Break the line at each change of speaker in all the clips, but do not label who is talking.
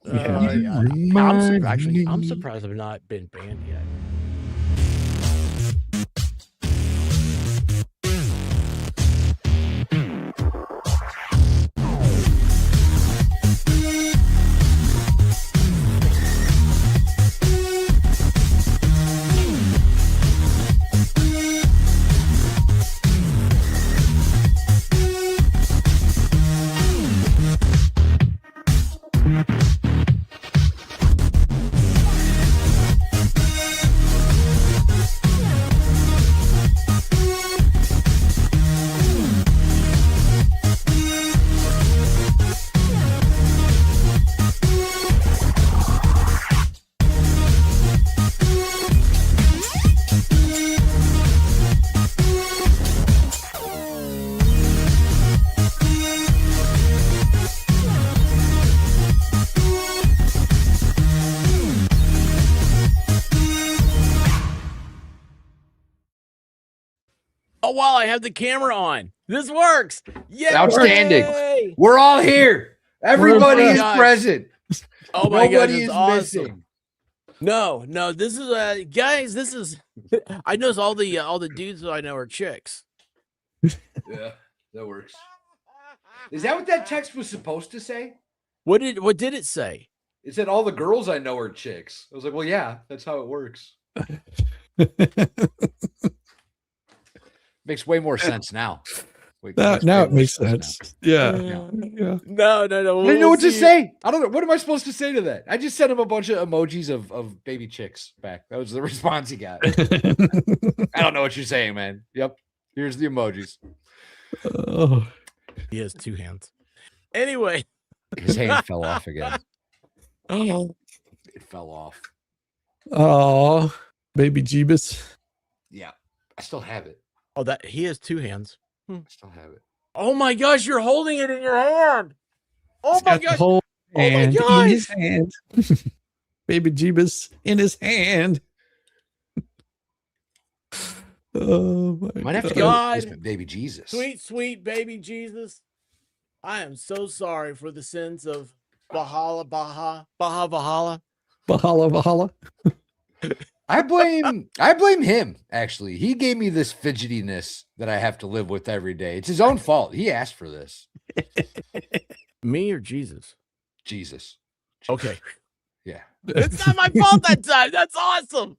I'm surprised I've not been banned yet. Oh, wow, I have the camera on. This works. Yeah.
Outstanding. We're all here. Everybody is present.
Oh my God,
Nobody is
awesome.
missing.
No, this is guys, this is I know all the dudes that I know are chicks.
Yeah, that works. Is that what that text was supposed to say?
What did it say?
It said all the girls I know are chicks. I was like, well, yeah, that's how it works. Makes way more sense now.
Now it makes sense. Yeah.
No.
I didn't know what to say. I don't know. What am I supposed to say to that? I just sent him a bunch of emojis of baby chicks back. That was the response he got. I don't know what you're saying, man. Yep. Here's the emojis.
Oh.
He has two hands. Anyway.
His hand fell off again.
Oh.
It fell off.
Oh, baby Jeebus.
Yeah. I still have it.
Oh, that he has two hands.
I still have it.
Oh my gosh, you're holding it in your hand. Oh my gosh.
Oh my
gosh.
In his hand. Baby Jeebus in his hand. Oh my
Might have to
God.
get baby Jesus.
Sweet baby Jesus. I am so sorry for the sins of Bahala.
I blame him, actually. He gave me this fidgetiness that I have to live with every day. It's his own fault. He asked for this.
Me or Jesus?
Jesus.
Okay.
Yeah.
It's not my fault that time. That's awesome.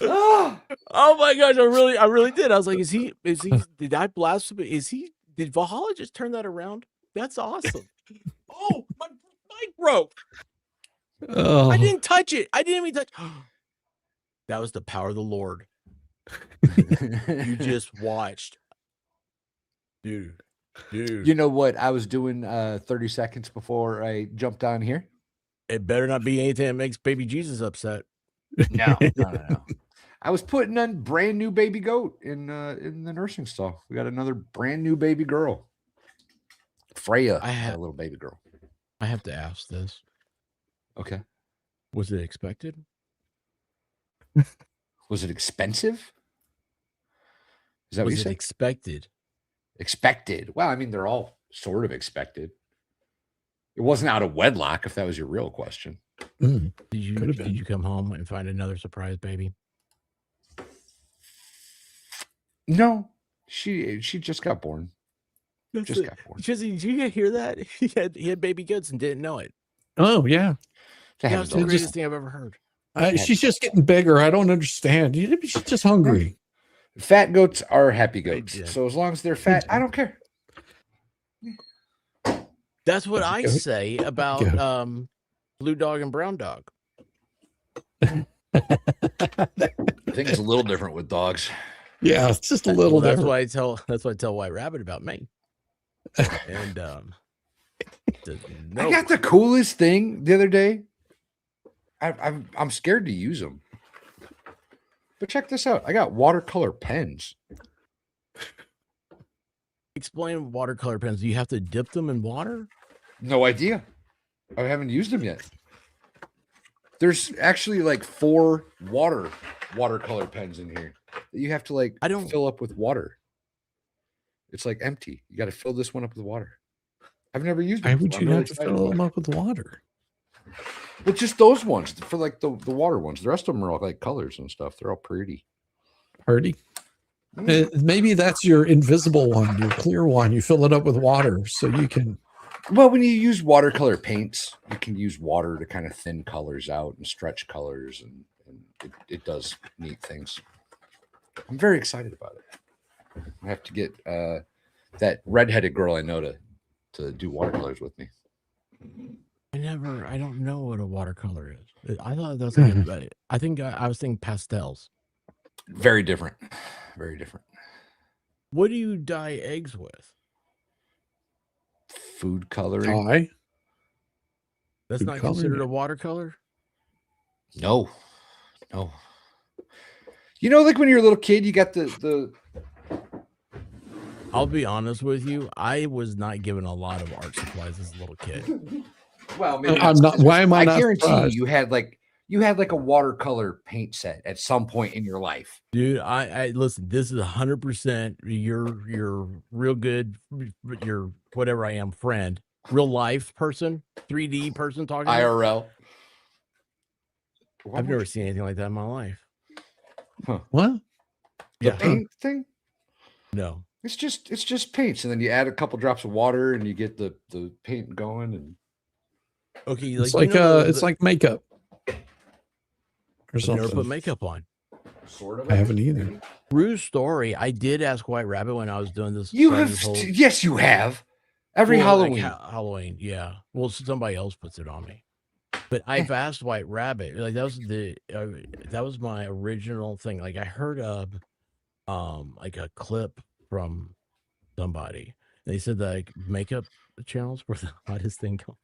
Oh my gosh, I really did. I was like, did I blaspheme? Did Valhalla just turn that around? That's awesome. Oh, my mic broke.
Oh.
I didn't touch it. I didn't even touch. That was the power of the Lord. You just watched. Dude.
You know what I was doing 30 seconds before I jumped on here?
It better not be anything that makes baby Jesus upset.
No. I was putting on brand new baby goat in the nursing stall. We got another brand new baby girl. Freya, a little baby girl.
I have to ask this.
Okay.
Was it expected?
Was it expensive? Is that what you said?
Expected?
Expected. Well, I mean, they're all sort of expected. It wasn't out of wedlock, if that was your real question.
Did you come home and find another surprise baby?
No, she just got born.
Got born. Did you hear that? He had baby goats and didn't know it.
Oh yeah.
That was the greatest thing I've ever heard.
She's just getting bigger. I don't understand. She's just hungry.
Fat goats are happy goats. So as long as they're fat, I don't care.
That's what I say about blue dog and brown dog.
I think it's a little different with dogs.
Yeah, it's just a little
that's
different.
That's why I tell White Rabbit about me. And
I got the coolest thing the other day. I'm scared to use them. But check this out. I got watercolor pens.
Explain watercolor pens. Do you have to dip them in water?
No idea. I haven't used them yet. There's actually like 4 watercolor pens in here that you have to fill up with water. It's like empty. You got to fill this one up with water. I've never used them.
Why would
before.
you
I'm really
have to
excited
fill
about
them
it.
up with water?
But just those ones for like the water ones. The rest of them are all like colors and stuff. They're all pretty.
Party. Maybe that's your invisible one, your clear one. You fill it up with water so you can.
Well, when you use watercolor paints, you can use water to kind of thin colors out and stretch colors, and it does neat things. I'm very excited about it. I have to get that redheaded girl I know to do watercolors with me.
I don't know what a watercolor is. I thought that was like I think I was thinking pastels.
Very different. Very different.
What do you dye eggs with?
Food coloring.
Dye.
That's
Food
not
coloring,
considered
yeah.
a watercolor?
No. You know, like when you're a little kid, you got the
I'll be honest with you. I was not given a lot of art supplies as a little kid.
well, maybe
I'm not. Why am I
I
not
guarantee
surprised?
you had like a watercolor paint set at some point in your life.
Dude, I listen, this is 100% your real good, your whatever I am friend, real life person, 3D person talking about.
IRL.
I've never seen anything like that in my life.
What?
The paint thing?
No.
It's just paints, and then you add a couple drops of water, and you get the paint going. And
Okay,
It's like it's like makeup or
I've
something.
never put makeup on.
sort of.
I haven't either.
True story. I did ask White Rabbit when I was doing this.
You
starting
have,
this whole-
yes, you have. Every
Well, like,
Halloween.
Halloween, yeah. Well, somebody else puts it on me. But I've asked White Rabbit. Like that was my original thing. Like I heard of like a clip from somebody. They said that like makeup channels were the hottest thing going.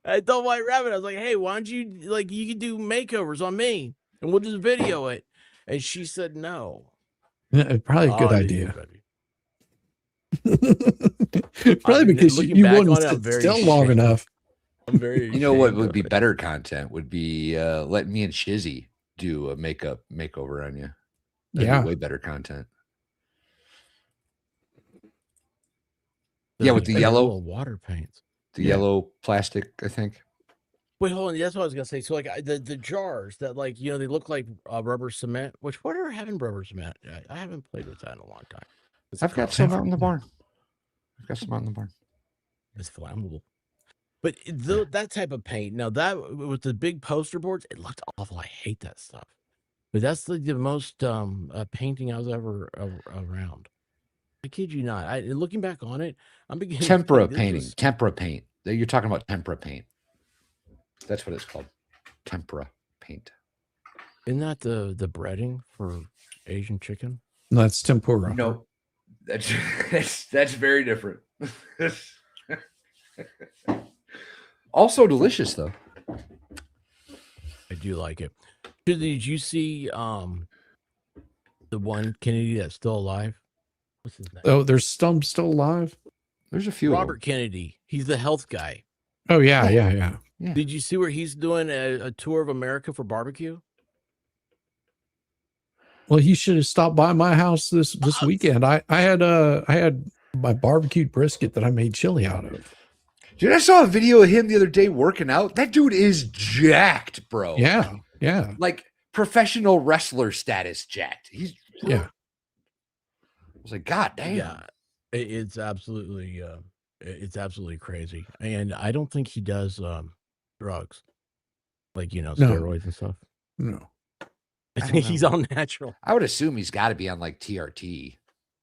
I told White Rabbit, I was like, hey, why don't you you can do makeovers on me and we'll just video it. And she said no.
Yeah, probably a good
Oh,
idea.
baby.
Probably because
looking
you
back
wouldn't
on it, I'm
sit
very
still long
ashamed.
enough.
I'm very
You know what
ashamed
would
of
be
it.
better content would be let me and Shizzy do a makeup makeover on you. That'd
Yeah.
be way better content.
Those
Yeah, with the
little
yellow
water paints.
The
Yeah.
yellow plastic, I think.
Wait, hold on. That's what I was gonna say. So, like the jars that, they look like rubber cement. Which whatever having rubber cement. I haven't played with that in a long time.
I've got some out in the barn. It's
flammable. But that type of paint. Now that with the big poster boards, it looked awful. I hate that stuff. But that's the most painting I was ever around. I kid you not. Looking back on it, I'm beginning
Tempera
to think
painting.
this was-
Tempera paint. You're talking about tempera paint. That's what it's called. Tempera paint.
Isn't that the breading for Asian chicken?
That's tempura.
No, that's very different. Also delicious though.
I do like it. Did you see the one Kennedy that's still alive? What's his name?
Oh, there's some still alive.
There's a few.
Robert Kennedy. He's the health guy.
Oh yeah.
Yeah.
Did you see where he's doing a tour of America for barbecue?
Well, he should have stopped by my house this weekend. I had my barbecued brisket that I made chili out of.
Dude, I saw a video of him the other day working out. That dude is jacked, bro.
Yeah.
Like professional wrestler status jacked.
Yeah.
I was like, God damn.
Yeah, it's absolutely crazy, and I don't think he does drugs, steroids and stuff.
No.
I
don't
think
know.
he's all natural.
I would assume he's got to be on like TRT.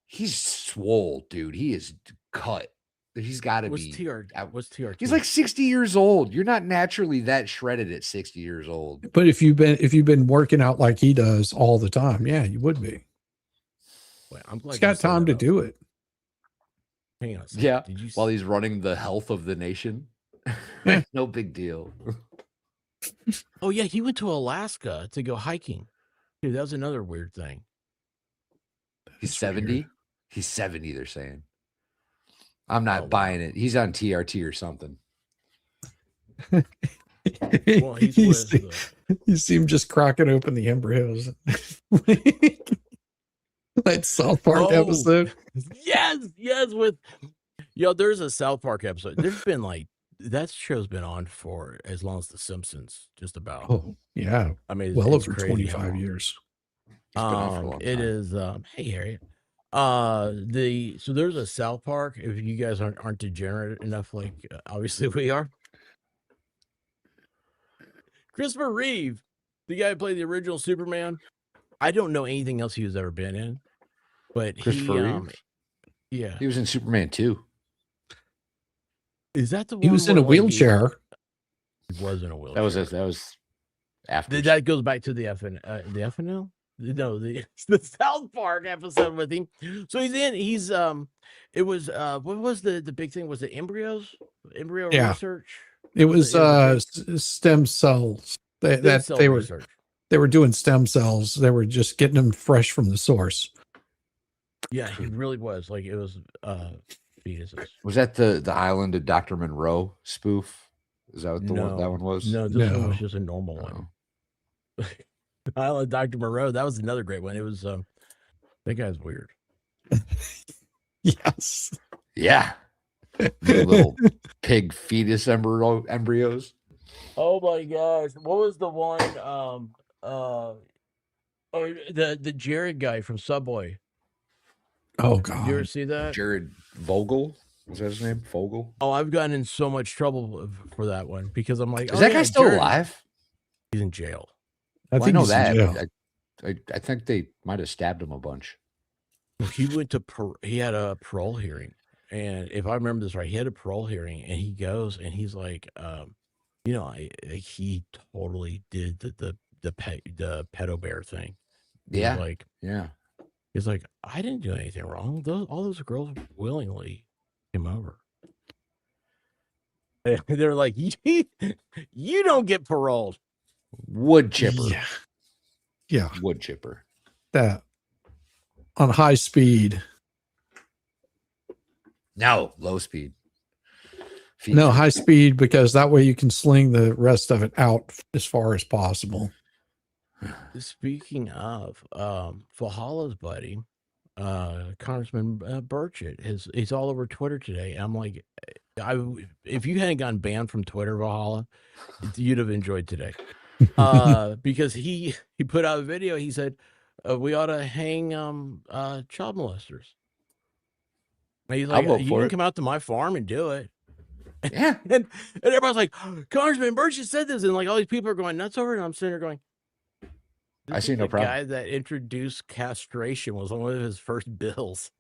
He's swole, dude. He is cut. He's got to
What's
be.
TRT? What's TRT?
He's like 60 years old. You're not naturally that shredded at 60 years old.
But if you've been working out like he does all the time, yeah, you would be.
Wait, I'm glad
He's
you
got
said
time
that.
to do it.
Hang on a second.
Yeah.
Did you
While he's running the health of the nation.
Yeah.
No big deal.
Oh yeah, he went to Alaska to go hiking. Dude, that was another weird thing.
He's
That's
70.
weird.
He's 70, they're saying. I'm not
wow.
buying it. He's on TRT or something.
Well, he's with
You see him just cracking open the embryos. That South Park
Oh.
episode.
yes, with Yo, there's a South Park episode. There's been like that show's been on for as long as The Simpsons, just about.
Oh, yeah.
I mean,
Well
it's
over
crazy
25 years.
It's been on for a long
it
time.
is. Hey, Harriet. So there's a South Park. If you guys aren't degenerate enough, like obviously we are. Christopher Reeve, the guy who played the original Superman. I don't know anything else he was ever been in, but
Christopher Reeve?
yeah,
He was in Superman 2.
is that the one?
He was in a
where, like,
wheelchair.
He was in a wheelchair.
That was after.
That goes back to the FNL. No, the South Park episode with him. So he's it was what was the big thing? Was it embryo research?
It was stem cells. They were doing stem cells. They were just getting them fresh from the source.
Yeah, he really was. Like it was fetuses.
Was that the Island of Dr. Monroe spoof? Is that what that one was?
No, this one was just a normal one.
Oh.
Island of Dr. Monroe, that was another great one. It was that guy's weird.
Yes.
Yeah. Little pig fetus embryos.
Oh my gosh. What was the one the Jared guy from Subway?
Oh
Did you ever
God.
see that?
Jared Vogel? Was that his name? Vogel?
Oh, I've gotten in so much trouble for that one because I'm like,
Is that guy still
Jared,
alive?
he's in jail.
I
I know
he's in
that.
jail.
But I think they might have stabbed him a bunch.
He went to he had a parole hearing, and if I remember this right, he had a parole hearing, and he goes and he's like, he totally did the pedo bear thing.
Yeah.
Yeah. He's like, I didn't do anything wrong. All those girls willingly came over. And they're like, you don't get paroled.
Wood chipper.
Yeah.
Wood chipper.
That on high speed.
No, low speed.
No, high speed, because that way you can sling the rest of it out as far as possible.
Speaking of, Valhalla's buddy, Congressman Burchett, he's all over Twitter today. And I'm like, if you hadn't gotten banned from Twitter, Valhalla, you'd have enjoyed today. Because he put out a video. He said we ought to hang child molesters. And he's like, you can come out to my farm and do it.
Yeah.
and everybody's like, Congressman Burchett said this, and like all these people are going nuts over it. And I'm sitting there going,
I see no problem.
The guy that introduced castration was one of his first bills.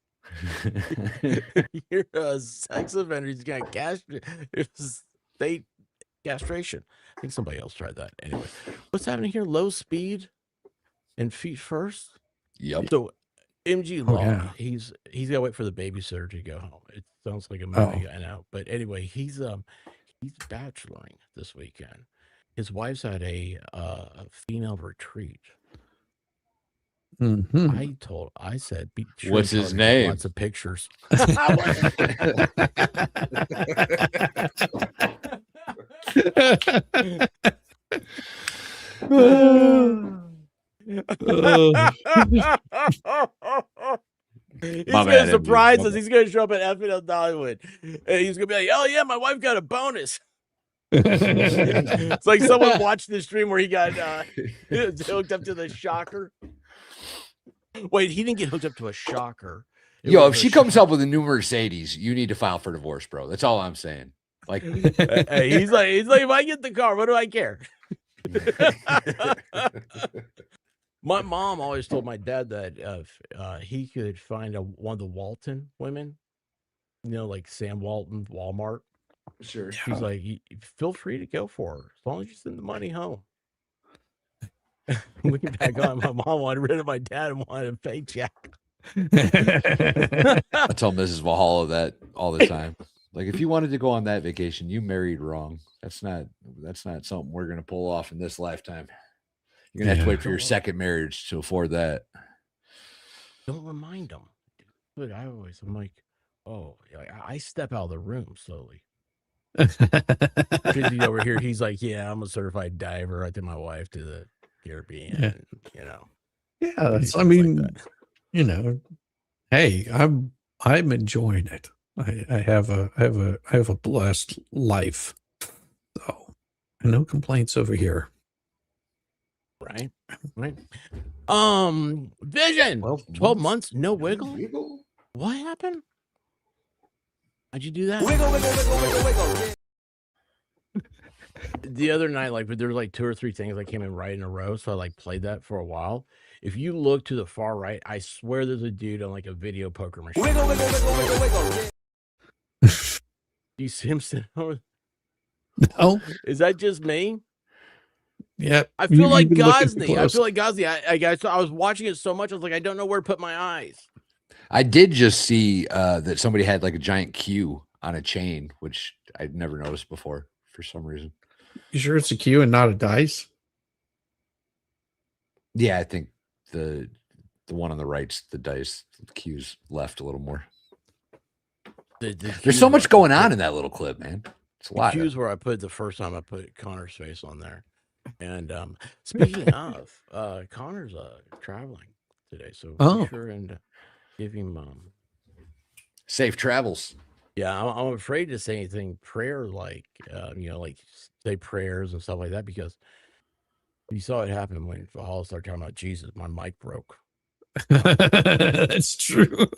You're a sex offender. He's got castrate. It was state castration. I think somebody else tried that. Anyway, what's happening here? Low speed and feet first.
Yep.
So MG Law,
yeah.
he's got to wait for the babysitter to go home. It sounds like a movie, I know. But anyway, he's bacheloring this weekend. His wife's at a female retreat.
Mm-hmm.
I said, be sure
what's his name?
Lots of pictures. He's gonna surprise us. He's gonna show up at FNL Dollywood, and he's gonna be like, "Oh yeah, my wife got a bonus." It's like someone watched the stream where he got hooked up to the shocker. Wait, he didn't get hooked up to a shocker.
Yo, if she comes up with a new Mercedes, you need to file for divorce, bro. That's all I'm saying. Like,
hey, he's like, if I get the car, what do I care? My mom always told my dad that if he could find one of the Walton women, like Sam Walton, Walmart.
Sure.
She's like, feel free to go for her as long as you send the money home. Looking back on, my mom wanted rid of my dad and wanted a paycheck.
I tell Mrs. Valhalla that all the time. Like, if you wanted to go on that vacation, you married wrong. That's not something we're gonna pull off in this lifetime. You're gonna have to wait for your second marriage to afford that.
Don't remind them. But I'm like, oh, I step out of the room slowly. He's over here. He's like, yeah, I'm a certified diver. I took my wife to the Caribbean.
Yeah, that's, I mean,
like
hey, I'm enjoying it. I have a blessed life. So no complaints over here.
Right. Vision. 12 months, no wiggle. What happened? How'd you do that? Wiggle. The other night, like, there were like 2 or 3 things that came in right in a row, so I like played that for a while. If you look to the far right, I swear there's a dude on like a video poker machine. Wiggle. You see him sitting over?
No.
Is that just me?
Yeah.
I feel like Gosney. I was watching it so much, I was like, I don't know where to put my eyes.
I did just see that somebody had like a giant Q on a chain, which I'd never noticed before for some reason.
You sure it's a Q and not a dice?
Yeah, I think the one on the right's the dice. The Q's left a little more. There's so much going on in that little clip, man. It's a lot.
The Q's where I put the first time I put Connor's face on there. And speaking of, Connor's traveling today, so be sure and give him
safe travels.
Yeah, I'm afraid to say anything prayer like like say prayers and stuff like that, because you saw it happen when Hall started talking about Jesus. My mic broke.
That's true.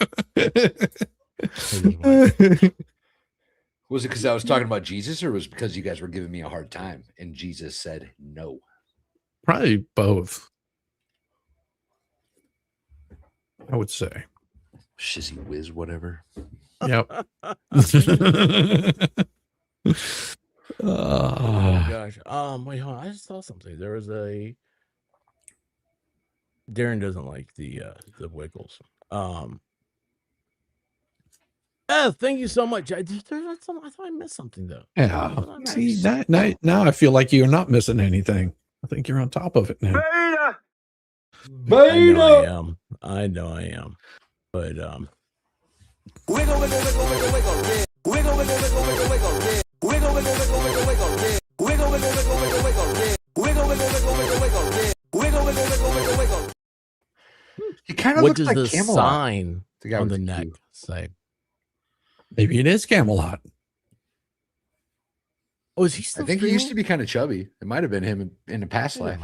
Was it because I was talking about Jesus, or was it because you guys were giving me a hard time and Jesus said no?
Probably both. I would say.
Shizzy whiz, whatever.
Yep.
Oh gosh. Wait, hold on. I just saw something. There was a Darren doesn't like the wiggles. Thank you so much. I thought I missed something though.
Yeah. See, now I feel like you're not missing anything. I think you're on top of it now.
Beta.
I know I am. But
Wiggle, wiggle, wiggle, wiggle, wiggle. Wiggle, wiggle, wiggle, wiggle, wiggle. Wiggle, wiggle, wiggle, wiggle, wiggle. Wiggle, wiggle, wiggle, wiggle, wiggle. Wiggle, wiggle, wiggle, wiggle, wiggle. Wiggle, wiggle, wiggle, wiggle, wiggle.
He kind of
what
looks
does
like
the
Camelot.
sign on the neck say?
Maybe it is Camelot.
Oh, is he still?
I think he used to be kind of chubby. It might have been him in a past life.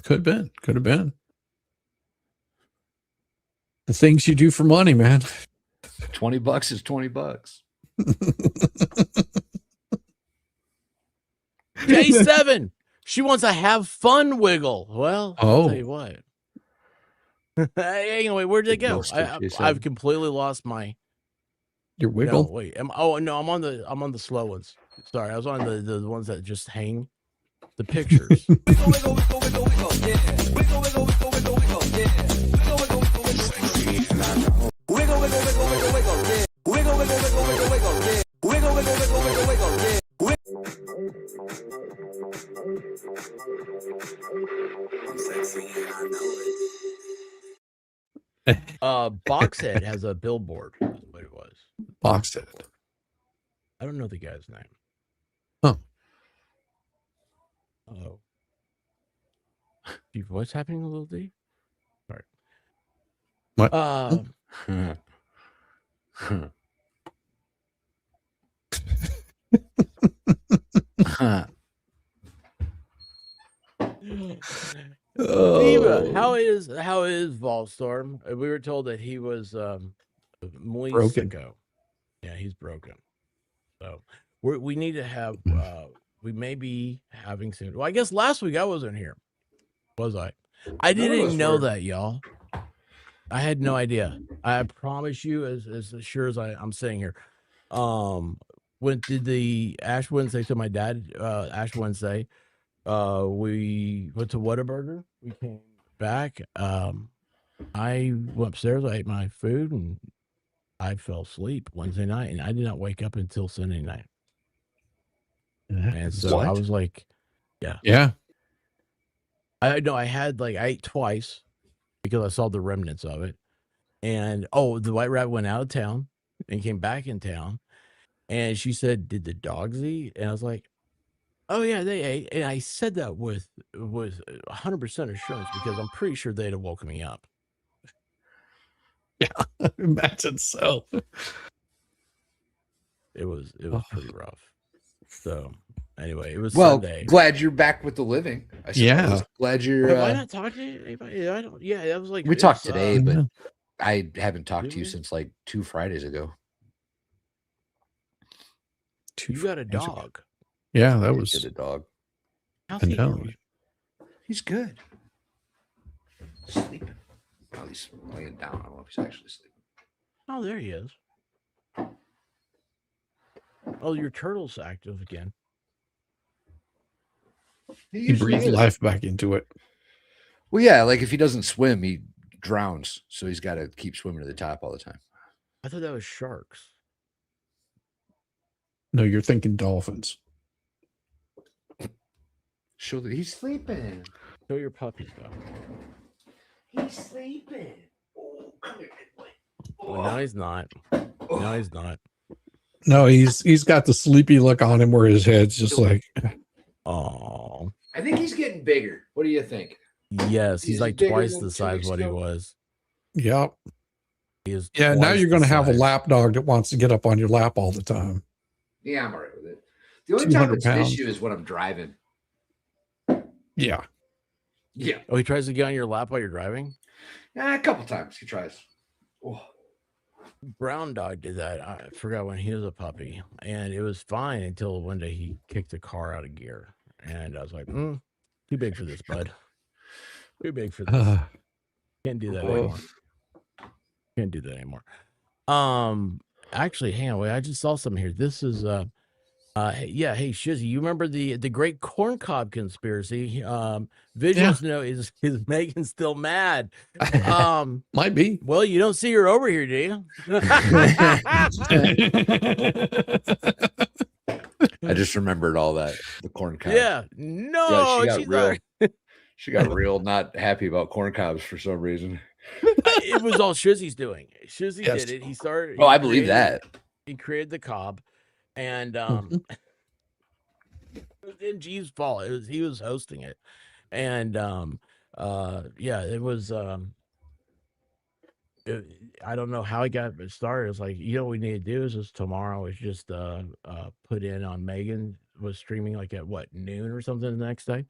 Could have been. The things you do for money, man.
$20 is $20.
J7. She wants to have fun wiggle. Well, I'll tell you what. Anyway, where'd they go? I've completely lost my
your wiggle.
No, wait. I'm on the slow ones. Sorry, I was on the ones that just hang. The pictures. Wiggle, wiggle, wiggle, wiggle, wiggle, yeah. Wiggle, wiggle, wiggle, wiggle, wiggle, yeah. Wiggle, wiggle, wiggle, wiggle, wiggle. Wiggle, wiggle, wiggle, wiggle, wiggle, yeah. Wiggle, wiggle, wiggle, wiggle, wiggle, yeah. Wiggle, wiggle, wiggle, wiggle, wiggle, yeah. I'm sexy and I know it. Boxhead has a billboard. That's what it was.
Boxhead.
I don't know the guy's name.
Huh.
Oh. Your voice happening a little D? Sorry.
What?
Diva, how is Volstorm? We were told that he was muy
broken.
Sicko. Yeah, he's broken. So we need to have we may be having soon. Well, I guess last week I wasn't here. Was I? I didn't know that, y'all. I had no idea. I promise you, as sure as I'm sitting here. When did the Ash Wednesday to my dad, Ash Wednesday, we went to Whataburger. We came back. I went upstairs, I ate my food, and I fell asleep Wednesday night, and I did not wake up until Sunday night. And so I was like,
yeah.
I know I ate twice because I saw the remnants of it. And the White Rabbit went out of town and came back in town. And she said, "Did the dogs eat?" And I was like, "Oh yeah, they ate." And I said that with 100% assurance because I'm pretty sure they'd have woken me up.
Yeah, imagine so.
It was pretty rough. So anyway, it was
Well,
Sunday.
glad you're back with the living. I suppose.
Yeah.
Glad you're.
Have I not talked to anybody? I don't. Yeah, that was like
We talked today, but
Yeah.
I haven't talked
Did
to you
we?
since like 2 Fridays ago.
You got a dog.
Yeah, that
I
was.
did a dog.
How's he
know.
doing?
He's good. Sleeping. Oh, he's laying down. I don't know if he's actually sleeping.
Oh, there he is. Oh, your turtle's active again.
He breathed life back into it.
Well, yeah, like if he doesn't swim, he drowns. So he's got to keep swimming to the top all the time.
I thought that was sharks.
No, you're thinking dolphins.
He's sleeping.
Show your puppies though.
He's sleeping. Oh, come here, good boy.
Well, no, he's not. No, he's not.
No, he's got the sleepy look on him where his head's just like.
Oh.
I think he's getting bigger. What do you think?
Yes, he's like
bigger
twice
than
the
2
size
weeks
what he
ago?
was.
Yep.
He is.
Yeah. Now
twice
you're going
the
to have a
size.
lap dog that wants to get up on your lap all the time.
Yeah, I'm all right with it. The only time
200
it's an
pounds.
issue is when I'm driving.
Yeah.
Yeah.
Oh, he tries to get on your lap while you're driving?
A couple times he tries. Oh.
Brown dog did that. I forgot when he was a puppy, and it was fine until one day he kicked the car out of gear, and I was like, too big for this, bud. Too big for this. Can't do that anymore. Can't do that anymore. Actually, hang on, wait, I just saw something here. This is yeah, hey Shizzy, you remember the great corncob conspiracy? Visuals know is Megan still mad?
Might be.
Well, you don't see her over here, do you?
I just remembered all that. The corn cob.
Yeah, no,
yeah,
she's not.
she got real not happy about corn cobs for some reason.
It was all Shizzy's doing. Shizzy
Yes.
did it. He started.
Oh, I believe that.
He created the cob, and it was MG's fault. It was he was hosting it, and yeah, it was. I don't know how it got started. It's like, you know what we need to do is just tomorrow is just put in on Megan was streaming like at what, noon or something the next day.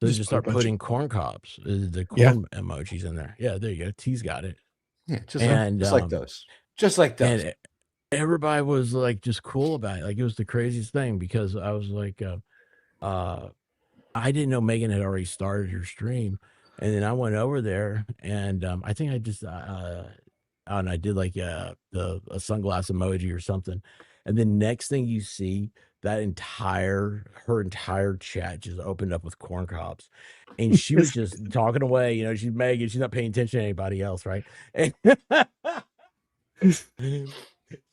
So
Just
just
put a
start
bunch
putting corn cobs, the
Yeah.
corn emojis in there. Yeah, there you go. T's got it.
Yeah, just
And,
like those. Just like those.
And everybody was like just cool about it. Like it was the craziest thing because I was like, I didn't know Megan had already started her stream. And then I went over there and I think I just and I did like a sunglass emoji or something. And then next thing you see, that her entire chat just opened up with corn cobs. And she was just talking away, you know, she's Megan, she's not paying attention to anybody else, right? And she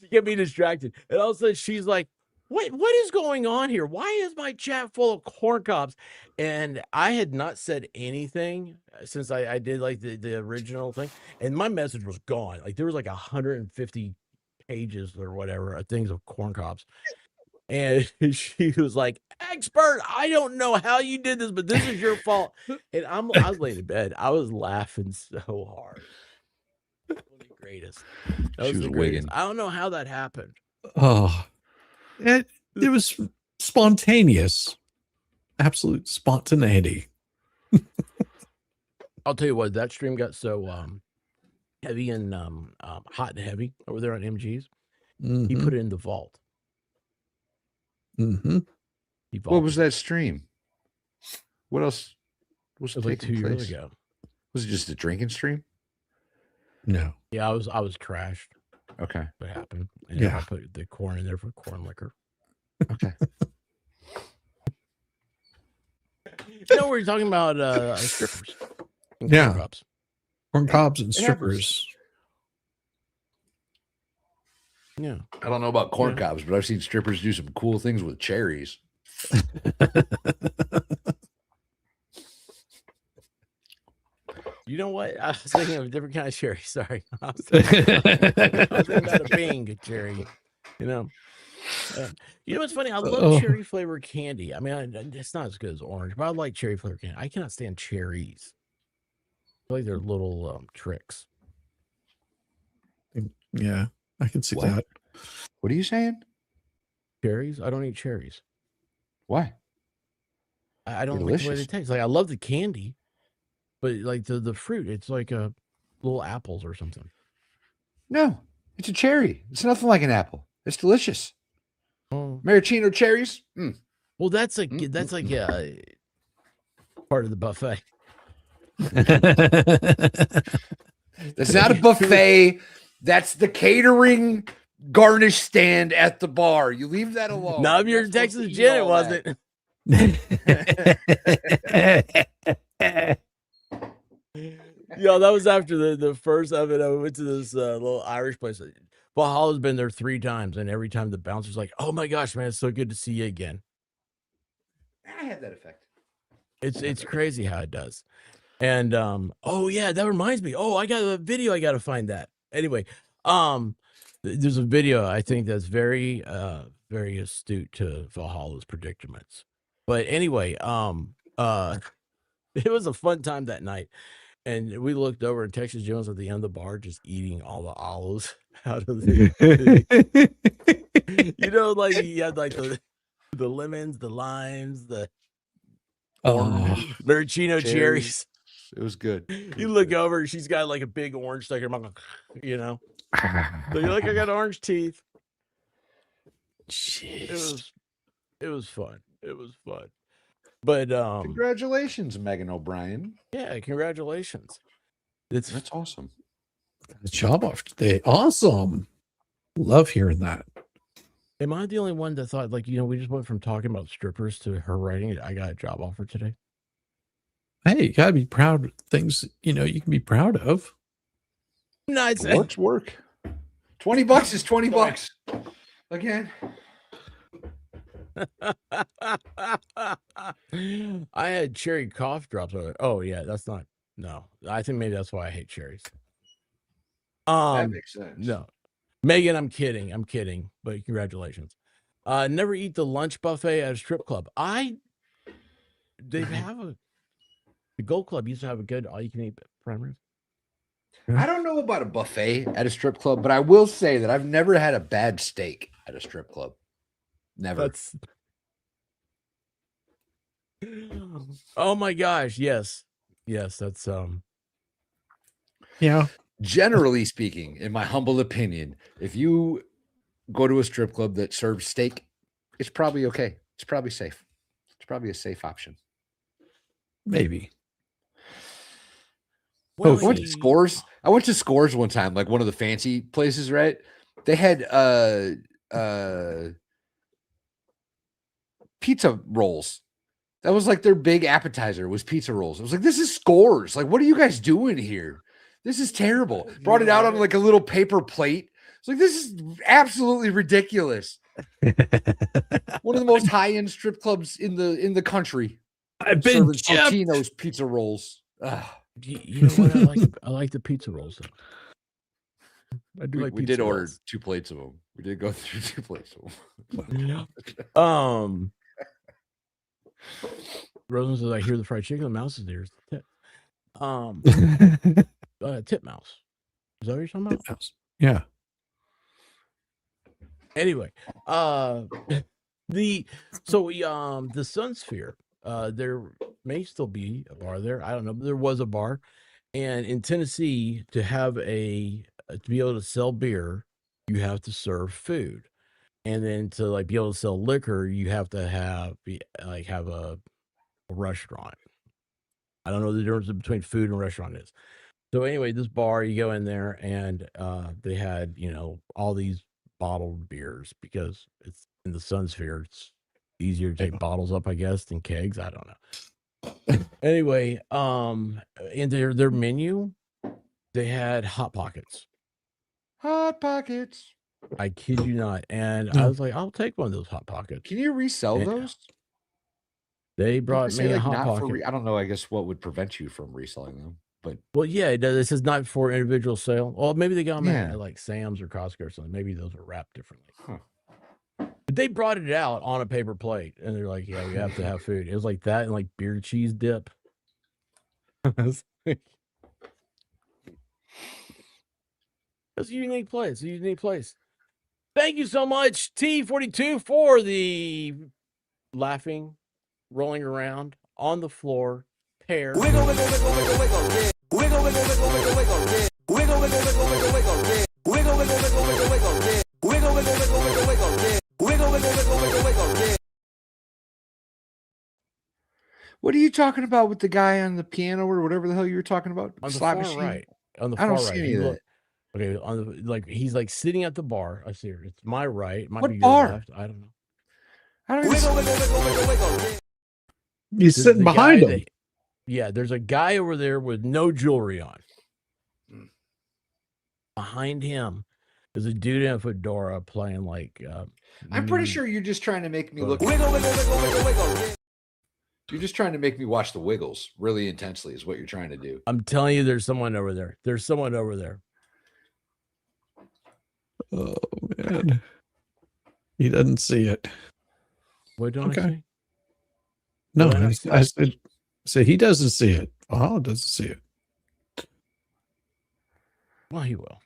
get me distracted. And all of a sudden she's like, what is going on here? Why is my chat full of corn cobs? And I had not said anything since I did like the original thing. And my message was gone. Like there was like 150 pages or whatever of things of corn cobs. And she was like, expert, I don't know how you did this, but this is your fault. And I was laying in bed. I was laughing so hard. That was the greatest. That was the greatest. I don't know how that happened.
Oh, it was spontaneous. Absolute spontaneity.
I'll tell you what, that stream got so heavy and hot and heavy over there on MG's. He put it in the vault.
What was that stream? What else was
It was like 2 years ago.
Was it just a drinking stream?
No.
Yeah, I was trashed.
Okay.
What happened? And
Yeah.
I put the corn in there for corn liquor.
Okay.
No, we're talking about strippers. And
Yeah.
corn cobs.
Corn cobs and
It happens.
strippers.
Yeah.
I don't know about corn cobs, but I've seen strippers do some cool things with cherries.
You know what? I was thinking of a different kind of cherry. Sorry. I was thinking about a Bing cherry. You know? You know what's funny? I love cherry flavored candy. I mean, it's not as good as orange, but I like cherry flavored candy. I cannot stand cherries. I like their little tricks.
Yeah, I can see
What?
that.
What are you saying?
Cherries? I don't eat cherries.
Why?
I don't like the way they taste. Like I love the candy, but like the fruit, it's like a little apples or something.
No, it's a cherry. It's nothing like an apple. It's delicious.
Oh,
Maraschino cherries.
well, that's like part of the buffet.
That's not a buffet. That's the catering garnish stand at the bar. You leave that alone.
Not if you're in Texas Gin, it wasn't. Yo, that was after the first of it. I went to this little Irish place. Valhalla's been there 3 times, and every time the bouncer's like, "Oh my gosh, man, it's so good to see you again."
I had that effect.
It's crazy how it does. And oh yeah, that reminds me. Oh, I got a video. I got to find that. Anyway, there's a video I think that's very very astute to Valhalla's predicaments. But anyway, it was a fun time that night. And we looked over and Texas Jones at the end of the bar just eating all the olives out of the you know, like he had like the lemons, the limes, the maraschino cherries.
It was good.
You look over, she's got like a big orange sticker, you know. So you're like, I got orange teeth.
Jeez.
It was fun. It was fun. But
congratulations, Megan O'Brien.
Yeah, congratulations. That's
awesome.
Good job off today. Awesome. Love hearing that.
Am I the only one that thought, like, you know, we just went from talking about strippers to her writing, I got a job offer today?
Hey, you gotta be proud of things, you know, you can be proud of.
Nice.
Work's work. $20 is $20. Again.
I had cherry cough drops on it. Oh yeah, that's not. No, I think maybe that's why I hate cherries.
That makes sense.
No, Megan, I'm kidding. I'm kidding. But congratulations. Never eat the lunch buffet at a strip club. They have the Gold Club used to have a good all you can eat prime rib.
I don't know about a buffet at a strip club, but I will say that I've never had a bad steak at a strip club. Never.
Oh my gosh, yes. That's
yeah.
Generally speaking, in my humble opinion, if you go to a strip club that serves steak, it's probably okay. It's probably safe. It's probably a safe option.
Maybe.
Well, I went to Scores. I went to Scores one time, like one of the fancy places, right? They had pizza rolls. That was like their big appetizer was pizza rolls. I was like, this is Scores. Like, what are you guys doing here? This is terrible. Brought it out on like a little paper plate. It's like, this is absolutely ridiculous. One of the most high-end strip clubs in the country.
I've been
Totino's pizza rolls.
You know what? I like the pizza rolls though. I do like
we
pizza
did order
rolls.
2 plates of them. We did go through 2 plates of
them. Rosen says, I hear the fried chicken. The mouse is there. Tip. Titmouse. Is that what you're talking about?
Titmouse. Yeah.
Anyway, the Sun Sphere, there may still be a bar there. I don't know, but there was a bar. And in Tennessee, to be able to sell beer, you have to serve food. And then to like be able to sell liquor, you have to have a restaurant. I don't know the difference between food and restaurant is. So anyway, this bar, you go in there and they had, you know, all these bottled beers because it's in the Sun Sphere. It's easier to take bottles up, I guess, than kegs. I don't know. Anyway, in their menu, they had Hot Pockets.
Hot Pockets.
I kid you not. And I was like, I'll take one of those Hot Pockets.
Can you resell those?
They brought me a Hot Pocket.
I don't know, I guess what would prevent you from reselling them. But
well, yeah, it does. It says not for individual sale. Well, maybe they got them at like Sam's or Costco or something. Maybe those are wrapped differently. But they brought it out on a paper plate, and they're like, "Yeah, we have to have food." It was like that and like beer cheese dip. It's a unique place. It's a unique place. Thank you so much, T42, for the laughing, rolling around on the floor pair.
Wiggle, wiggle, wiggle, wiggle, wiggle, yeah. Wiggle, wiggle, wiggle, wiggle, wiggle, yeah. Wiggle, wiggle, wiggle, wiggle, wiggle, yeah. Wiggle, wiggle, wiggle, wiggle, wiggle, yeah. Wiggle, wiggle, wiggle, wiggle, wiggle, yeah. Wiggle, wiggle, wiggle, wiggle, wiggle, yeah.
What are you talking about with the guy on the piano or whatever the hell you were talking about?
On the
Slot
far
machine?
right. On the
I don't
far
see
right.
any
You
of
look, okay, on the like he's like sitting at the bar. I see her. It's my right. It might
What
be your
bar?
left. I don't know.
I don't even
Wiggle, wiggle, wiggle, wiggle, wiggle, yeah.
He's
There's
sitting
the
behind
guy
him.
that- yeah, there's a guy over there with no jewelry on. Behind him is a dude in a fedora playing like.
I'm pretty
new-
sure you're just trying to make me look.
Wiggle, wiggle, wiggle, wiggle, wiggle, yeah.
You're just trying to make me watch the Wiggles really intensely, is what you're trying to do.
I'm telling you, there's someone over there. There's someone over there.
Oh man, he doesn't see it.
What don't I
Okay.
see?
No,
Well, then
I said he doesn't see it. Valhalla doesn't see it.
Well, he will.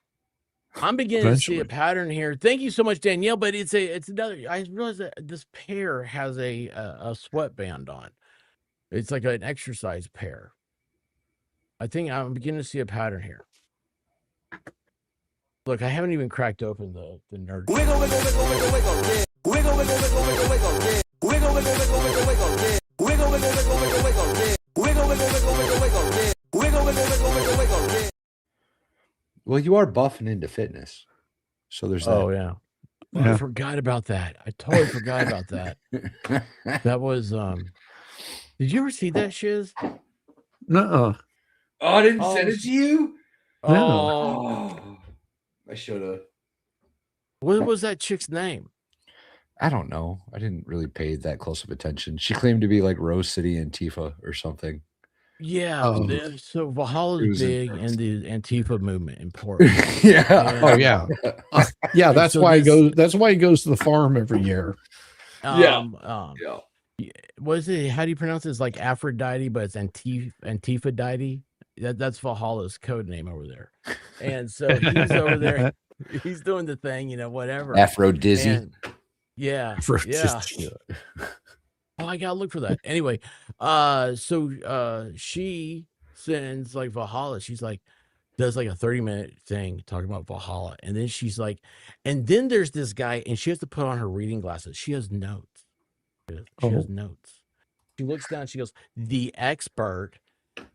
I'm beginning to see a
Eventually.
pattern here. Thank you so much, Danielle. But it's another. I realize that this pair has a sweatband on. It's like an exercise pair. I think I'm beginning to see a pattern here. Look, I haven't even cracked open the nerd.
Wiggle, wiggle, wiggle, wiggle, wiggle, yeah. Wiggle, wiggle, wiggle, wiggle, wiggle, yeah. Wiggle, wiggle, wiggle, wiggle, wiggle, yeah. Wiggle, wiggle, wiggle, wiggle, wiggle, yeah. Wiggle, wiggle, wiggle, wiggle, wiggle, yeah. Wiggle, wiggle, wiggle, wiggle, wiggle, yeah.
Well, you are buffing into fitness, so there's that.
Oh yeah. I
Yeah.
forgot about that. I totally forgot about that. That was Did you ever see that, Shiz?
No.
Oh, I didn't
Oh,
send it to you.
Oh,
Oh, I should have.
what was that chick's name?
I don't know. I didn't really pay that close of attention. She claimed to be like Rose City Antifa or something.
Yeah,
Oh.
so
It
Valhalla's
was
big
intense.
in the Antifa movement in Portland.
Yeah.
Oh yeah. Yeah, that's
So
why he
this-
goes. That's why he goes to the farm every year.
Yeah.
Yeah.
Yeah.
What is it? How do you pronounce it? It's like Aphrodite, but it's Antifa-dite. That's Valhalla's code name over there. And so he's over there. He's doing the thing, whatever.
Afro Dizzy.
And- yeah. Yeah. Oh, I gotta look for that. Anyway, so she sends like Valhalla. She's like, does like a 30-minute thing talking about Valhalla, and then she's like, and then there's this guy, and she has to put on her reading glasses. She has notes. She has notes. She looks down. She goes, "The expert,"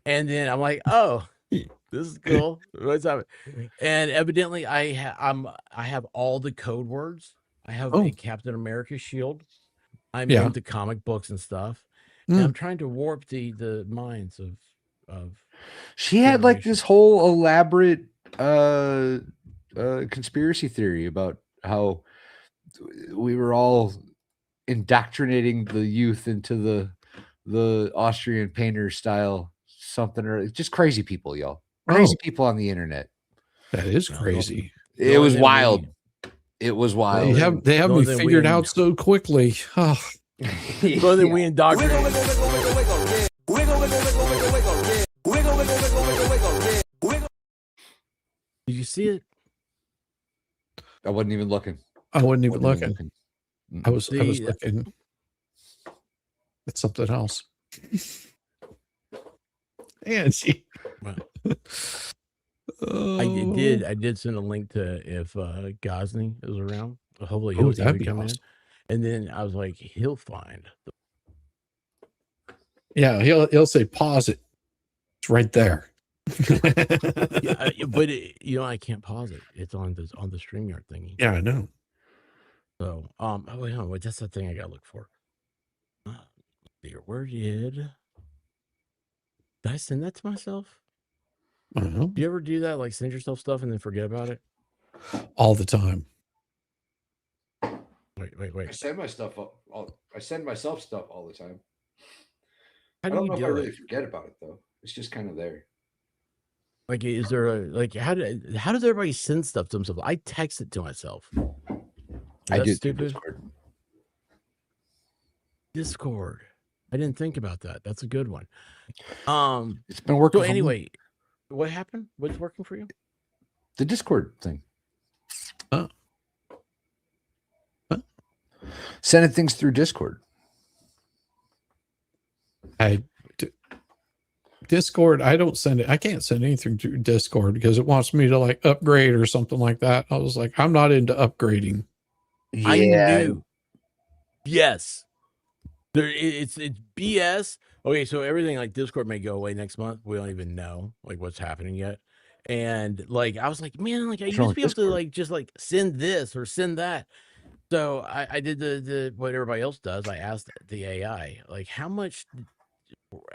and then I'm like, "Oh, this is cool. What's up?" And evidently, I have all the code words. I have a Captain America shield. I'm into comic books and stuff. And I'm trying to warp the minds of
She had like this whole elaborate conspiracy theory about how we were all indoctrinating the youth into the Austrian painter style something, or just crazy people, y'all. Crazy people on the internet.
That is crazy.
It was wild. It was wild.
They have me figured out so quickly. Oh.
So then we indoctrinate.
Wiggle, wiggle, wiggle, wiggle, wiggle, yeah. Wiggle, wiggle, wiggle, wiggle, wiggle, yeah. Wiggle, wiggle, wiggle, wiggle, wiggle, yeah. Wiggle.
Did you see it?
I wasn't even looking.
I wasn't even looking. I was
The-
looking at something else. And she
I did send a link to if Gosney is around. Hopefully he'll
that'd be
come
awesome.
in. And then I was like, he'll find.
Yeah, he'll say pause it. It's right there.
Yeah, but I can't pause it. It's on the StreamYard thingy.
Yeah, I know.
So wait, that's the thing I gotta look for. Where did I send that to myself?
I don't know.
Do you ever do that? Like send yourself stuff and then forget about it?
All the time.
Wait.
I send my stuff I send myself stuff all the time.
How
I
do
don't
you
know if I
do
really
it?
forget about it though. It's just kind of there.
Like, is there how does everybody send stuff to themselves? I text it to myself. Is
I
that
do
stupid?
Discord.
Discord. I didn't think about that. That's a good one.
It's been working.
So
for me.
anyway, what happened? What's working for you?
The Discord thing.
Oh.
Sending things through Discord.
Discord, I don't send it. I can't send anything through Discord because it wants me to like upgrade or something like that. I was like, I'm not into upgrading.
Yeah.
I knew. Yes. It's BS. Okay, so everything like Discord may go away next month. We don't even know like what's happening yet. And like I was like, man, like I used to be able to like just like send this or send that. So I did the what everybody else does. I asked the AI, like, how much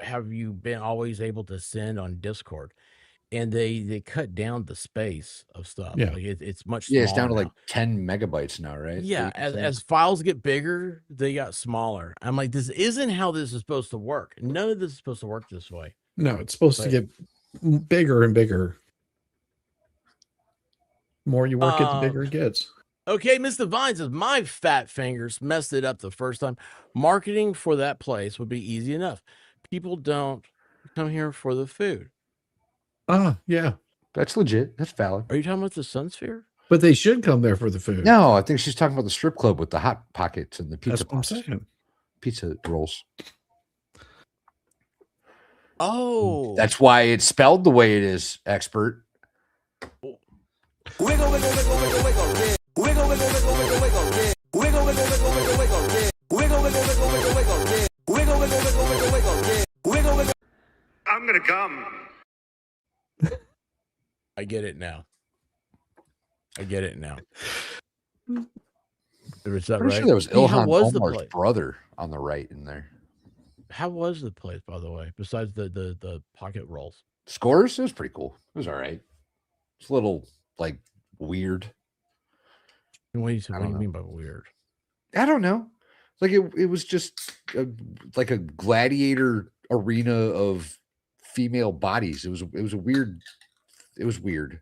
have you been always able to send on Discord? And they cut down the space of stuff.
Yeah.
Like it's much smaller.
Yeah, it's down to
now.
like 10 megabytes now, right?
Yeah, as files get bigger, they got smaller. I'm like, this isn't how this is supposed to work. None of this is supposed to work this way.
No, it's supposed to get bigger and bigger. The more you work it, the bigger it gets.
Okay, Mr. Vine says, my fat fingers messed it up the first time. Marketing for that place would be easy enough. People don't come here for the food.
Yeah.
That's legit. That's valid.
Are you talking about the Sun Sphere?
But they should come there for the food.
No, I think she's talking about the strip club with the hot pockets and the pizza.
That's what I'm saying.
Pizza rolls.
Oh.
That's why it's spelled the way it is, expert.
Wiggle, wiggle, wiggle, wiggle, wiggle, yeah. Wiggle, wiggle, wiggle, wiggle, wiggle, yeah. Wiggle, wiggle, wiggle, wiggle, wiggle, yeah. Wiggle, wiggle, wiggle, wiggle, wiggle, yeah. Wiggle, wiggle, wiggle, wiggle, wiggle, yeah. Wiggle, wiggle.
I'm gonna come.
I get it now. Is that
Pretty
right?
sure there was
Hey, how
Ilhan
was the
Omar's
place?
brother on the right in there.
How was the place, by the way? Besides the pocket rolls,
Scores? It was pretty cool. It was all right. It's a little like weird.
what do you
I don't know.
mean by weird?
I don't know. Like it was just like a gladiator arena of female bodies. It was a weird. It was weird.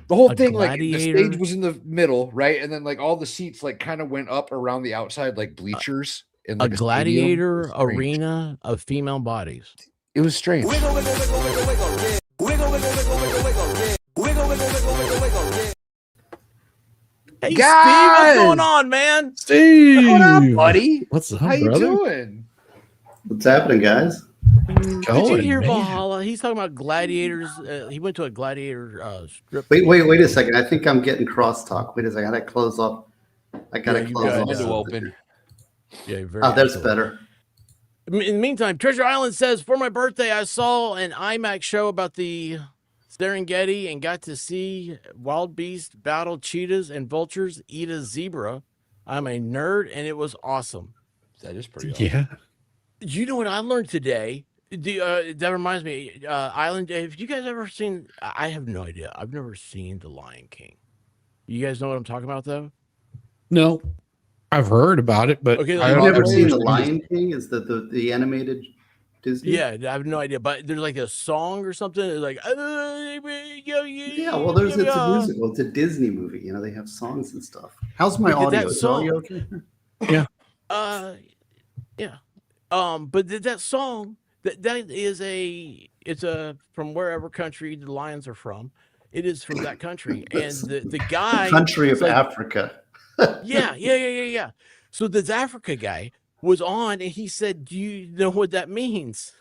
The whole thing, like the stage was in the middle, right? And then like all the seats like kind of went up around the outside, like bleachers. In like
a gladiator arena of female bodies.
It was strange.
Wiggle, wiggle, wiggle, wiggle, wiggle, yeah. Wiggle, wiggle, wiggle, wiggle, wiggle, yeah. Wiggle, wiggle, wiggle, wiggle, wiggle, yeah.
Hey, Steve, what's going on, man?
Steve,
what up, buddy?
What's up,
How you
brother?
doing?
What's happening, guys?
Did you hear Valhalla? He's talking about gladiators. He went to a gladiator strip.
Wait a second. I think I'm getting crosstalk. Wait a second. I gotta close off. I gotta close off.
Window open.
Yeah, very
there's better.
In the meantime, Treasure Island says, for my birthday, I saw an IMAX show about the Serengeti and got to see wild beasts battle cheetahs and vultures, eat a zebra. I'm a nerd, and it was awesome.
That is pretty awesome.
Yeah.
You know what I learned today? That reminds me, Island. Have you guys ever seen? I have no idea. I've never seen The Lion King. You guys know what I'm talking about, though?
No, I've heard about it, but
Okay,
I've never seen The Lion King. Is that the animated Disney?
Yeah, I have no idea. But there's like a song or something. It's like,
yeah. Well, it's a musical. It's a Disney movie. You know, they have songs and stuff. How's my audio? Is audio okay?
Yeah.
Yeah. But that song that is it's a from wherever country the lions are from. It is from that country, and the guy
country of
like,
Africa.
Yeah. So this Africa guy was on, and he said, "Do you know what that means?"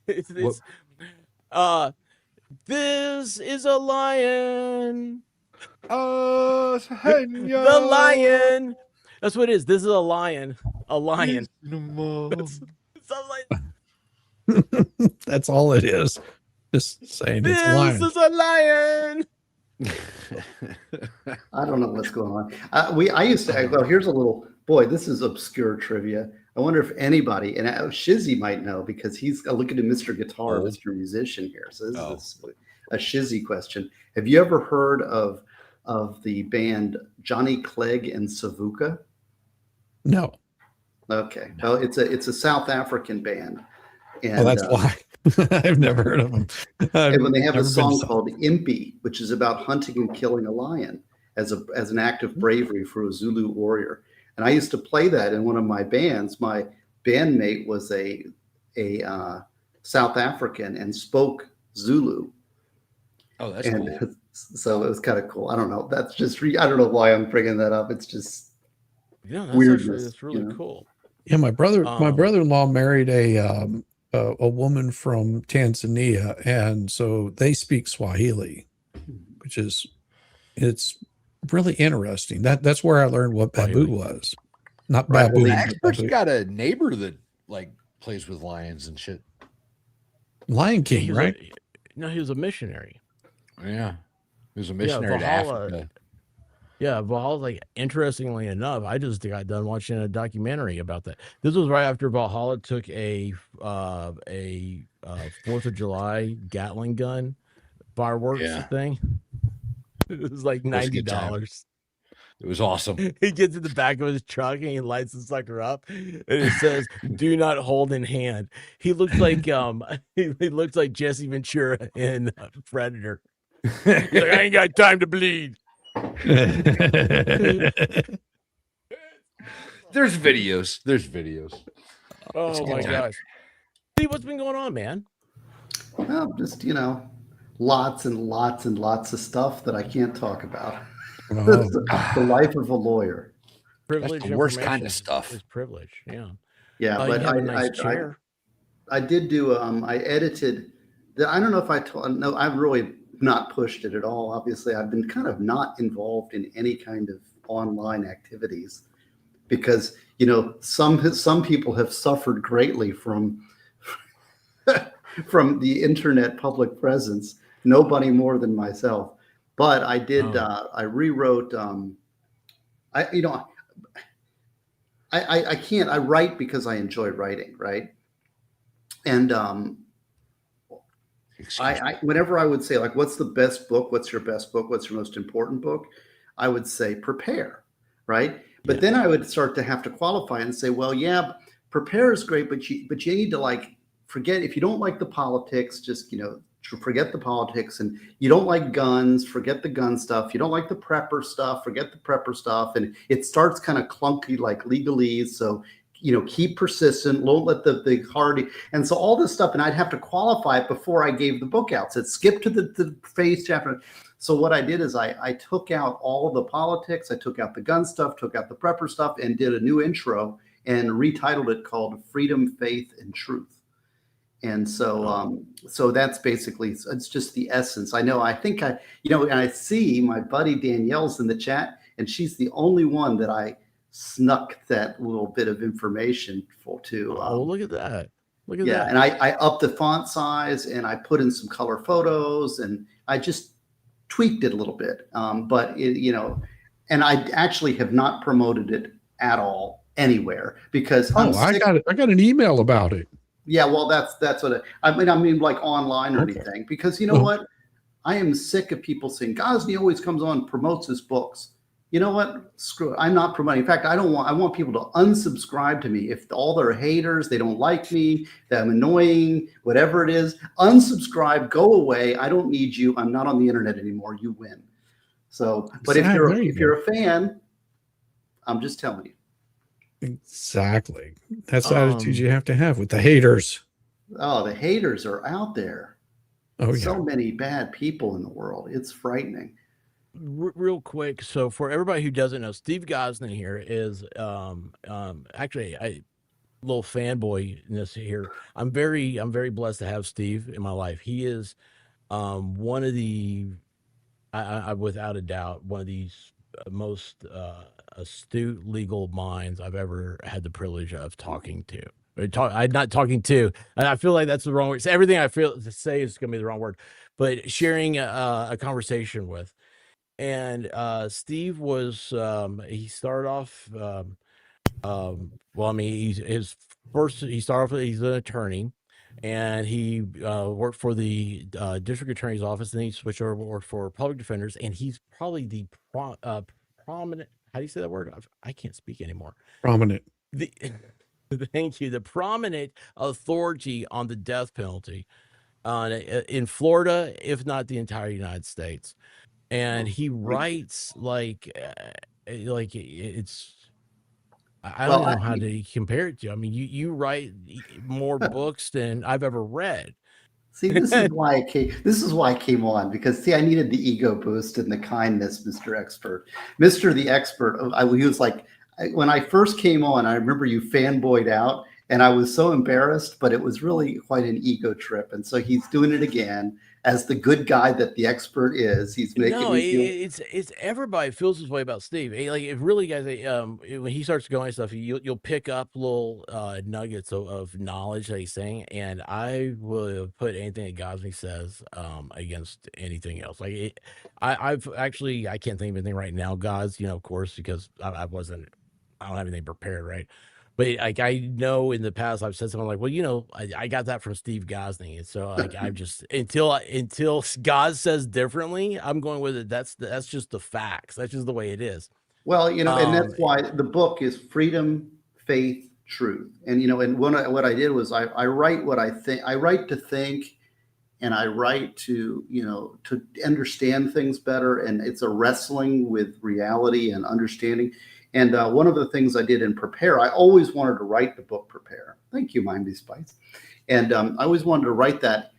it's this is a lion. The lion. That's what it is. This is a lion. A lion.
That's all it is. Just saying
this
it's a lion.
Is a lion.
I don't know what's going on. I used to. Well, here's a little boy. This is obscure trivia. I wonder if anybody, and Shizzy might know because he's looking at Mr. Guitar, Mr. Musician here. So this is a Shizzy question. Have you ever heard of the band Johnny Clegg and Savuka?
No.
Okay. Well, it's a South African band. And,
that's why. I've never heard of them.
And when they have a song called Impi, which is about hunting and killing a lion as an act of bravery for a Zulu warrior. And I used to play that in one of my bands. My bandmate was a South African and spoke Zulu.
Oh, that's cool.
So it was kind of cool. I don't know. That's just I don't know why I'm bringing that up. It's just
Yeah, that's really cool.
Yeah, my brother-in-law married a woman from Tanzania, and so they speak Swahili, which is it's really interesting. That's where I learned what babu was. Not
Right.
baboon.
The
but
expert's
babu.
got a neighbor that like plays with lions and shit.
Lion King, right?
No, he was a missionary.
Yeah. He was a missionary to Africa.
Yeah, Valhalla, like, interestingly enough, I just got done watching a documentary about that. This was right after Valhalla took a 4th of July Gatling gun fireworks thing. It was like $90.
It was awesome.
He gets in the back of his truck and he lights the sucker up, and it says, "Do not hold in hand." He looks like he looks like Jesse Ventura in Predator. He's like, "I ain't got time to bleed."
There's videos.
Oh my gosh. See, what's been going on, man?
Well, just lots and lots and lots of stuff that I can't talk about. The life of a lawyer.
Privilege.
That's the worst kind of stuff.
Is privilege. Yeah.
Yeah, but
you have a nice chair.
I did do. I edited. I don't know if I told. No, I've really not pushed it at all. Obviously, I've been kind of not involved in any kind of online activities because some people have suffered greatly from from the internet public presence. Nobody more than myself. But I did. I rewrote. I can't. I write because I enjoy writing, right? And whenever I would say, like, what's the best book? What's your best book? What's your most important book? I would say Prepare, right? But then I would start to have to qualify and say, well, yeah, Prepare is great, but you need to, like, forget, if you don't like the politics, just forget the politics, and you don't like guns, forget the gun stuff. You don't like the prepper stuff, forget the prepper stuff. And it starts kind of clunky, like legalese. So, keep persistent, don't let the hard, and so all this stuff. And I'd have to qualify it before I gave the book out. So skip to the phase chapter. So what I did is I took out all of the politics, I took out the gun stuff, took out the prepper stuff, and did a new intro and retitled it called Freedom, Faith, and Truth. And so, so that's basically, it's just the essence. And I see my buddy Danielle's in the chat, and she's the only one that I snuck that little bit of information to.
Look at that. Look at that.
And I upped the font size, and I put in some color photos, and I just tweaked it a little bit. But and I actually have not promoted it at all anywhere because
I got an email about it.
Yeah, well, that's what I mean, like online or anything, because what? I am sick of people saying Gosney always comes on and promotes his books. You know what? Screw it. I'm not promoting. In fact, I want people to unsubscribe to me. If all their haters, they don't like me, that I'm annoying, whatever it is, unsubscribe, go away. I don't need you. I'm not on the internet anymore. You win. So, but if you're a fan, I'm just telling you.
Exactly. That's the attitude you have to have with the haters.
Oh, the haters are out there.
Oh, yeah.
So many bad people in the world. It's frightening.
Real quick, so for everybody who doesn't know, Steve Gosney here is actually a little fanboyness here. I'm very blessed to have Steve in my life. He is one of the I without a doubt one of these most astute legal minds I've ever had the privilege of talking to. I'm not talking to, and I feel like that's the wrong word. So everything I feel to say is going to be the wrong word, but sharing a conversation with. And Steve was he started off well, I mean, he started off, he's an attorney, and he worked for the district attorney's office, and then he switched over to work for public defenders, and he's probably the prominent, how do you say that word? I can't speak anymore.
Prominent.
Thank you. The prominent authority on the death penalty in Florida, if not the entire United States. And he writes like it's, I don't know how to compare it to. I mean, you write more books than I've ever read.
See, this is why I came. This is why I came on, because see, I needed the ego boost and the kindness, Mr. Expert, Mr. the Expert. He was like, when I first came on, I remember you fanboyed out, and I was so embarrassed, but it was really quite an ego trip. And so he's doing it again as the good guy that the expert is. He's making
No,
me feel.
it's everybody feels this way about Steve. Like, it really, guys, when he starts going and stuff, you'll pick up little nuggets of knowledge that he's saying, and I will put anything that Gosney says against anything else. Like, I've actually, I can't think of anything right now, Gos, of course, because I don't have anything prepared, right? But like, I know in the past I've said something like, well, I got that from Steve Gosney, and so like, I've just until Gos says differently, I'm going with it. That's just the facts. That's just the way it is.
Well, and that's why the book is Freedom, Faith, Truth. And and what I did was I write what I think. I write to think, and I write to to understand things better. And it's a wrestling with reality and understanding. And one of the things I did in Prepare, I always wanted to write the book Prepare. Thank you, Mindy Spice. And I always wanted to write that.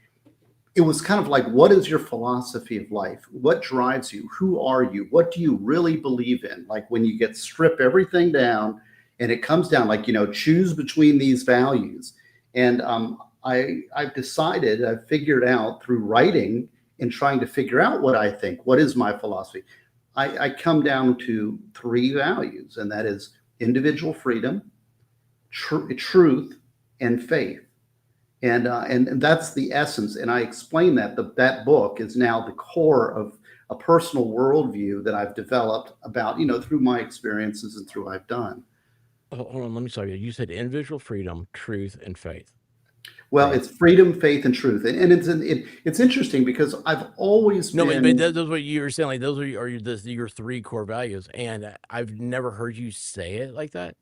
It was kind of like, what is your philosophy of life? What drives you? Who are you? What do you really believe in? Like, when you strip everything down and it comes down, like, choose between these values. And I've decided, I've figured out through writing and trying to figure out what I think, what is my philosophy. I come down to 3 values, and that is individual freedom, truth, and faith. And that's the essence. And I explain that that book is now the core of a personal worldview that I've developed about, through my experiences and through what I've done.
Hold on, let me stop you. You said individual freedom, truth, and faith.
Well, it's freedom, faith, and truth, and it's interesting because I've always been.
But those are what you were saying. Like, those are your 3 core values, and I've never heard you say it like that.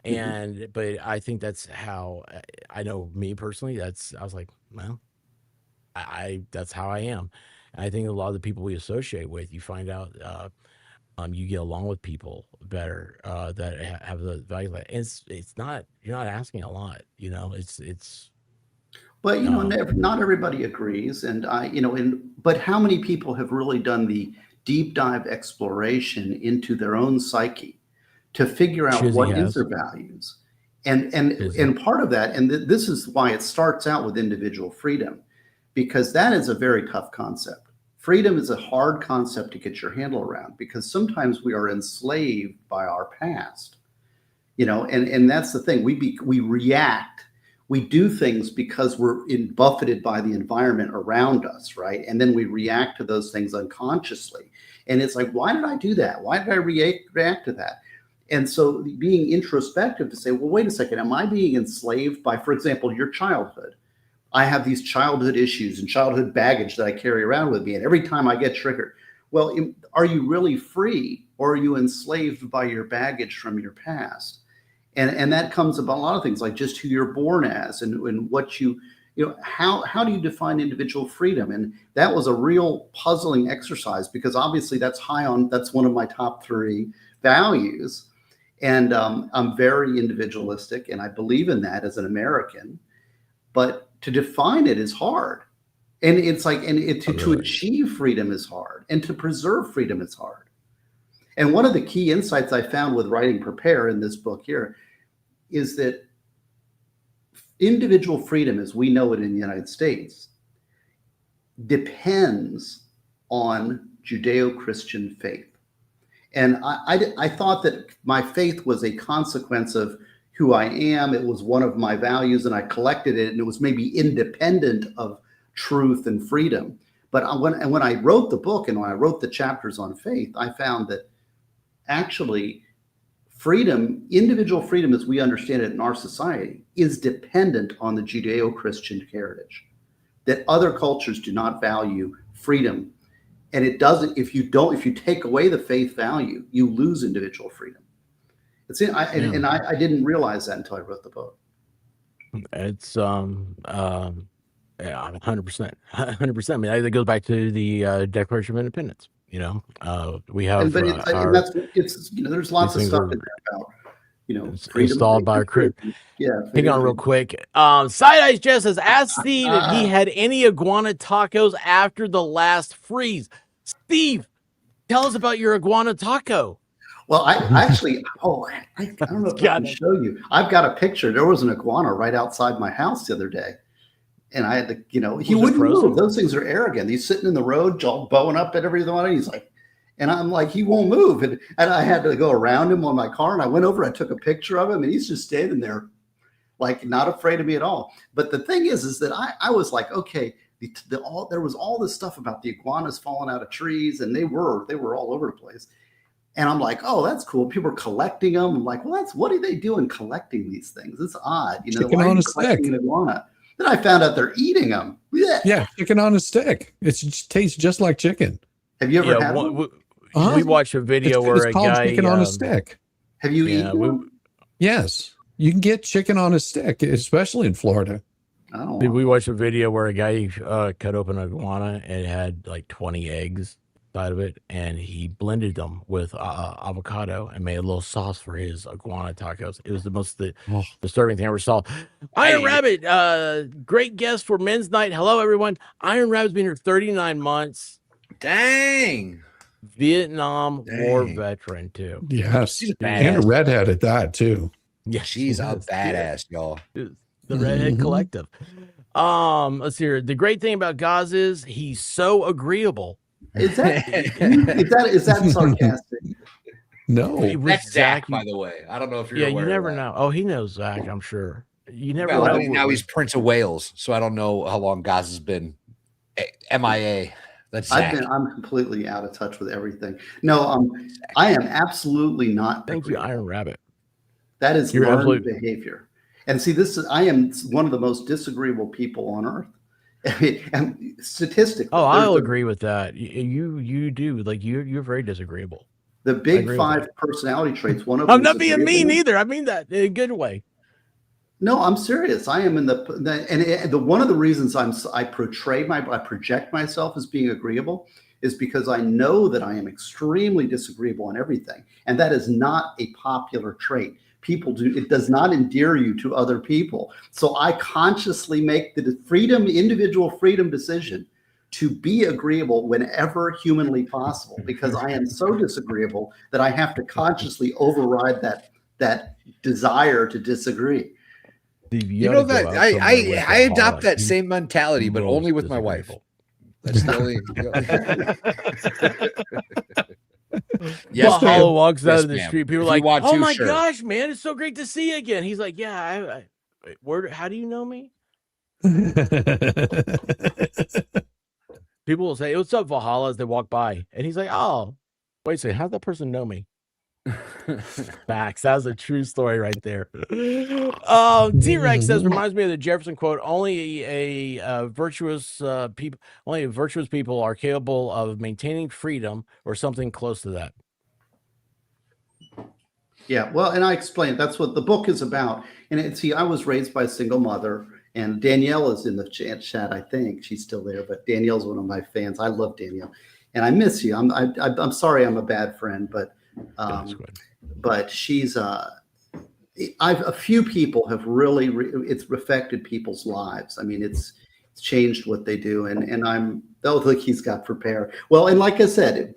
And but I think that's how I know me personally. I was like, well, that's how I am. And I think a lot of the people we associate with, you find out you get along with people better that have the value. It's not, you're not asking a lot. It's.
But not everybody agrees, and but how many people have really done the deep dive exploration into their own psyche to figure out what is their values, and part of that, and this is why it starts out with individual freedom, because that is a very tough concept. Freedom is a hard concept to get your handle around, because sometimes we are enslaved by our past, and that's the thing. We react. We do things because we're buffeted by the environment around us, right? And then we react to those things unconsciously. And it's like, why did I do that? Why did I react to that? And so being introspective to say, well, wait a second, am I being enslaved by, for example, your childhood? I have these childhood issues and childhood baggage that I carry around with me. And every time I get triggered, well, are you really free, or are you enslaved by your baggage from your past? And that comes about a lot of things, like just who you're born as and what how do you define individual freedom? And that was a real puzzling exercise, because obviously that's one of my top 3 values. And I'm very individualistic, and I believe in that as an American, but to define it is hard. And it's like, to achieve freedom is hard, and to preserve freedom is hard. And one of the key insights I found with writing Prepare in this book here is that individual freedom, as we know it in the United States, depends on Judeo-Christian faith. And I thought that my faith was a consequence of who I am. It was one of my values, and I collected it, and it was maybe independent of truth and freedom. But when I wrote the book, and when I wrote the chapters on faith, I found that actually freedom, individual freedom as we understand it in our society, is dependent on the Judeo-Christian heritage, that other cultures do not value freedom. And it doesn't, if you take away the faith value, you lose individual freedom. And I didn't realize that until I wrote the book.
It's 100%, 100%. I mean, it goes back to the Declaration of Independence. We have,
there's lots of stuff in there about
It's
freedom,
installed
faith,
by our
and
crew.
truth. Yeah.
Hang on real quick. Side Eyes Jess says, ask Steve if he had any iguana tacos after the last freeze. Steve, tell us about your iguana taco.
Well, I actually, I don't know if I can show you. I've got a picture. There was an iguana right outside my house the other day. And I had to, he wouldn't move. Those things are arrogant. He's sitting in the road, all bowing up at everyone. He's like, and I'm like, he won't move. And I had to go around him on my car. And I went over, I took a picture of him, and he's just standing there, like not afraid of me at all. But the thing is that I was like, okay, there was all this stuff about the iguanas falling out of trees, and they were all over the place. And I'm like, oh, that's cool. People are collecting them. I'm like, well, what are they doing collecting these things? It's odd.
Chicken on a stick.
An iguana? Then I found out they're eating them.
Yeah, chicken on a stick. It tastes just like chicken.
Have you ever had one?
We watched a video where a guy
chicken on a stick.
Have you eaten them?
Yes, you can get chicken on a stick, especially in Florida.
Oh.
We watched a video where a guy cut open an iguana and it had like 20 eggs inside of it, and he blended them with avocado and made a little sauce for his iguana tacos. It was the most disturbing thing I ever saw. Iron Rabbit, great guest for Men's Night. Hello, everyone. Iron Rabbit's been here 39 months. Vietnam War veteran too.
Yes, and a redhead at that too.
Yeah, she's a badass, y'all.
The Redhead Collective. Let's hear. The great thing about Gaz is he's so agreeable.
Is that sarcastic?
No,
that's Zach, by the way. I don't know if you're.
Yeah,
aware
you never
of that.
know. Oh, he knows Zach. I'm sure. You never know.
Now he's Prince of Wales, so I don't know how long Gaz has been MIA. That's Zach.
I'm completely out of touch with everything. No, I am absolutely not.
Thank you, Iron Rabbit.
That is learned behavior. And see, I am one of the most disagreeable people on earth. And statistically,
I'll agree with that. You do, like you're very disagreeable.
The big 5 personality traits. One of
I'm not being mean either. I mean that in a good way.
No, I'm serious. I am in the one of the reasons I project myself as being agreeable is because I know that I am extremely disagreeable on everything, and that is not a popular trait. It does not endear you to other people. So I consciously make the individual freedom decision to be agreeable whenever humanly possible, because I am so disagreeable that I have to consciously override that desire to disagree.
You know that I adopt that same mentality, but only with my wife. That's the only.
Yes, Hollow walks out of the street. People are like, "Oh my gosh, man, it's so great to see you again." He's like, "Yeah, how do you know me?" People will say, "What's up, Valhalla?" as they walk by, and he's like, "Oh, wait a second, how'd that person know me?" Facts. That was a true story right there. T-Rex says, reminds me of the Jefferson quote: only virtuous people are capable of maintaining freedom, or something close to that.
Yeah, well, and I explained that's what the book is about. And I was raised by a single mother, and Danielle is in the chat. I think she's still there, but Danielle's one of my fans. I love Danielle, and I miss you. I'm sorry, I'm a bad friend, but she's a few people have really it's affected people's lives. I mean, it's changed what they do, and like he's got Prepare. Well, and like I said,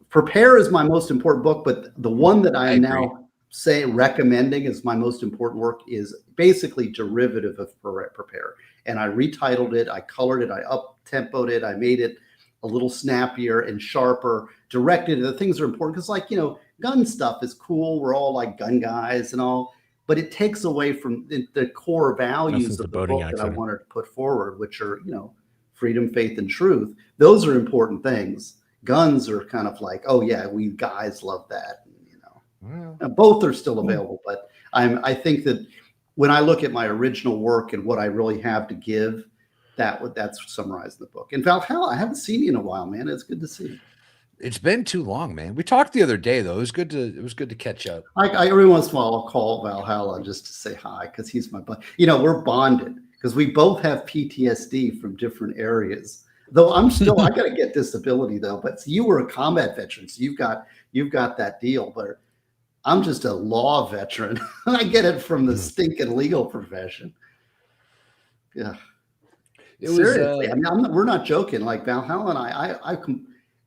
Prepare is my most important book, but the one that I am now recommending as my most important work is basically derivative of Prepare. And I retitled it, I colored it, I up-tempoed it, I made it a little snappier and sharper, directed the things that are important, because gun stuff is cool. We're all like gun guys and all, but it takes away from the core values of the book that I wanted to put forward, which are, freedom, faith, and truth. Those are important things. Guns are kind of like, oh yeah, we guys love that. Both are still available, but I think that when I look at my original work and what I really have to give, that's summarized in the book. And Valhalla, I haven't seen you in a while, man. It's good to see you.
It's been too long, man. We talked the other day, though. It was good to catch up.
I every once in a while I'll call Valhalla just to say hi, because he's my buddy. We're bonded because we both have PTSD from different areas. Though I got to get disability though. But you were a combat veteran, so you've got that deal. But I'm just a law veteran. I get it from the stinking legal profession. Yeah.
It was,
Seriously, I mean, we're not joking. Like Valhalla and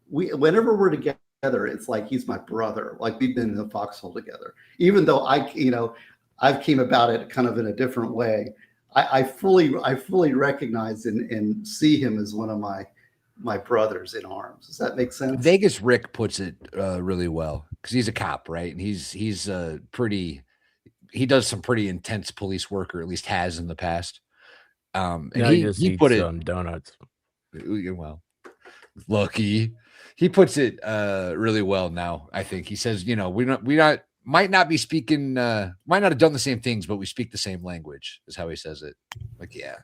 whenever we're together, it's like he's my brother. Like we've been in the foxhole together. Even though I've came about it kind of in a different way. I fully recognize and see him as one of my brothers in arms. Does that make sense?
Vegas Rick puts it really well because he's a cop, right? And he's he does some pretty intense police work, or at least has in the past. And he put it
donuts.
Well, lucky. He puts it really well now. I think he says, might not have done the same things, but we speak the same language, is how he says it. Like, yeah,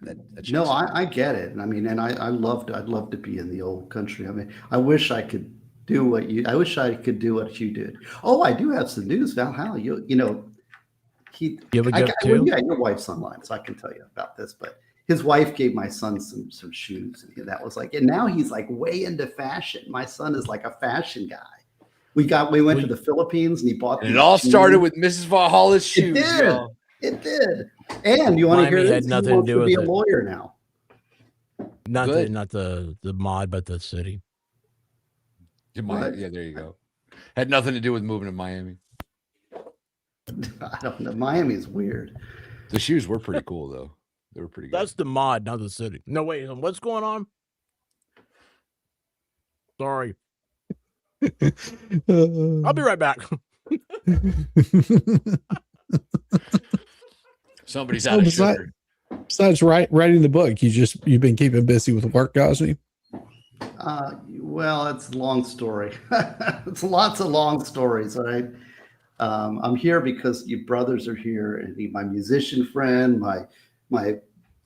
no, I get it. I mean, and I'd love to be in the old country. I mean, I wish I could do what you did. Oh, I do have some news, Valhalla. You have a gift too? Yeah, your wife's online, so I can tell you about this, but his wife gave my son some shoes, and that was like, and now he's like way into fashion. My son is like a fashion guy. We went to the Philippines, and he bought.
And it all started with Mrs. Valhalla's shoes.
It did. And you want to hear this? He wants to be a lawyer now.
Not the mod, but the city.
Yeah, there you go. Had nothing to do with moving to Miami.
I don't know. Miami is weird.
The shoes were pretty cool, though. They were pretty good.
That's the mod, not the city. No, wait. What's going on? Sorry. I'll be right back.
Somebody's out of sugar.
Besides writing the book, you've been keeping busy with work, Gosney?
Well, it's a long story. It's lots of long stories. All right. I'm here because you brothers are here, and my musician friend, my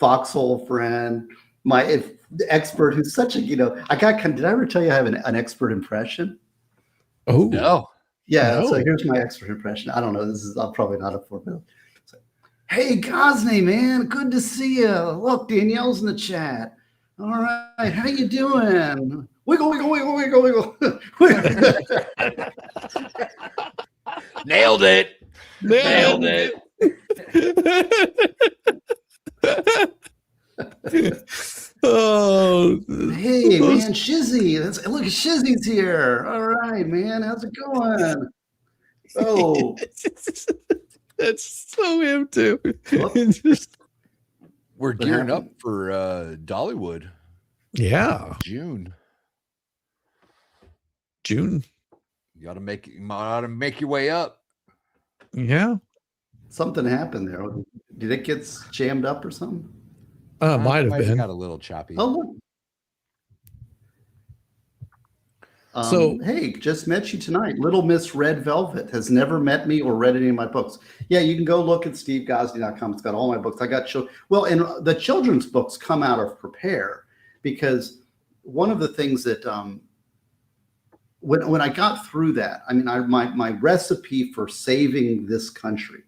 foxhole friend, my expert who's such a, did I ever tell you I have an expert impression?
Oh
no.
Yeah. No. So here's my expert impression. I don't know. This is probably not a 4 minute. Hey, Gosney, man, good to see you. Look, Danielle's in the chat. All right, how you doing? Wiggle, wiggle, wiggle, wiggle, wiggle.
Nailed it. Nailed it.
Oh,
hey, man, Shizzy. Look, Shizzy's here. All right, man, how's it going? Oh.
That's so him too.
We're gearing up for Dollywood.
Yeah,
June.
You
gotta make your way up.
Yeah.
Something happened there. Did it get jammed up or something?
Might have been.
Got a little choppy.
Oh, look. So, hey, just met you tonight. Little Miss Red Velvet has never met me or read any of my books. Yeah, you can go look at stevegosney.com. It's got all my books. I got and the children's books come out of Prepare, because one of the things that when I got through that, I mean, my recipe for saving this country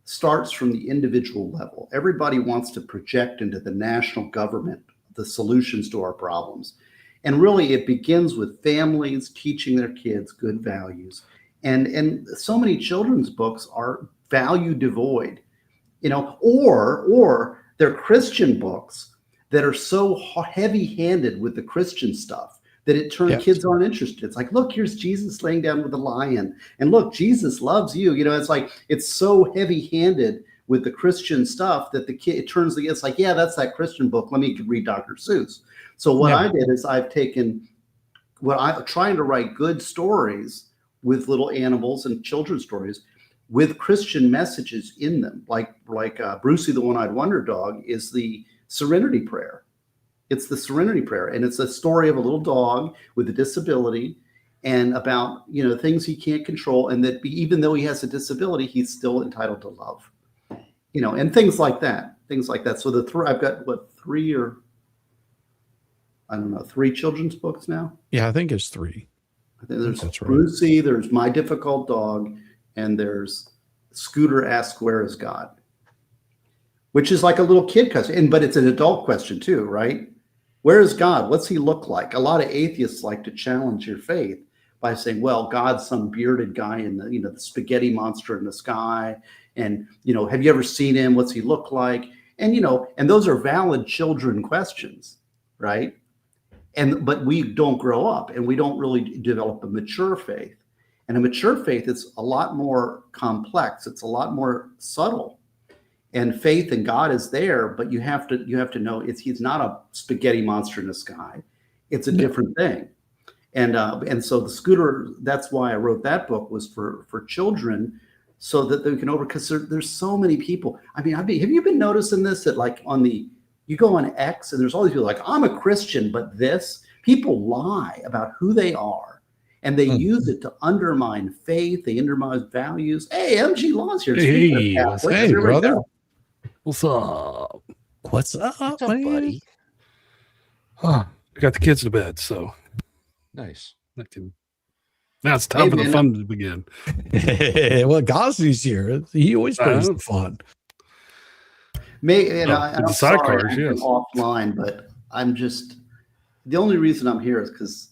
starts from the individual level. Everybody wants to project into the national government the solutions to our problems. And really, it begins with families teaching their kids good values. And so many children's books are value devoid, or they're Christian books that are so heavy-handed with the Christian stuff that it turns kids aren't interested. It's like, look, here's Jesus laying down with a lion. And look, Jesus loves you. It's like, it's so heavy-handed with the Christian stuff that it's like, yeah, that's that Christian book. Let me read Dr. Seuss. So what I did is I'm trying to write good stories with little animals and children's stories with Christian messages in them. Like Brucey the One-Eyed Wonder Dog is the Serenity Prayer. It's the Serenity Prayer. And it's a story of a little dog with a disability and about, things he can't control. And that even though he has a disability, he's still entitled to love, and things like that. So I've got three children's books now.
Yeah, I think it's 3.
I think there's Brucey, there's My Difficult Dog, and there's Scooter Asks Where Is God, which is like a little kid question, but it's an adult question too, right? Where is God? What's he look like? A lot of atheists like to challenge your faith by saying, well, God's some bearded guy in the, the spaghetti monster in the sky. And, have you ever seen him? What's he look like? And, and those are valid children questions, right? But we don't grow up and we don't really develop a mature faith. And a mature faith is a lot more complex. It's a lot more subtle. And faith in God is there, but you have to know he's not a spaghetti monster in the sky. It's a different thing. And so the scooter, that's why I wrote that book, was for children, so that they can because there's so many people. I mean, have you been noticing this, that like you go on X and there's all these people like, I'm a Christian, but people lie about who they are, and they use it to undermine faith. They undermine values. Hey, MG Law's here.
Hey, brother.
What's up?
What's up, buddy?
I got the kids to bed, so
nice.
Now it's time for the fun to begin.
Well, Gosney's here. He always brings the fun.
I'm sorry,
sidecars, yes.
Offline, but I'm just, the only reason I'm here is because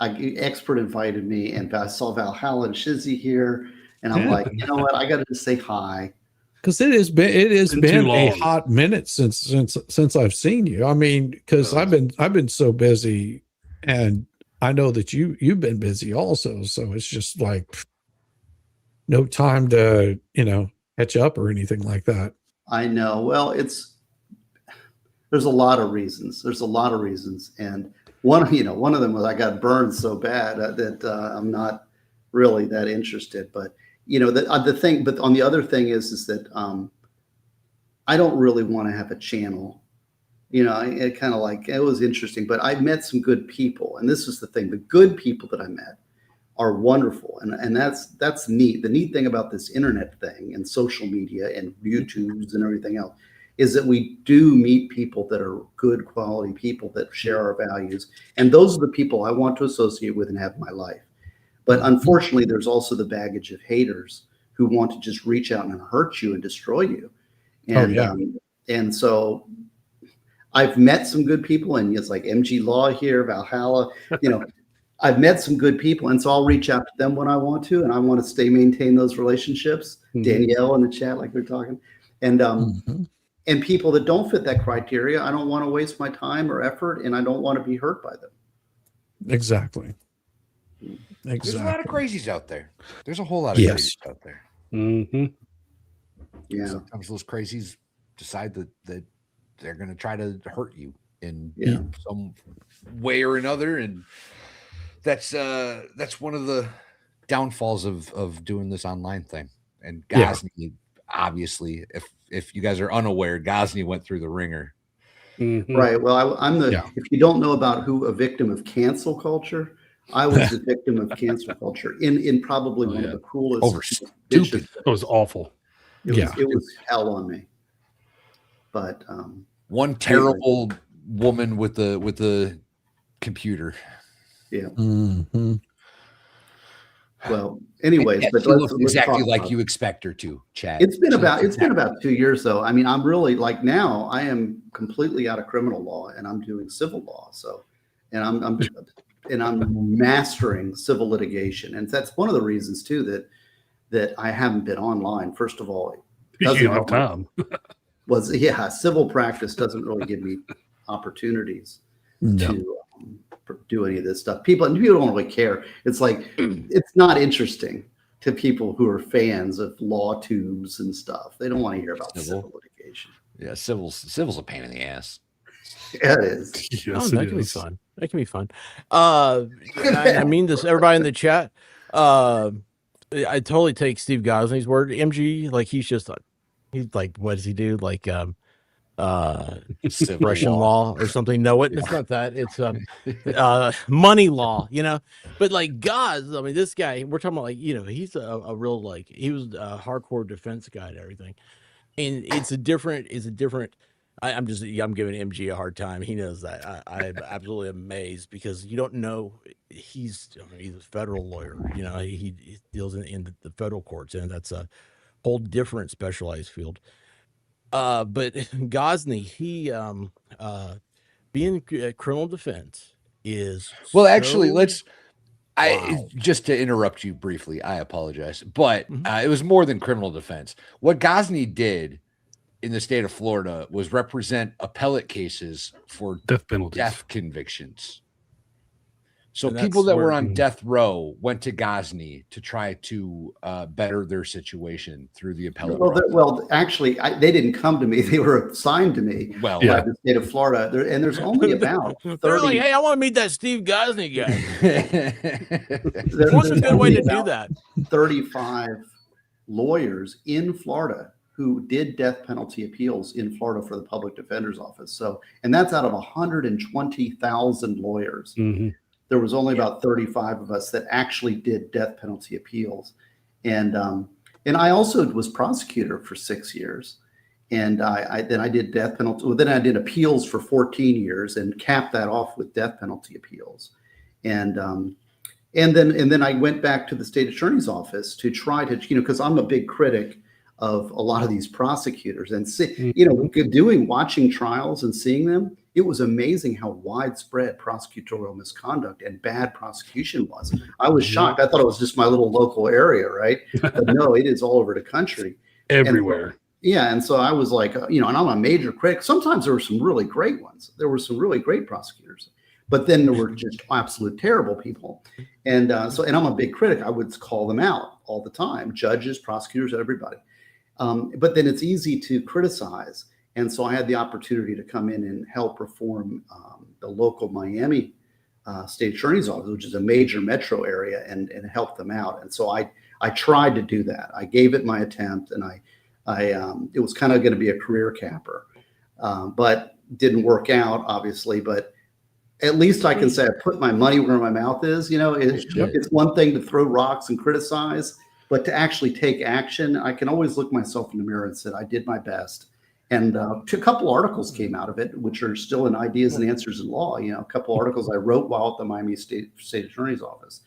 Expert invited me, and I saw Valhalla and Shizzy here, and I'm like, you know what? I got to just say hi.
Because it has been a hot minute since I've seen you. I mean, because I've been so busy, and I know that you've been busy also. So it's just like no time to catch up or anything like that.
I know. Well, there's a lot of reasons. And one of them was I got burned so bad that I'm not really that interested. But the thing. But on the other thing is that I don't really want to have a channel. It kind of like, it was interesting. But I met some good people, and this is the thing: the good people that I met are wonderful, and that's neat. The neat thing about this internet thing and social media and YouTubes and everything else is that we do meet people that are good quality people that share our values, and those are the people I want to associate with and have in my life. But unfortunately, there's also the baggage of haters who want to just reach out and hurt you and destroy you. And and so I've met some good people, and it's like MG Law here, Valhalla, I've met some good people, and so I'll reach out to them when I want to, and I want to maintain those relationships. Danielle in the chat, like we're talking, and and people that don't fit that criteria, I don't want to waste my time or effort, and I don't want to be hurt by them.
Exactly.
There's a lot of crazies out there. There's a whole lot of crazies out there.
Yeah.
Sometimes those crazies decide that they're going to try to hurt you in some way or another, and that's one of the downfalls of doing this online thing. And Gosney, obviously, if you guys are unaware, Gosney went through the ringer.
Right. Well, I'm if you don't know about a victim of cancel culture, I was a victim of cancel culture in probably one of the coolest.
Stupid. It was awful.
It was hell on me. But
one terrible woman with the computer.
Yeah. Well, anyways, but
let's exactly like you expect her to, Chad.
It's been about 2 years though. I mean, I'm really like, now I am completely out of criminal law and I'm doing civil law. So, and I'm mastering civil litigation, and that's one of the reasons too that I haven't been online. First of all,
you don't have time.
Civil practice doesn't really give me opportunities to do any of this stuff. People don't really care. It's like it's not interesting to people who are fans of law tubes and stuff. They don't want to hear about civil litigation.
Yeah, civil's a pain in the ass.
Yeah, it is.
Yes,
that can be fun. That can be fun. I mean this, everybody in the chat. I totally take Steve Gosney's word. MG, like he's like, what does he do? Like Russian law or something. No, it's not that. It's money law, But like God, I mean, this guy, we're talking about like, he's a real, like, he was a hardcore defense guy and everything. And it's a different. I'm giving MG a hard time. He knows that. I'm absolutely amazed because you don't know he's a federal lawyer. He deals in the federal courts, and that's a whole different specialized field. But Gosney, he being criminal defense is
well. Actually, let's
Wow.
Just to interrupt you briefly, I apologize, but
Mhm.
it was more than criminal defense. What Ghazni did in the state of Florida was represent appellate cases for
Death penalties.
death convictions. So
And
people
that's
that were
where
on death row went to Ghazni to try to better their situation through the appellate process.
Well, actually, they didn't come to me; they were assigned to me
Well,
by
Yeah.
the state of Florida. And there's only about
they're like,
30.
hey, I want to meet that Steve Gosney guy.
There-
What's a
there's
good way
only
to do
about
that?
35 lawyers in Florida who did death penalty appeals in Florida for the public defender's office. So, and that's out of 120,000 lawyers.
Mhm.
There was only about 35 of us that actually did death penalty appeals. And I also was prosecutor for 6 years. And then I did death penalty. Well, then I did appeals for 14 years and capped that off with death penalty appeals. And then I went back to the state attorney's office to try to, because I'm a big critic of a lot of these prosecutors and watching trials and seeing them, it was amazing how widespread prosecutorial misconduct and bad prosecution was. I was shocked. I thought it was just my little local area, right? But no, it is all over the country.
Everywhere.
And so I was like, and I'm a major critic. Sometimes there were some really great ones. There were some really great prosecutors, but then there were just absolute terrible people. And and I'm a big critic. I would call them out all the time, judges, prosecutors, everybody. But then it's easy to criticize. And so I had the opportunity to come in and help reform the local Miami state attorney's office, which is a major metro area, and help them out. And so I tried to do that. I gave it my attempt, and it was kind of going to be a career capper, but didn't work out, obviously. But at least I can say I put my money where my mouth is. It's one thing to throw rocks and criticize, but to actually take action, I can always look myself in the mirror and say I did my best. And a couple articles came out of it, which are still in Ideas and Answers in Law. A couple articles I wrote while at the Miami State Attorney's Office.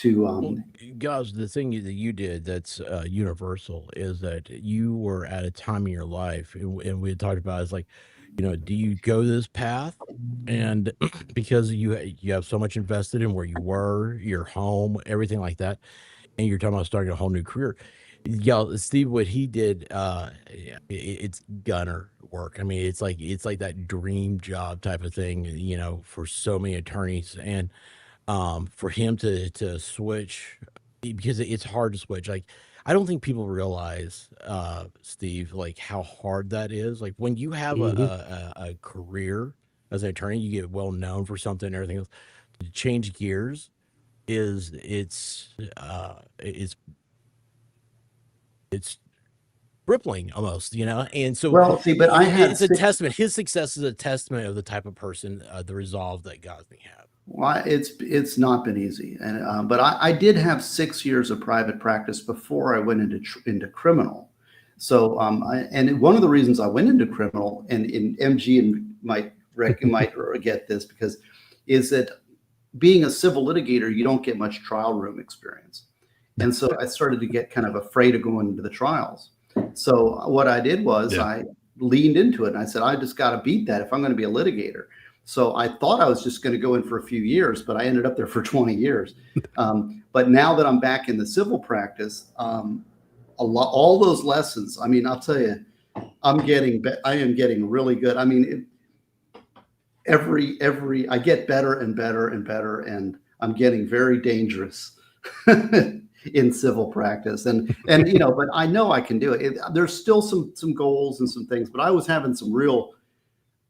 Guys, the thing that you did that's universal is that you were at a time in your life, and we had talked about is like, do you go this path? And because you have so much invested in where you were, your home, everything like that, and you're talking about starting a whole new career. Yeah, Steve, what he did, it's gunner work. I mean, it's like that dream job type of thing, for so many attorneys. And for him to switch, because it's hard to switch. Like, I don't think people realize, Steve, like how hard that is. Like when you have a career as an attorney, you get well known for something and everything else. To change gears it's crippling almost, and so
Well, see, but I had
it's a testament. His success is a testament of the type of person, the resolve that Gosney had.
Well, it's not been easy, and but I did have 6 years of private practice before I went into criminal. So and one of the reasons I went into criminal, and in MG and might get this, because is that being a civil litigator, you don't get much trial room experience, and so I started to get kind of afraid of going into the trials. So what I did was I leaned into it, and I said, I just got to beat that if I'm going to be a litigator. So I thought I was just going to go in for a few years, but I ended up there for 20 years. But now that I'm back in the civil practice, all those lessons, I mean, I'll tell you, I am getting really good. I mean, I get better and better and better, and I'm getting very dangerous in civil practice. And but I know I can do it. There's still some goals and some things, but I was having some real,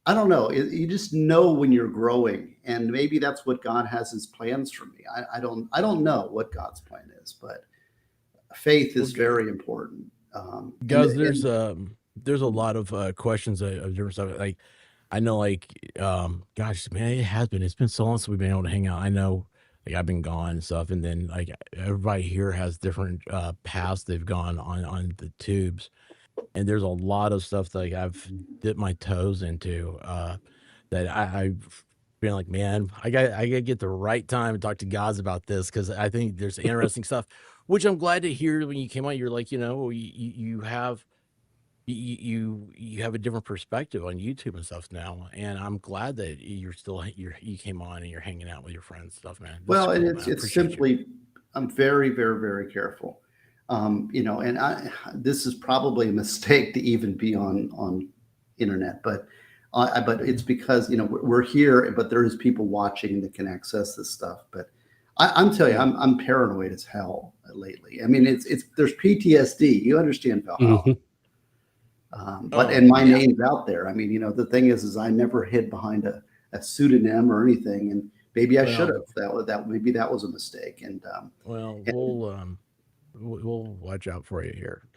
I don't know. You just know when you're growing, and maybe that's what God has His plans for me. I don't know what God's plan is, but faith is very important.
Guys, there's a lot of questions of different stuff. Like, I know, like, gosh, man, it's been so long since we've been able to hang out. I know, like, I've been gone and stuff, and then like everybody here has different paths they've gone on the tubes. And there's a lot of stuff that, like, I've dipped my toes into that I've been like, man, I got to get the right time and talk to guys about this, because I think there's interesting stuff, which I'm glad to hear when you came out. You're like, you have you have a different perspective on YouTube and stuff now, and I'm glad that you came on and you're hanging out with your friends and stuff, man. That's
Well,
cool,
and
man. I
it's
appreciate you.
simply, I'm very, very, very careful. And this is probably a mistake to even be on internet, but it's because, we're here, but there is people watching that can access this stuff. But I'm telling you, I'm paranoid as hell lately. I mean, there's PTSD. You understand, Valhalla. And my name's out there. I mean, the thing is I never hid behind a pseudonym or anything, and maybe I should have. Maybe that was a mistake. And
we'll watch out for you here.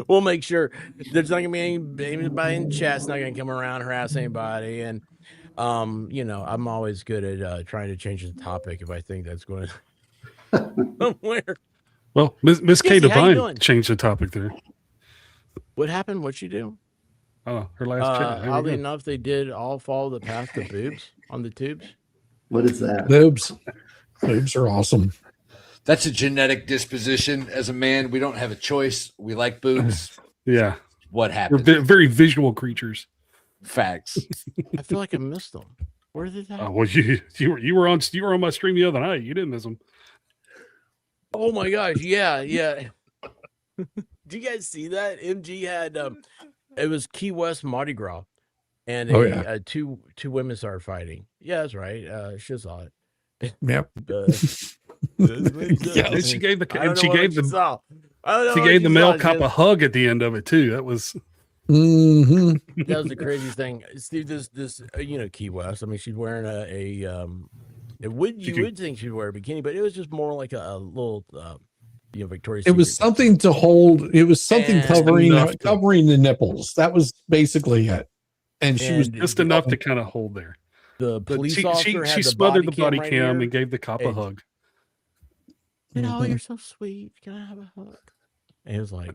We'll make sure there's not gonna be anybody in chat's not gonna come around harass anybody, and I'm always good at trying to change the topic if I think that's going somewhere.
Well, Miss K
Casey, how you
Devine
doing?
changed the topic there.
What happened? What'd she do?
Oh, her last chat. There we
Oddly
go.
enough, they did all follow the path to boobs on the tubes.
What is that?
Boobs are awesome.
That's a genetic disposition. As a man, we don't have a choice. We like boobs.
Yeah.
What
We're
happened?
very visual creatures.
Facts.
I feel like I missed them. Where did that?
Well, you were on my stream the other night. You didn't miss them.
Oh my gosh! Yeah. Do you guys see that? MG had it was Key West Mardi Gras, and two women started fighting. Yeah, that's right. She saw it.
Yep.
Yeah, she gave the
the
male cop a hug at the end of it too. That was
that was the craziest thing. Steve, this Key West. I mean, she's wearing you would think she'd wear a bikini, but it was just more like a little Victoria's
It was
Secret.
something to hold. It was something covering the nipples. That was basically it. And she was
just enough to kind of hold there.
The police officer
she
had the
smothered the body
right
cam
here.
and gave the cop a hug.
You're so sweet. Can I have a hug? And he was like,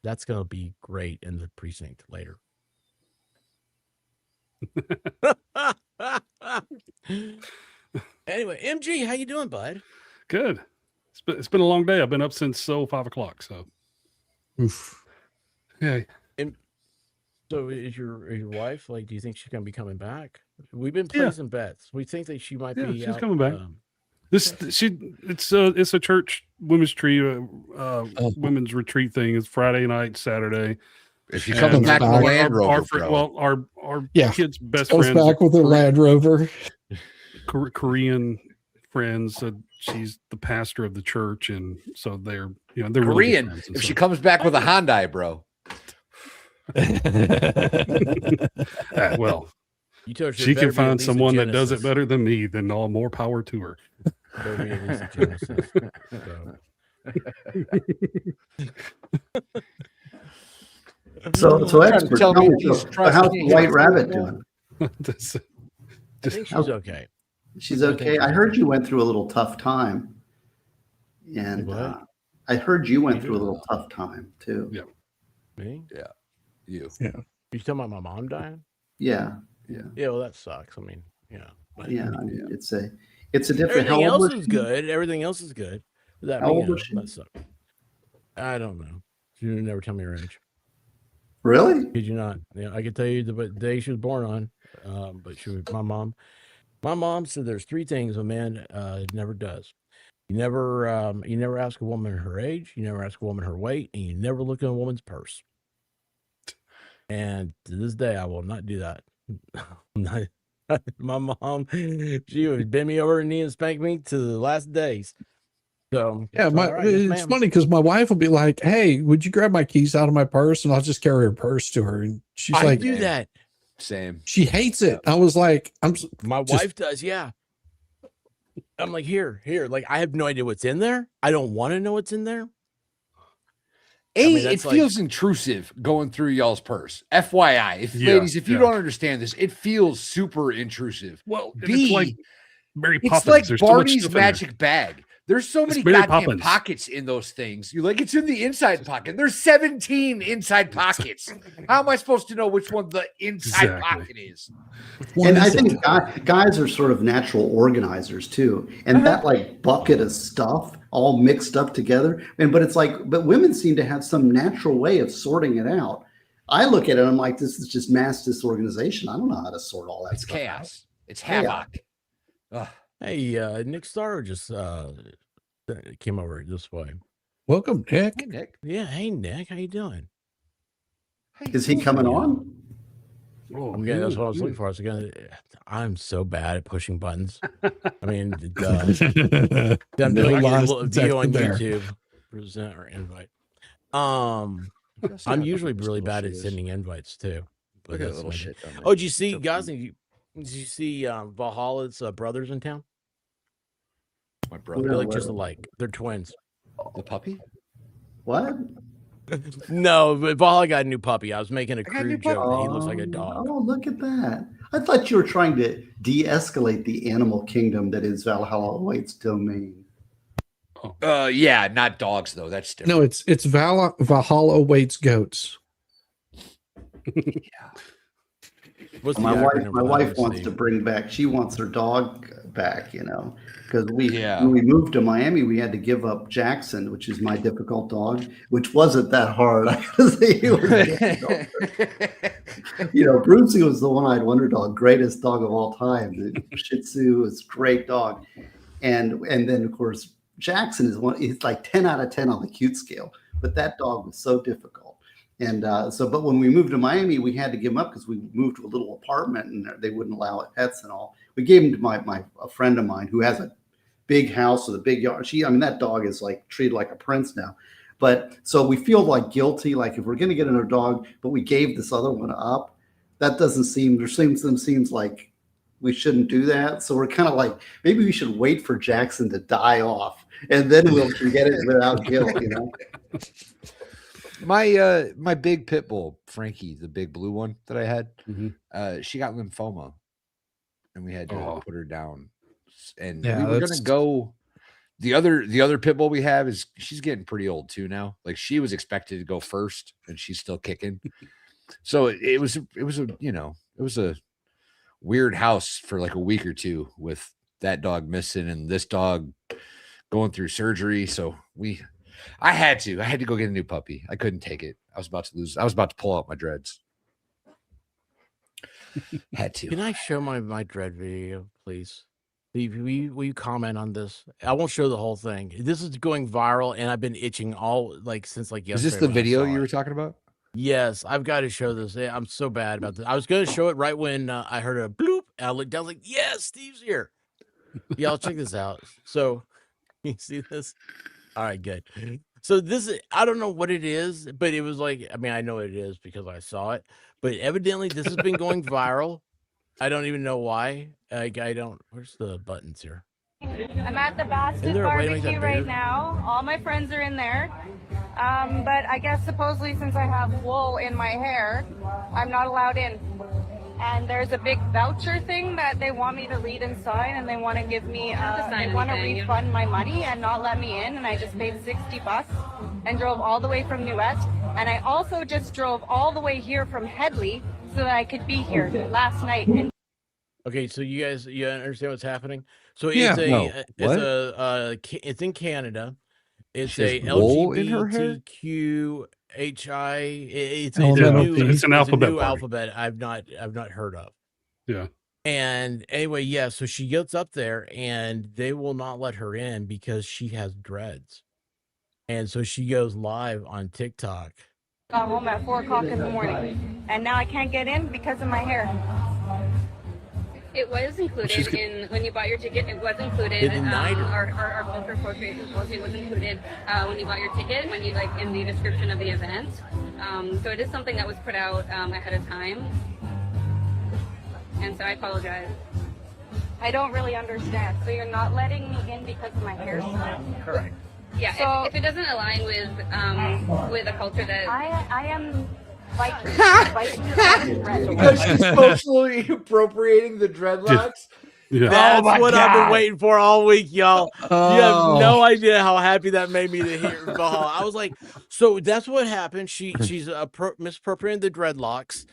that's going to be great in the precinct later. Anyway, MG, how you doing, bud?
Good. It's been a long day. I've been up since 5 o'clock. So,
oof.
Yeah.
And so, is your wife like? Do you think she's gonna be coming back? We've been placing bets. We think that she might be.
She's
out,
coming back. It's a church women's women's retreat thing. It's Friday night, Saturday.
If she comes back with a Land Rover,
our kid's best
goes
friend
back with her Land Rover.
Korean friends said she's the pastor of the church, and so they're they're really
Korean.
good friends,
If she comes back with a Hyundai, bro.
Well,
you told her
she can find someone that does it
Genesis.
better than me. Then all more power to her.
Better be at least a Genesis.
So expert,
tell
tell
me
me,
he's
how's the White Rabbit doing?
I think she's okay.
She's okay. I heard you went through a little tough time, and
What?
I heard you went through a little tough time too.
Yeah.
Me?
You.
Yeah.
You talking about my mom dying?
Yeah.
Yeah, well, that sucks. I mean, yeah. But
I mean, it's a different.
everything
How old
else
was
is
she?
good. Everything else is good. That
How old was she?
that sucks. I don't know. You never tell me her age.
Really?
Did you not? Yeah, I could tell you the day she was born on. But she was my mom. My mom said there's three things a man never does. You never ask a woman her age, you never ask a woman her weight, and you never look in a woman's purse. And to this day, I will not do that. My mom, she would bend me over her knee and spank me to the last days. So
Yeah,
all right, yes,
it's
ma'am.
funny because my wife will be like, "Hey, would you grab my keys out of my purse?" And I'll just carry her purse to her, and she's
I
like,
do that.
Same.
she hates it. I was like,
My wife does, yeah. I'm like, here. Like, I have no idea what's in there. I don't want to know what's in there.
It
that's
feels intrusive going through y'all's purse. FYI, ladies, if you don't understand this, it feels super intrusive.
Well,
B,
it's like Mary
it's
Poppins.
like
There's so much
Barney's
stuff in there.
magic bag. There's so many
Mary
goddamn
Poppins.
pockets in those things. You're like, it's in the inside pocket. There's 17 inside pockets. How am I supposed to know which one the inside
Exactly.
pocket is?
And I think guys are sort of natural organizers too. And that like bucket of stuff, all mixed up together. But it's like, but women seem to have some natural way of sorting it out. I look at it, and I'm like, this is just mass disorganization. I don't know how to sort all that
It's
stuff
chaos.
out.
It's havoc. Ugh.
Hey, Nick Starr just came over this way.
Welcome, Nick.
Hey, Nick.
Yeah, hey Nick, how you doing?
Is he coming on?
That's what I was looking for. I was gonna. I'm so bad at pushing buttons. I mean, I'm
No
doing a
lies
little video on
detected there.
YouTube. Present or invite. I'm usually really bad at sending invites too.
Look at that little shit.
Oh, did you see, guys? Did you see Valhalla's brothers in town?
My brother.
They look just alike. They're twins.
The puppy?
What?
No, but Valhalla got a new puppy. I was making a
got a new
crude joke
puppy.
that he looks like a dog.
Oh, look at that. I thought you were trying to de-escalate the animal kingdom that is Valhalla Awaits domain.
Yeah, not dogs though. That's different.
No, it's Valhalla Awaits goats.
Yeah.
What's
My
the
wife,
acronym
my
for that?
wife
Let's
wants
see.
to bring back. She wants her dog back. Because
Yeah.
when we moved to Miami, we had to give up Jackson, which is my difficult dog, which wasn't that hard. I gotta say, it was difficult. Brucey was the one-eyed wonder dog, greatest dog of all time. The Shih Tzu is a great dog, and then of course Jackson is one. He's like 10 out of 10 on the cute scale, but that dog was so difficult. And but when we moved to Miami, we had to give him up because we moved to a little apartment and they wouldn't allow pets and all. We gave him to a friend of mine who has a big house with a big yard. That dog is like treated like a prince now. But so we feel like guilty, like if we're going to get another dog, but we gave this other one up, that doesn't seems like we shouldn't do that. So we're kind of like, maybe we should wait for Jackson to die off and then we'll get it without guilt,
My big pit bull, Frankie, the big blue one that I had, she got lymphoma, and we had to put her down. And we were gonna go. The other pit bull we have she's getting pretty old too now. Like she was expected to go first, and she's still kicking. So it was a weird house for like a week or two with that dog missing and this dog going through surgery. So I had to go get a new puppy. I couldn't take it. I was about to pull out my dreads. Had to.
Can I show my dread video, please? Will you comment on this? I won't show the whole thing. This is going viral, and I've been itching since yesterday.
Is this the video you were talking about?
Yes, I've got to show this. I'm so bad about this. I was going to show it right when I heard a bloop, and I looked down like, yes, Steve's here. Yeah, I'll check this out. So, you see this? All right, good. So I don't know what it is, but it was like, I know what it is because I saw it, but evidently this has been going viral. I don't even know why. Where's the buttons here?
I'm at the Boston barbecue right now. All my friends are in there. But I guess supposedly since I have wool in my hair, I'm not allowed in. And there's a big voucher thing that they want me to read and sign, and they want to give me, they want to refund my money and not let me in. And I just paid $60 and drove all the way from New West. And I also just drove all the way here from Headley so that I could be here last night.
Okay, so you understand what's happening? So
Yeah.
It's in Canada. It's
She has
a
wool in her hair?
LGBTQHI. It's
an alphabet
new
party.
alphabet I've not heard of.
Yeah.
And anyway, yeah. So she gets up there, and they will not let her in because she has dreads. And so she goes live on TikTok.
Got home at 4 o'clock in the morning, and now I can't get in because of my hair.
It was included in when you bought your ticket. It was included. Our banter appropriation policy was included when you bought your ticket. When you in the description of the event. So it is something that was put out ahead of time. And so I apologize.
I don't really understand. So you're not letting me in because of my hairstyle?
Correct.
Yeah. So if it doesn't align with a culture that
I am.
Because she's socially appropriating the dreadlocks.
Yeah.
That's what I've been waiting for all week, y'all. You have no idea how happy that made me to hear Valhalla. I was like, so that's what happened. She's misappropriating the dreadlocks,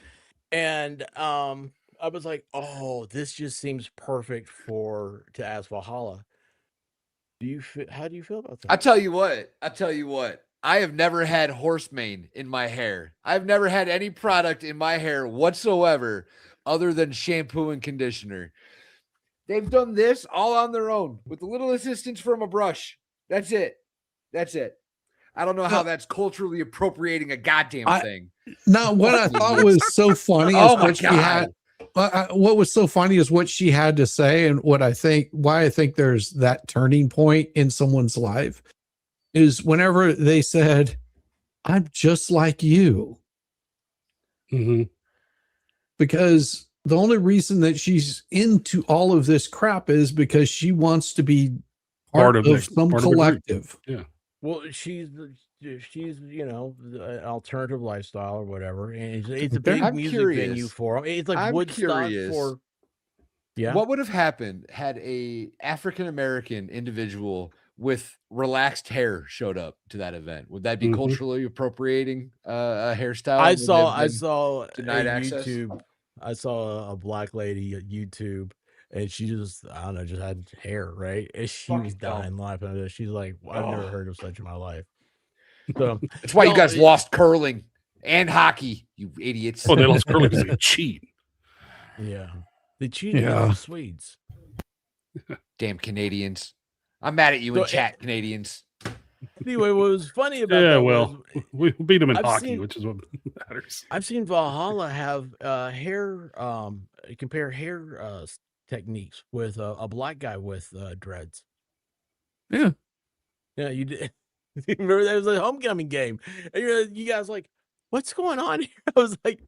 and I was like, oh, this just seems perfect to ask Valhalla. How do you feel about that?
I tell you what. I have never had horse mane in my hair. I've never had any product in my hair whatsoever other than shampoo and conditioner. They've done this all on their own with a little assistance from a brush. That's it. I don't know how that's culturally appropriating a goddamn thing.
Now, what I thought was so funny is what she had. What was so funny is what she had to say, and why I think there's that turning point in someone's life is whenever they said, "I'm just like you," because the only reason that she's into all of this crap is because she wants to be part of some collective.
Yeah.
Well, she's an alternative lifestyle or whatever, and it's a big music venue for them. It's like Woodstock for. Yeah.
What would have happened had a African American individual with relaxed hair showed up to that event? Would that be culturally appropriating a hairstyle?
I saw
denied access.
YouTube. I saw a black lady at YouTube. And she just, I don't know, just had hair, right? And she was dying laughing at it. She's like, I've never heard of such in my life. So
that's why you guys lost curling and hockey, you idiots.
Oh, they lost curling because they cheat.
Yeah. They cheated against the Swedes.
Damn Canadians. I'm mad at you in chat, Canadians.
Anyway, what was funny about that
we beat them in hockey, which is what matters.
I've seen Valhalla have compare hair techniques with a black guy with dreads.
Yeah,
you did. Remember that was a homecoming game, and you guys like, what's going on here? I was like,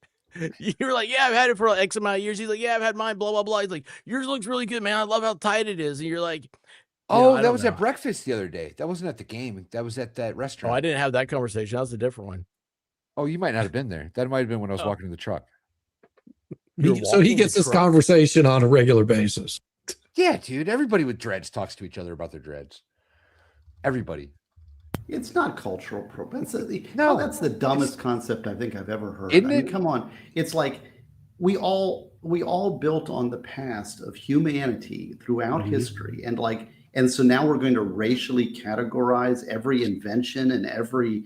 you're like, yeah, I've had it for like X amount of years. He's like, yeah, I've had mine. Blah blah blah. He's like, yours looks really good, man. I love how tight it is. And you're like,
that was at breakfast the other day. That wasn't at the game. That was at that restaurant.
Oh, I didn't have that conversation. That was a different one.
Oh, you might not have been there. That might have been when I was walking to the truck.
So he gets this conversation on a regular basis.
Yeah, dude. Everybody with dreads talks to each other about their dreads. Everybody.
It's not cultural propensity. No, that's the dumbest concept I think I've ever heard.
Isn't it?
Come on. It's like we all built on the past of humanity throughout history, and so now we're going to racially categorize every invention and every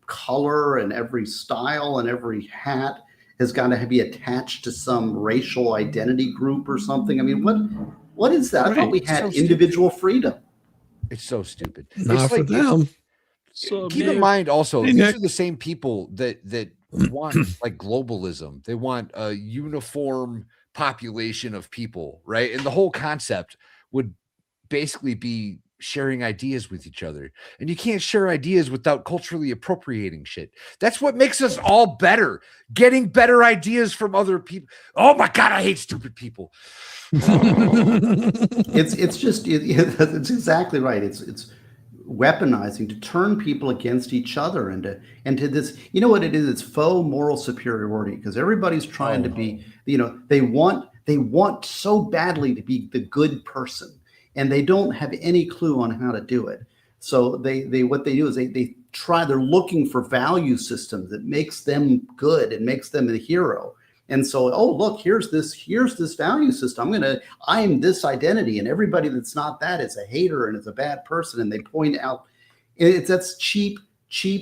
color and every style and every hat has got to be attached to some racial identity group or something. I mean, what is that? I thought we had individual freedom.
It's so stupid.
Not for them.
Keep in mind also, these are the same people that want like globalism. They want a uniform population of people, right? And the whole concept would basically be sharing ideas with each other. And you can't share ideas without culturally appropriating shit. That's what makes us all better. Getting better ideas from other people. Oh my God, I hate stupid people.
It's exactly right. It's weaponizing to turn people against each other and to this, you know what it is? It's faux moral superiority because everybody's trying to be, they want so badly to be the good person. And they don't have any clue on how to do it. So what they do is they're looking for value systems that makes them good and makes them a hero. And so, oh, look, here's this value system. I'm this identity, and everybody that's not that is a hater and is a bad person. And they point out that's cheap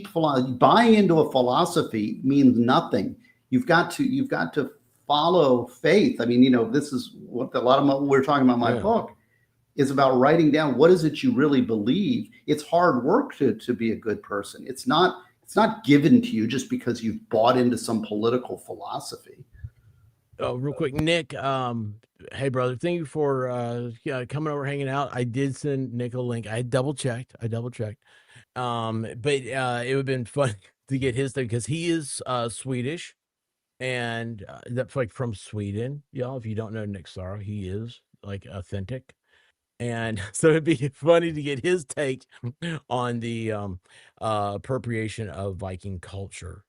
philosophy. Buying into a philosophy means nothing. You've got to follow faith. I mean, this is what a lot of what we're talking about in my book is about writing down what is it you really believe. It's hard work to be a good person. It's not given to you just because you've bought into some political philosophy.
Oh, real quick, Nick. Hey, brother. Thank you for coming over, hanging out. I did send Nick a link. I double checked. But it would have been fun to get his thing because he is Swedish, and that's like from Sweden. Y'all, if you don't know Nick Sorrow, he is like authentic. And so it'd be funny to get his take on the appropriation of Viking culture.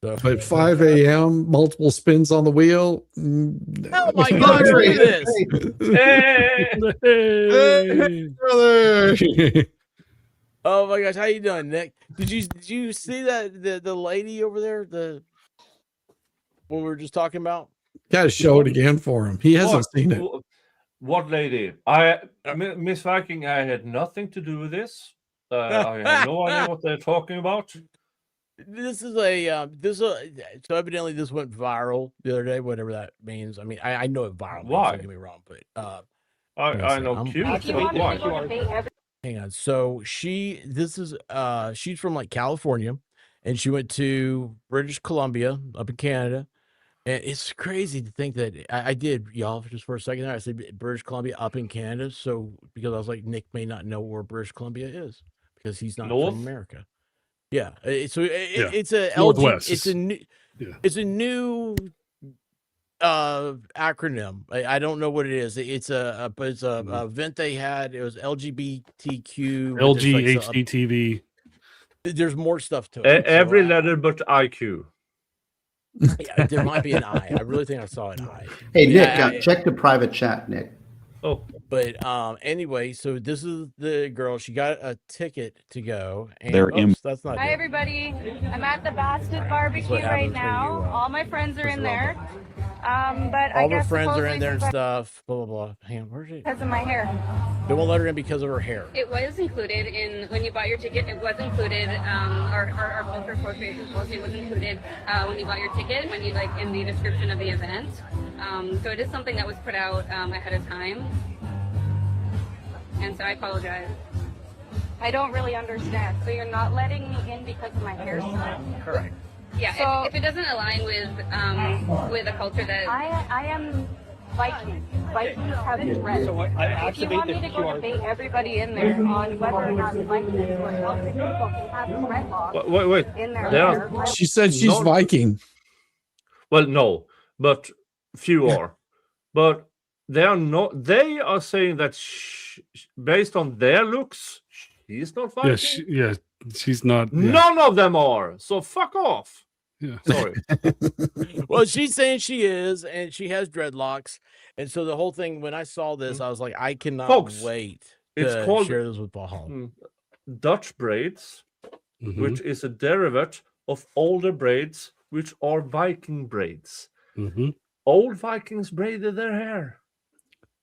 So,
at 5 a.m., multiple spins on the wheel.
Oh my God! Look at this.
Hey, brother.
Oh my gosh, how you doing, Nick? Did you see that the lady over there? What we were just talking about?
Got to show it again for him. He hasn't seen it.
What lady? Miss Viking, I had nothing to do with this. I have no idea what they're talking about.
This is so evidently this went viral the other day, whatever that means. I mean, I know it viral means,
Why?
don't get me wrong, but
I know cute, but why?
Hang on. So she's from like California, and she went to British Columbia up in Canada. And it's crazy to think that I did, y'all, just for a second there. I said British Columbia up in Canada. So because I was like, Nick may not know where British Columbia is because he's not
North?
from America. Yeah. It's a
Northwest.
It's a new acronym. I don't know what it is. It's a event they had. It was LGBTQ.
LGHDTV.
There's more stuff to it.
Every letter but IQ.
Yeah, there might be an I. I really think I saw an I.
Hey, Nick, check the private chat, Nick.
Oh,
but anyway, so this is the girl. She got a ticket to go. And that's not.
Hi, everybody. I'm at the Bastard Barbecue right now. All my friends are in there. But
all her friends are in there and stuff. Blah blah blah. Hang on, where's she?
Because of my hair.
They won't let her in because of her hair.
It was included in when you bought your ticket. It was included. Our filter appropriation policy was included when you bought your ticket. When you in the description of the event. So it is something that was put out ahead of time. And so I apologize.
I don't really understand. So you're not letting me in because of my hairstyle?
Correct.
Yeah, so, if it doesn't align with a culture that
I am Viking. Vikings have dread. So if you want me to go debate everybody in there on whether or not Vikings or Celtic people can have dreadlocks
wait.
in their hair.
She said she's Viking.
Well, no, but few are. But they are not. They are saying that based on their looks, she's not Viking.
She's not.
Yeah. None of them are. So fuck off.
Yeah.
Sorry.
Well, she's saying she is, and she has dreadlocks, and so the whole thing. When I saw this, I was like, I cannot wait to share this with Bahal.
Dutch braids, which is a derivative of older braids, which are Viking braids. Old Vikings braided their hair.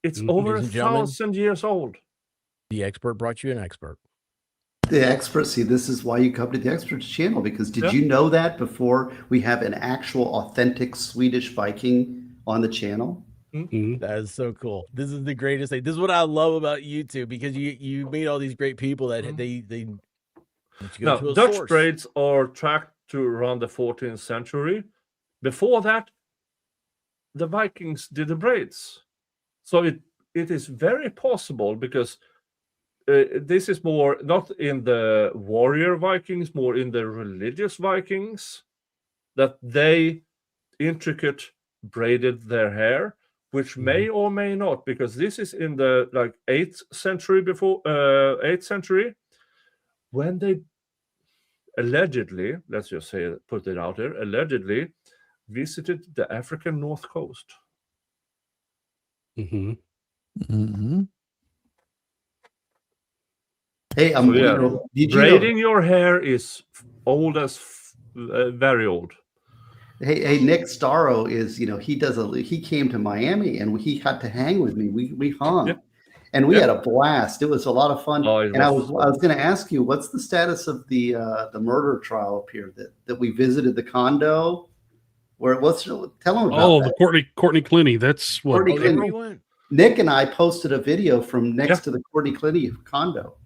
It's over 1,000 years old.
The expert brought you an expert.
The expert, see, this is why you come to the experts channel, because did you know that before we have an actual authentic Swedish Viking on the channel?
That is so cool. This is the greatest thing. This is what I love about YouTube, because you meet all these great people that they
now, Dutch braids are tracked to around the 14th century. Before that, the Vikings did the braids. So it is very possible, because this is more not in the warrior Vikings, more in the religious Vikings, that they intricate braided their hair, which may or may not, because this is in the 8th century, before 8th century, when they allegedly, let's just say, put it out there, allegedly visited the African north coast.
Hey,
braiding your hair is old as very old.
Hey, Nick Starro is, he came to Miami and he got to hang with me. We hung and we had a blast. It was a lot of fun. And I was going to ask you, what's the status of the murder trial up here that we visited the condo? Tell them about
that. The Courtney Clinty. That's what
Nick and I posted a video from next to the Courtney Clinty condo.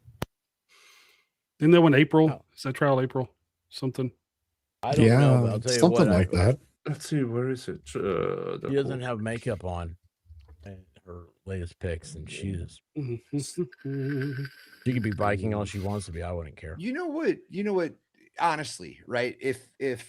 Isn't that one April? Is that trial April? Something?
I don't know. I'll tell you
something like that.
Let's see, where is it?
She doesn't have makeup on in her latest pics, and she could be Viking all she wants to be. I wouldn't care.
You know what? Honestly, right? If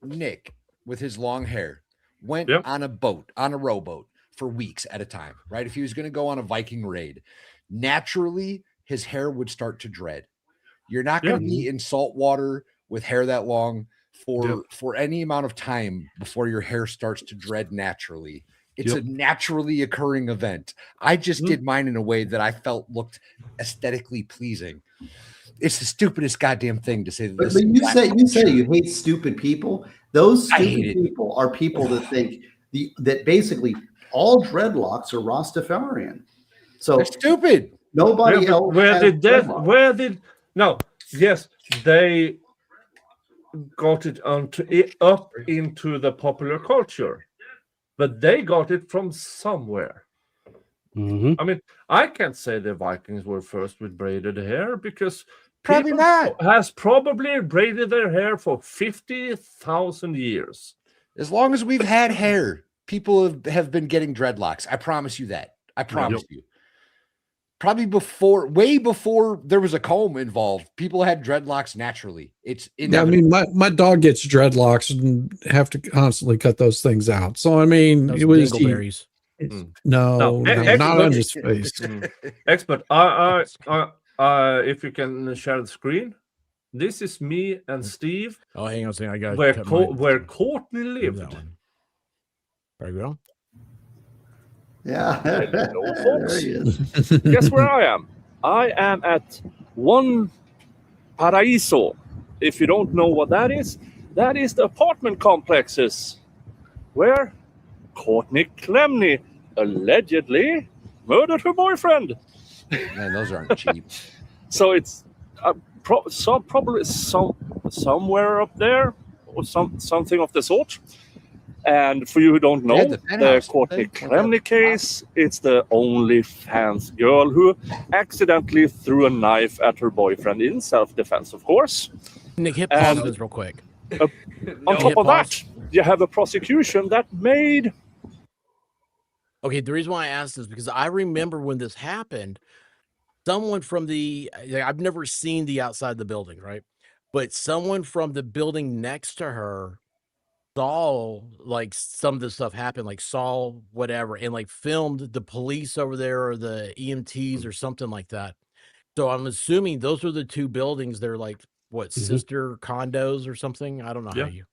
Nick with his long hair went on a rowboat for weeks at a time, right? If he was going to go on a Viking raid, naturally his hair would start to dread. You're not going to be in salt water with hair that long for any amount of time before your hair starts to dread naturally. It's a naturally occurring event. I just did mine in a way that I felt looked aesthetically pleasing. It's the stupidest goddamn thing to say.
But you say you hate stupid people. Those stupid people are people that think that basically all dreadlocks are Rastafarian. So
That's stupid.
Nobody else.
Yes, they got it up into the popular culture, but they got it from somewhere. I mean, I can't say the Vikings were first with braided hair because
probably
people
not.
Has probably braided their hair for 50,000 years.
As long as we've had hair, people have been getting dreadlocks. I promise you that. I promise you. Probably way before there was a comb involved, people had dreadlocks naturally. It's inevitable.
I mean, my dog gets dreadlocks and have to constantly cut those things out. So I mean, it was
dingleberries.
No, not on his face.
Expert, if you can share the screen, this is me and Steve.
Oh, hang on a second, I got
where Courtney lived.
There you go.
Yeah.
Hello, folks. Guess where I am? I am at One Paraíso. If you don't know what that is the apartment complexes where Courtney Clemney allegedly murdered her boyfriend.
Man, those aren't cheap.
So it's probably somewhere up there or something of the sort. And for you who don't know, the Courtney Clemney case, it's the OnlyFans girl who accidentally threw a knife at her boyfriend in self-defense, of course.
Nick, hit pause this real quick.
On top of that, you have a prosecution that made...
Okay, the reason why I asked is because I remember when this happened, someone from I've never seen the outside of the building, right? But someone from the building next to her saw like some of this stuff happen, like saw whatever, and like filmed the police over there or the EMTs or something like that. So I'm assuming those are the two buildings. They're like what, sister condos or something? I don't know how you.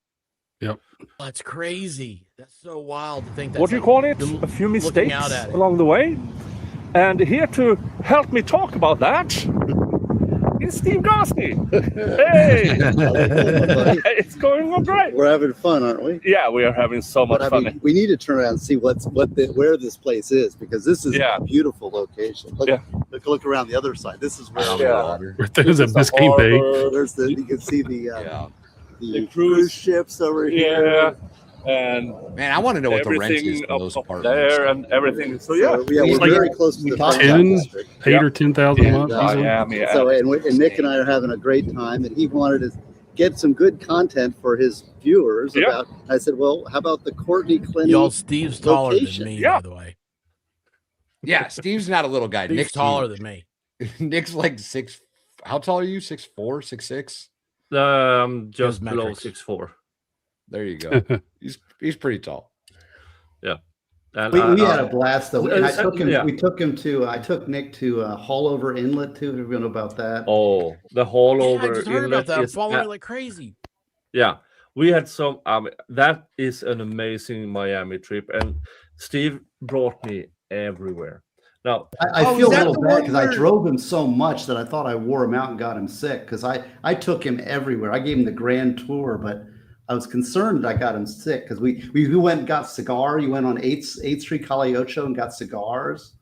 Yep.
Oh, that's crazy. That's so wild to think that.
What do you call it? A few mistakes along the way. And here to help me talk about that is Steve Gosney. Hey, it's going on great.
We're having fun, aren't we?
Yeah, we are having so much fun.
Mean, we need to turn around and see where this place is, because this is a beautiful location. Look around the other side. This is where
there's a Biscayne Bay.
There's you can see the cruise ships over here.
And
man, I want to know what the rent is for those apartments
there and everything. So yeah,
we're
like
very close to the
8 or 10,000 a month.
So and Nick and I are having a great time, and he wanted to get some good content for his viewers. About, I said, well, how about the Courtney Clemney?
Steve's taller than me, by the way.
Yeah, Steve's not a little guy.
Steve's
Nick's
taller than me.
Nick's like 6. How tall are you? 6'4", 6'6"?
Just below 6'4".
There you go. He's pretty tall.
Yeah.
And we had a blast though. And I took Nick to Haulover Inlet too. If you know about that.
Oh, the Haulover
I just heard about that. I'm following like crazy.
Yeah, we had some. That is an amazing Miami trip, and Steve brought me everywhere. Now
I feel a little bad because I drove him so much that I thought I wore him out and got him sick, because I took him everywhere. I gave him the grand tour, but I was concerned I got him sick because we went and got cigar. You went on 8th Street, Calle Ocho, and got cigars.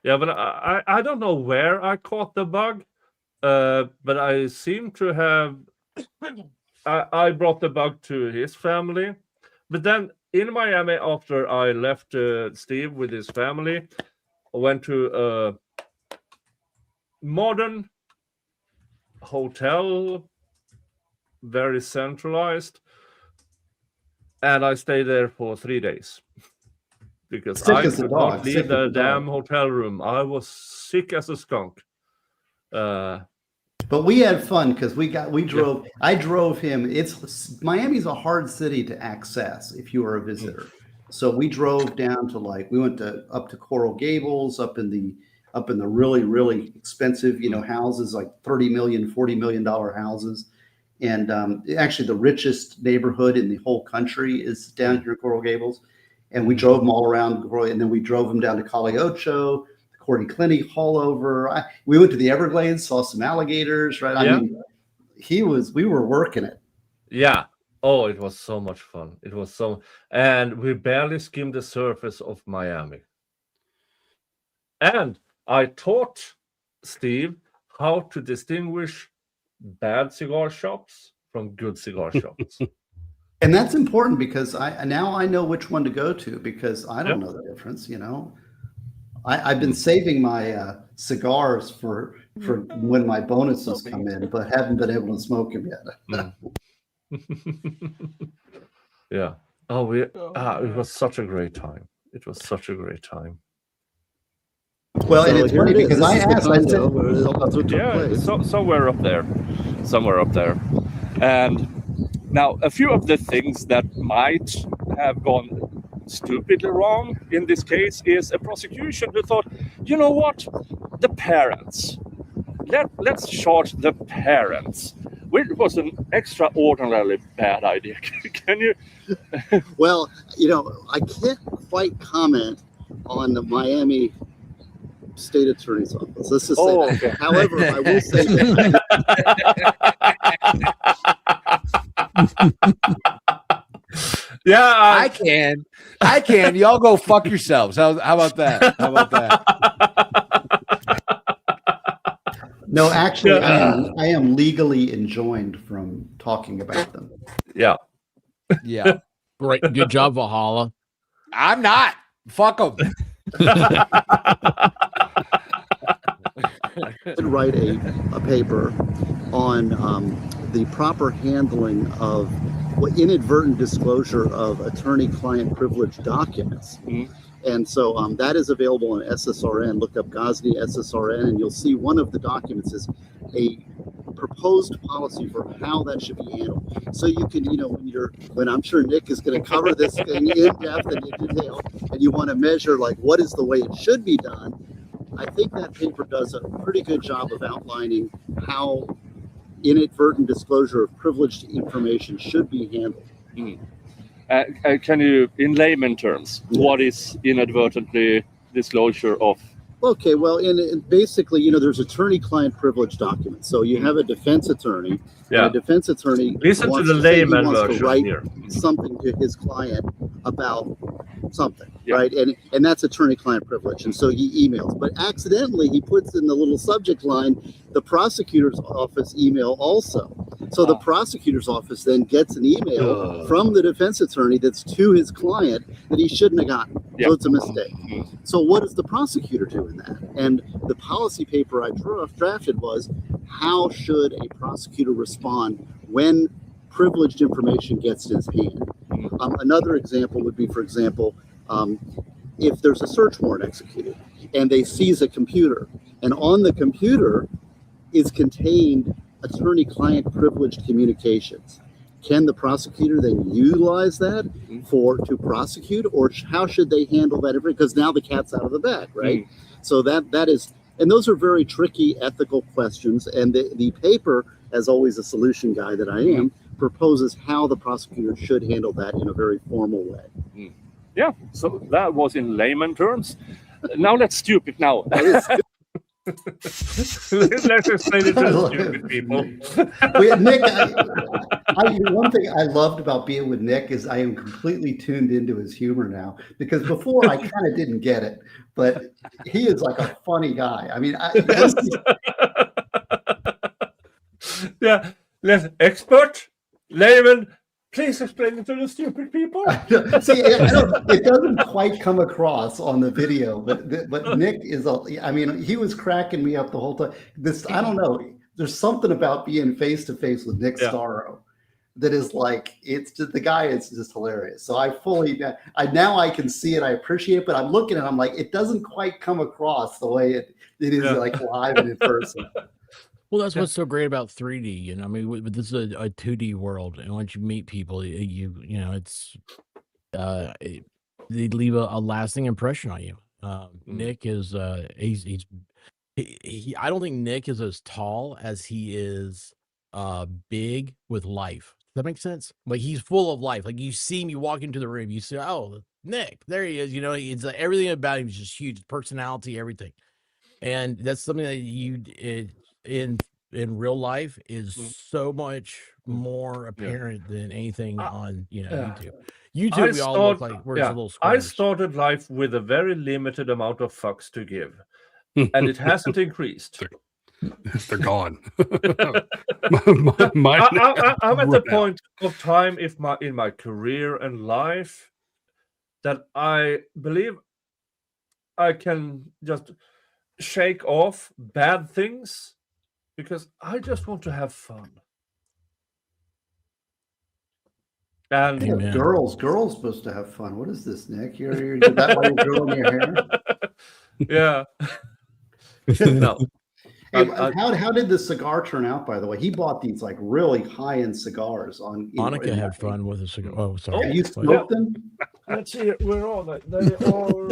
Yeah, but I don't know where I caught the bug, but I seem to have. I brought the bug to his family, but then in Miami, after I left Steve with his family, I went to a modern hotel, very centralized, and I stayed there for 3 days because I could not leave the damn hotel room. I was sick as a skunk.
But we had fun because I drove him. Miami's a hard city to access if you are a visitor. So we drove down to we went up to Coral Gables, up in the really, really expensive, houses, like $30 million, $40 million houses. And actually the richest neighborhood in the whole country is down here in Coral Gables. And we drove them all around, and then we drove them down to Calle Ocho, Courtney Clemney, Haulover. We went to the Everglades, saw some alligators, right? I mean, we were working it.
Yeah. Oh, it was so much fun. It was so, and we barely skimmed the surface of Miami. And I taught Steve how to distinguish bad cigar shops from good cigar shops.
And that's important because I know which one to go to because I don't know the difference. You know, I've been saving my cigars for when my bonuses come in, but haven't been able to smoke them yet.
Yeah. Oh, it was such a great time. It was such a great time.
Well, and it's funny because I asked, I said,
it's somewhere up there, and now a few of the things that might have gone stupidly wrong in this case is a prosecution who thought, you know what, the parents, let's charge the parents. It was an extraordinarily bad idea. Can you?
Well, you know, I can't quite comment on the Miami State Attorney's Office. Let's just say that.
Okay.
However, I will say that.
Yeah, I can. Y'all go fuck yourselves. How about that?
No, actually, I am legally enjoined from talking about them.
Yeah.
Great. Good job, Valhalla.
I'm not. Fuck them.
Write a paper on the proper handling of inadvertent disclosure of attorney-client privilege documents. Mm-hmm. And so that is available on SSRN. Look up Gosney SSRN, and you'll see one of the documents is a proposed policy for how that should be handled. So you can, when I'm sure Nick is going to cover this thing in depth and in detail, and you want to measure like what is the way it should be done. I think that paper does a pretty good job of outlining how inadvertent disclosure of privileged information should be handled.
Mm. Can you, in layman terms, what is inadvertently disclosure of?
Okay, well, basically, there's attorney-client privilege documents. So you have a defense attorney.
Yeah.
And a defense attorney
Listen to the layman version
to write
here.
Something to his client about something,
yeah.
Right? And that's attorney-client privilege. And so he emails, but accidentally he puts in the little subject line the prosecutor's office email also. So the prosecutor's office then gets an email from the defense attorney that's to his client that he shouldn't have gotten.
Yeah.
So it's a mistake. So what does the prosecutor do in that? And the policy paper I drafted was, how should a prosecutor respond when privileged information gets in his hand? Another example would be, for example, if there's a search warrant executed and they seize a computer, and on the computer is contained attorney-client privileged communications. Can the prosecutor then utilize that to prosecute, or how should they handle that? Because now the cat's out of the bag, right? So that is, and those are very tricky ethical questions. And the paper, as always a solution guy that I am, proposes how the prosecutor should handle that in a very formal way.
Yeah, so that was in layman terms. Now let's stupid now. Let's explain it to the stupid people.
Nick, one thing I loved about being with Nick is I am completely tuned into his humor now, because before I kind of didn't get it, but he is like a funny guy. I mean,
yeah, let's expert, layman. Please explain it to the stupid people.
See, it doesn't quite come across on the video, but Nick is he was cracking me up the whole time. I don't know. There's something about being face to face with Nick Starro that is like, it's just, the guy is just hilarious. So I can see it. I appreciate it, but I'm looking at it, I'm like, it doesn't quite come across the way it is like live and in person.
Well, that's what's so great about 3D. I mean, this is a 2D world, and once you meet people, it's they leave a lasting impression on you. Nick is I don't think Nick is as tall as he is big with life. Does that make sense? Like, he's full of life. Like, you see him, you walk into the room, you say, "Oh, Nick, there he is." It's everything about him is just huge, personality, everything, and that's something that in in real life is so much more
Yeah.
apparent than anything on
yeah.
YouTube. YouTube, we all look like we're just little
I
squares.
started life with a very limited amount of fucks to give, and it hasn't increased.
They're gone.
I'm at the point of time in my career and life that I believe I can just shake off bad things because I just want to have fun. And
yeah, girls supposed to have fun. What is this, Nick? You're that way you're growing your hair?
Yeah. No.
Hey, how did the cigar turn out, by the way? He bought these like really high-end cigars on
Monica had fun with a cigar. Oh, sorry.
Have you smoked them?
Let's see, where are they? They are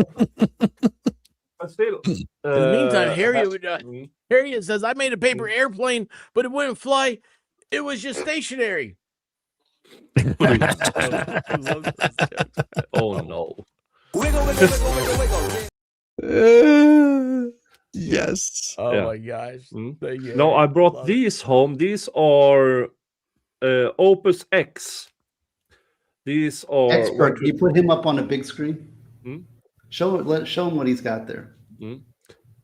still.
In the meantime, Harriet says, I made a paper airplane, but it wouldn't fly. It was just stationary.
Oh no.
Yes.
Oh
Yeah.
my gosh.
No, I brought these home. These are Opus X. These are
Expert. Can you put him up on a big screen?
Hmm?
Show him what he's got there.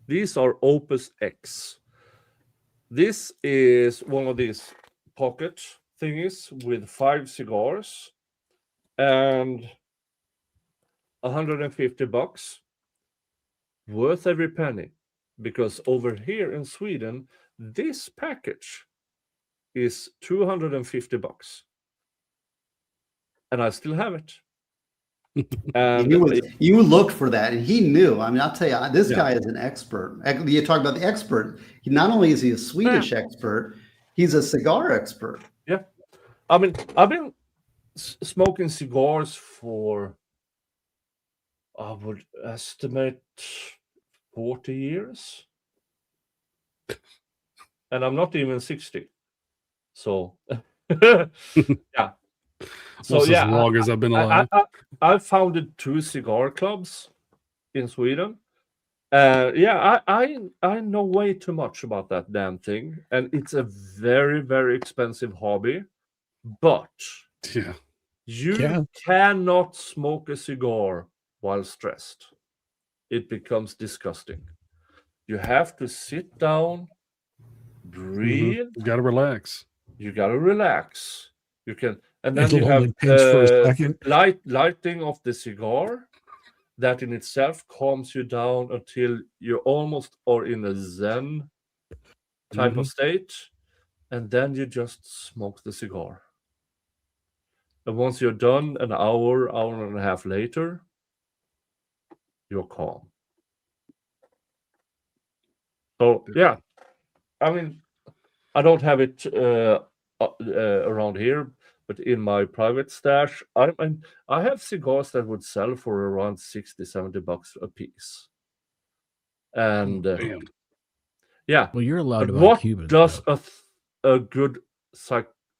These are Opus X. This is one of these pocket thingies with 5 cigars and $150. Worth every penny, because over here in Sweden, this package is $250, and I still have it. And
you looked for that, and he knew. I mean, I'll tell you, this guy is an expert. You talk about the expert. Not only is he a Swedish expert, he's a cigar expert.
Yeah, I mean, I've been smoking cigars for, I would estimate, 40 years, and I'm not even 60. So, yeah. So
as long as I've been alive.
I founded 2 cigar clubs in Sweden. I know way too much about that damn thing, and it's a very, very expensive hobby. But you cannot smoke a cigar while stressed. It becomes disgusting. You have to sit down, breathe.
You got to relax.
You got to relax. You can, and then
It'll
you have
only pinch for a second.
lighting of the cigar. That in itself calms you down until you almost are in a Zen type of state, and then you just smoke the cigar. And once you're done, an hour and a half later, you're calm. So yeah, I mean, I don't have it around here, but in my private stash, I have cigars that would sell for around $60-$70 a piece. And yeah,
well, you're allowed to buy
what
Cubans.
Does a good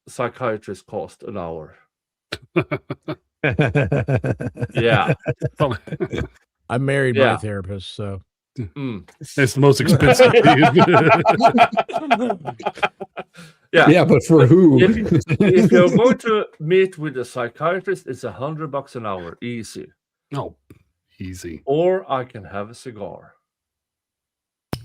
psychiatrist cost an hour?
Yeah, I married my therapist, so
it's the most expensive.
Yeah, but for who?
If you're going to meet with a psychiatrist, it's $100 an hour, easy.
No, easy.
Or I can have a cigar.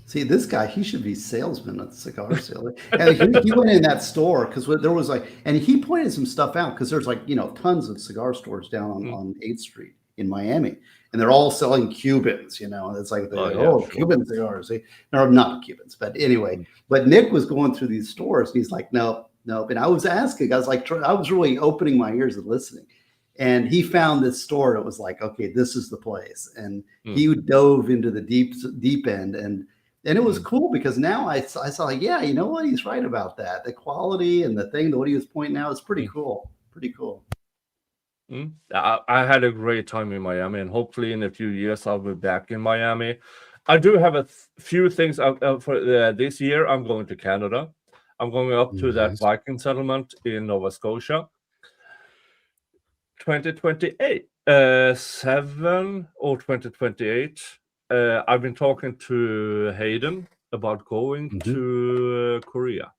See, this guy, he should be salesman at the cigar sale. And he went in that store because there was and he pointed some stuff out because there's tons of cigar stores down on 8th Street in Miami. And they're all selling Cubans, It's like, Cuban cigars. They're not Cubans, but anyway. But Nick was going through these stores, and he's like, no. And I was asking, I was really opening my ears and listening. And he found this store. It was like, okay, this is the place. And he dove into the deep end, and it was cool because now I saw, yeah, you know what? He's right about that. The quality and the thing, what he was pointing out is pretty cool. Pretty cool.
I had a great time in Miami, and hopefully in a few years I'll be back in Miami. I do have a few things for this year. I'm going to Canada. I'm going up to that Viking settlement in Nova Scotia. 2028, 7 or 2028. I've been talking to Hayden about going to Korea.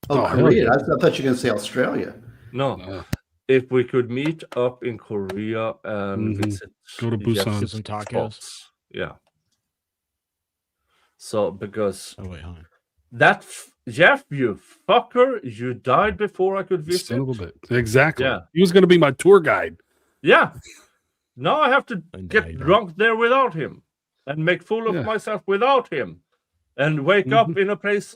Oh, Korea! I thought you were going to say Australia.
No, if we could meet up in Korea and visit,
go to Busan,
get some tacos.
Spots. Yeah. So because
hold
on. Jeff, you fucker, you died before I could visit.
A little bit. Exactly.
Yeah.
He was going to be my tour guide.
Yeah. Now I have to get drunk there without him and make fool of myself without him and wake up in a place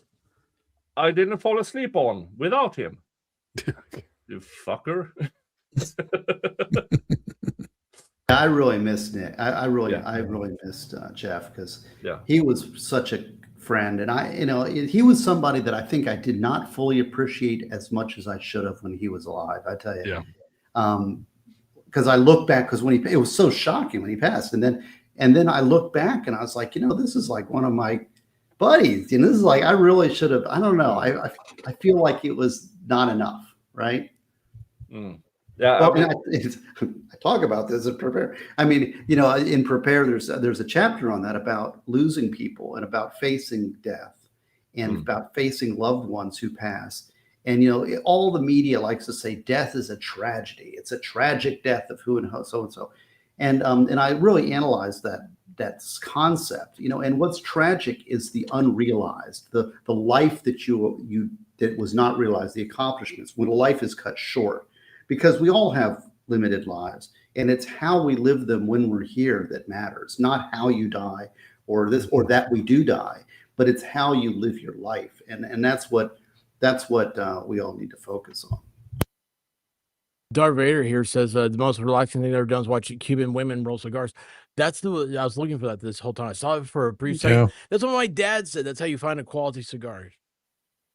I didn't fall asleep on without him. You fucker.
I really missed Nick. I really missed Jeff because he was such a friend, and he was somebody that I think I did not fully appreciate as much as I should have when he was alive. I tell you, because I look back because it was so shocking when he passed, and then I look back and I was like, this is like one of my buddies. This is like I really should have. I don't know. I feel like it was not enough, right?
Yeah,
well, I talk about this in Prepare. I mean, in Prepare, there's a chapter on that about losing people and about facing death and about facing loved ones who pass. And all the media likes to say death is a tragedy. It's a tragic death of who and so and so. And I really analyzed that concept. And what's tragic is the unrealized, the life that that was not realized, the accomplishments when a life is cut short. Because we all have limited lives, and it's how we live them when we're here that matters, not how you die or this or that we do die, but it's how you live your life, and that's what we all need to focus on.
Darth Vader here says the most relaxing thing I've ever done is watching Cuban women roll cigars. I was looking for that this whole time. I saw it for a brief second. That's what my dad said. That's how you find a quality cigar.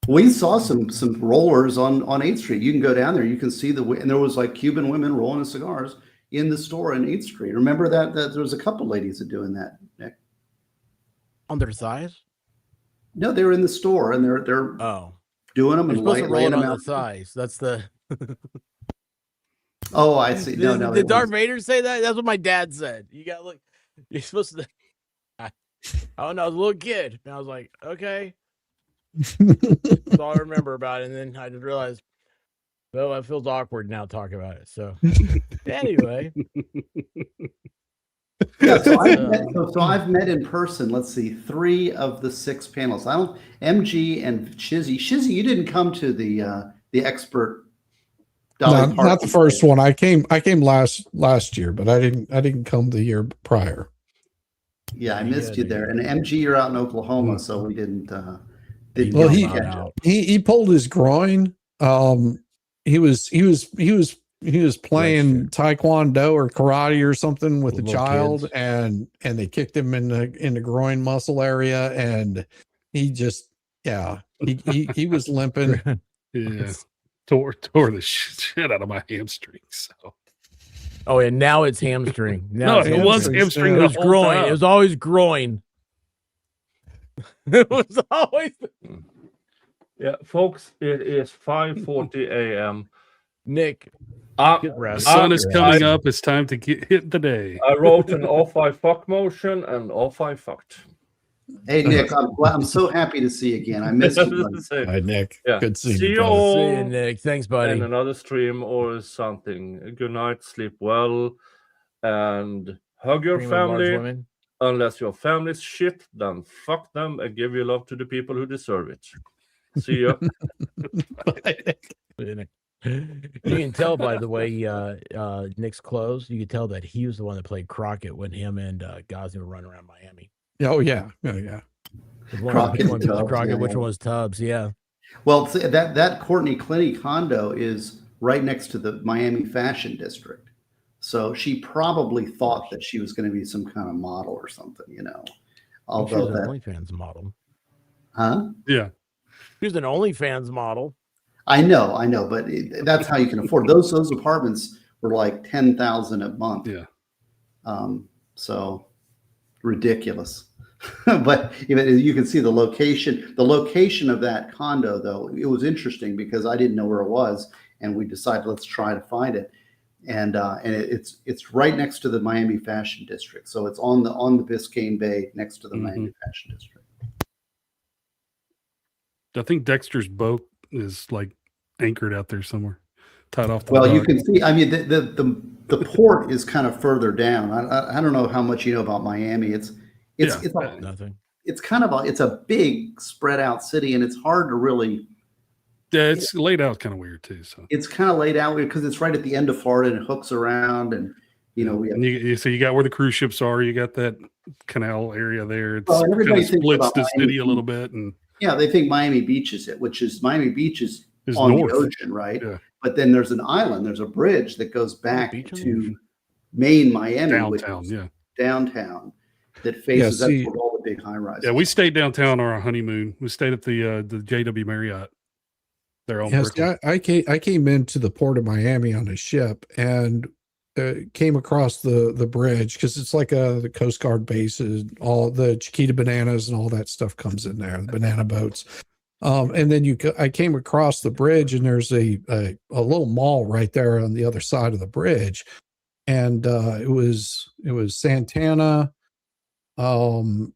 We saw some rollers on 8th Street. You can go down there. You can see and there was like Cuban women rolling cigars in the store on 8th Street. Remember that there was a couple ladies that doing that, Nick?
On their thighs?
No, they were in the store and they're doing them and
supposed to roll
laying
on
them out.
the thighs. That's the.
Oh, I see. No.
Did Darth Vader say that? That's what my dad said. You got to look. You're supposed to. I don't know. I was a little kid, and I was like, okay. That's all I remember about it. And then I just realized, well, it feels awkward now talking about it. So anyway.
Yeah, so I've met in person, let's see, 3 of the 6 panels. MG and Shizzy. Shizzy, you didn't come to the expert.
Not the first one. I came last year, but I didn't come the year prior.
Yeah, I missed you there. And MG, you're out in Oklahoma, so we didn't
well, he pulled his groin. He was playing taekwondo or karate or something with a child, and they kicked him in the groin muscle area, and he just he was limping.
Yeah, tore the shit out of my hamstring. So.
Oh, and now it's hamstring. Now
it was hamstring.
It was groin. Time. It was always groin. It was always.
Yeah, folks, it is 5:40 a.m.
Nick,
the sun is coming up. It's time to hit the day.
I wrote an off I fuck motion and off I fucked.
Hey Nick, I'm so happy to see you again. I missed you.
Hi Nick.
Yeah.
Good to
see
you.
All
see you, Nick. Thanks, buddy.
In another stream or something. Good night, sleep well, and hug your family. Unless your family's shit, then fuck them and give your love to the people who deserve it. See ya.
You can tell by the way Nick's clothes. You can tell that he was the one that played Crockett when him and Ghazi were running around Miami.
Oh yeah.
Crockett, which one was Tubbs? Yeah.
Well, that Courtney Clinty condo is right next to the Miami Fashion District. So she probably thought that she was going to be some kind of model or something, Although
she was an OnlyFans model.
Huh?
Yeah.
She was an OnlyFans model.
I know, but that's how you can afford those apartments were like $10,000 a month.
Yeah.
So ridiculous. But even you can see the location of that condo, though, it was interesting because I didn't know where it was, and we decided let's try to find it. And it's right next to the Miami Fashion District, so it's on the Biscayne Bay next to the Miami Fashion District.
I think Dexter's boat is like anchored out there somewhere, tied off the
Well,
dock.
you can see, I mean, the port is kind of further down. I don't know how much you know about Miami. It's
nothing.
It's kind of it's a big spread out city, and it's hard to really.
Yeah, it's laid out kind of weird too. So
it's kind of laid out because it's right at the end of Florida and it hooks around, and we have,
so you got where the cruise ships are. You got that canal area there. It's
everybody
kind of splits the
Miami
city a little bit, and
they think Miami Beach is it, which is Miami Beach is on
north.
the ocean, right?
Yeah.
But then there's an island. There's a bridge that goes back to main Miami,
downtown.
Downtown that faces that's where all the big high rises.
Yeah, we stayed downtown on our honeymoon. We stayed at the JW Marriott.
I came into the port of Miami on a ship and came across the bridge because it's like the Coast Guard bases, all the Chiquita bananas and all that stuff comes in there, the banana boats. And then I came across the bridge and there's a little mall right there on the other side of the bridge, and it was Santana, Ziggy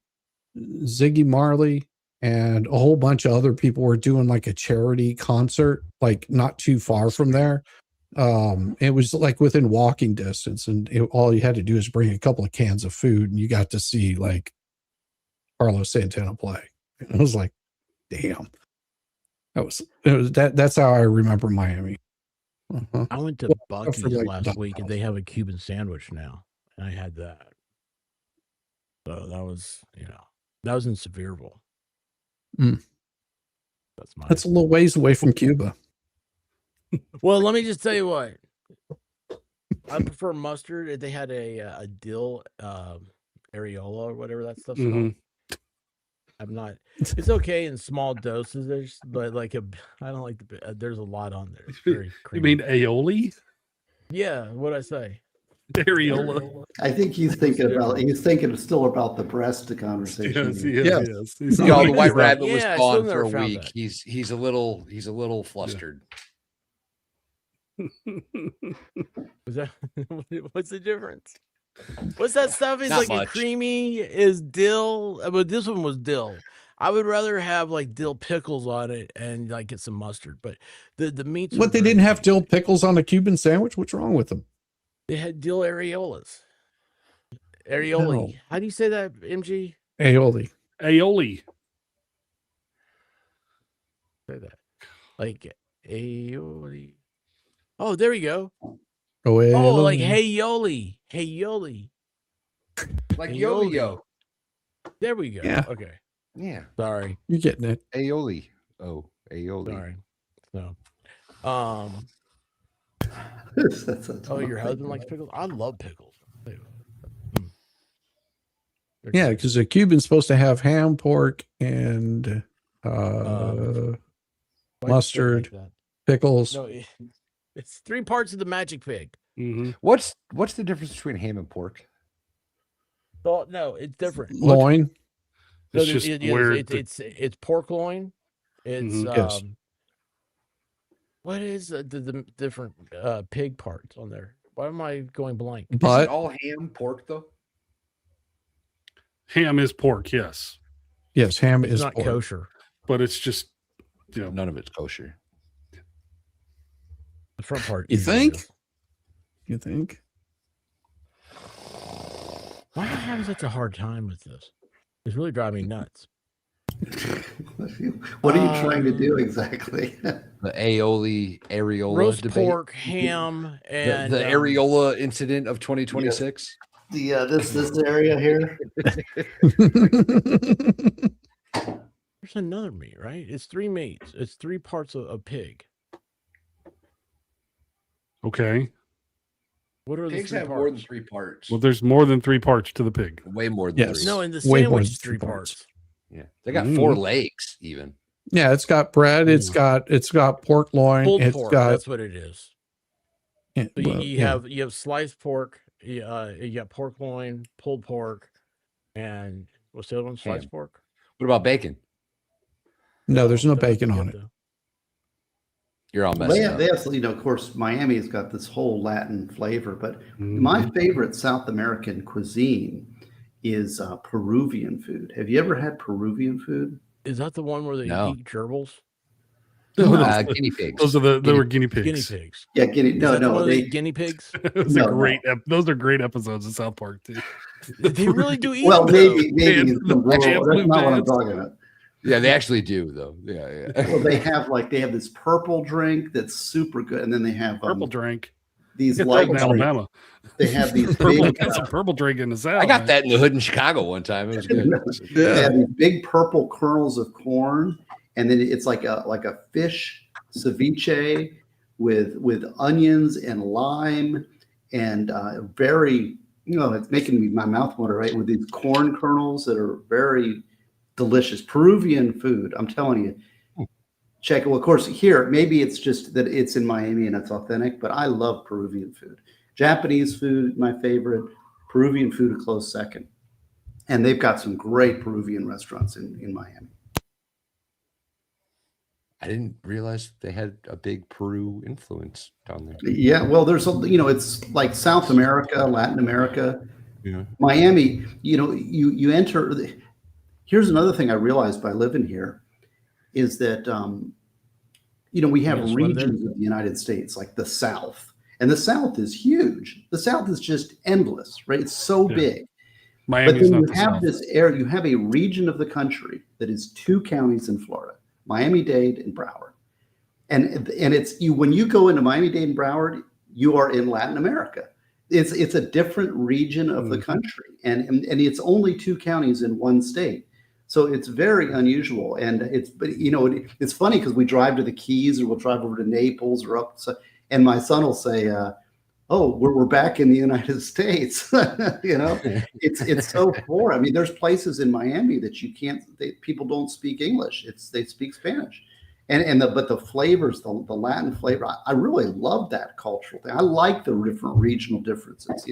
Marley, and a whole bunch of other people were doing like a charity concert, like not too far from there. It was like within walking distance, and all you had to do is bring a couple of cans of food, and you got to see like Carlos Santana play. And I was like, damn, that's how I remember Miami. Uh-huh.
I went to Bucky's last week, and they have a Cuban sandwich now, and I had that. So that was in Sevierville.
That's a little ways away from Cuba.
Well, let me just tell you what. I prefer mustard. If they had a dill areola or whatever that stuff's called. I'm not. It's okay in small doses, but I don't like there's a lot on there. It's very creamy.
You mean aioli?
Yeah, what'd I say?
Areola.
I think he's thinking still about the breast conversation.
Yes. The White Rabbit was gone for a week. That. He's a little flustered.
What's the difference? What's that stuff? It's
Not
like a creamy is dill, but this one was dill. I would rather have like dill pickles on it and like get some mustard. But the meats.
What, they didn't have dill pickles on the Cuban sandwich? What's wrong with them?
They had dill areolas. Aioli. No. How do you say that, MG?
Aioli.
Say that. Like aioli. Oh, there we go.
Oh,
like heioli.
Like yo-yo.
There we go.
Yeah.
Okay.
Yeah.
Sorry.
You're getting it.
Aioli. Oh, aioli.
Sorry. So, your husband likes pickles? I love pickles.
Yeah, because a Cuban's supposed to have ham, pork, and mustard, like pickles.
No, it's 3 parts of the magic pig.
Mm-hmm. What's the difference between ham and pork?
Well, no, it's different.
Loin.
It's pork loin. It's
yes.
What is the different pig parts on there? Why am I going blank?
But is it all ham pork though?
Ham is pork, yes.
Yes, ham is
not
pork.
kosher.
But it's just
none of it's kosher.
The front part.
You think? You think?
Why am I having such a hard time with this? It's really driving me nuts.
What are you trying to do exactly?
The areola
roast
debate.
Pork, ham, and
the areola incident of 2026.
Yeah. This area here.
There's another meat, right? It's 3 meats. It's 3 parts of a pig.
Okay.
What are
Pigs
the 3
have
parts?
more than 3 parts.
Well, there's more than 3 parts to the pig.
Way more than 3.
No, in the
Way more
sandwich,
than
3 parts.
Yeah, they got 4 legs even.
Yeah, it's got bread. It's got pork loin.
Pulled
it's
pork.
got.
That's what it is.
Yeah,
So you have sliced pork. You got pork loin, pulled pork, and what's the other one? Sliced pork.
What about bacon?
No, there's no bacon on it.
You're all messed up.
They have, of course, Miami has got this whole Latin flavor, but my favorite South American cuisine is Peruvian food. Have you ever had Peruvian food?
Is that the one where they eat gerbils?
Guinea pigs.
Those are they were guinea pigs.
Guinea pigs.
Yeah,
guinea pigs.
Those are great episodes of South Park too.
They really do eat.
Well,
them,
maybe in some rural, that's not what I'm talking about.
Yeah, they actually do though. Yeah.
Well, they have this purple drink that's super good, and then they have
purple drink.
These light
in Alabama.
They have these
purple.
big,
Got some purple drink in the South.
I got that in the hood in Chicago one time. It was good.
They have these big purple kernels of corn, and then it's like a fish ceviche with onions and lime, and very, it's making my mouth water, right? With these corn kernels that are very delicious Peruvian food. I'm telling you. Check it. Well, of course, here, maybe it's just that it's in Miami and it's authentic, but I love Peruvian food. Japanese food, my favorite. Peruvian food, a close second. And they've got some great Peruvian restaurants in Miami.
I didn't realize they had a big Peru influence down there.
Yeah, well, there's it's like South America, Latin America.
Yeah.
Miami, you enter. Here's another thing I realized by living here is that, we have regions of the United States, like the South, and the South is huge. The South is just endless, right? It's so big.
Miami
but then you have this area, you have a region of the country that is 2 counties in Florida, Miami-Dade and Broward. And it's when you go into Miami-Dade and Broward, you are in Latin America. It's a different region of the country. And it's only 2 counties in one state. So it's very unusual, and it's funny because we drive to the Keys, or we'll drive over to Naples, or up, and my son will say, "Oh, we're back in the United States." It's so foreign. I mean, there's places in Miami that you can't. People don't speak English. They speak Spanish, but the flavors, the Latin flavor, I really love that cultural thing. I like the different regional differences.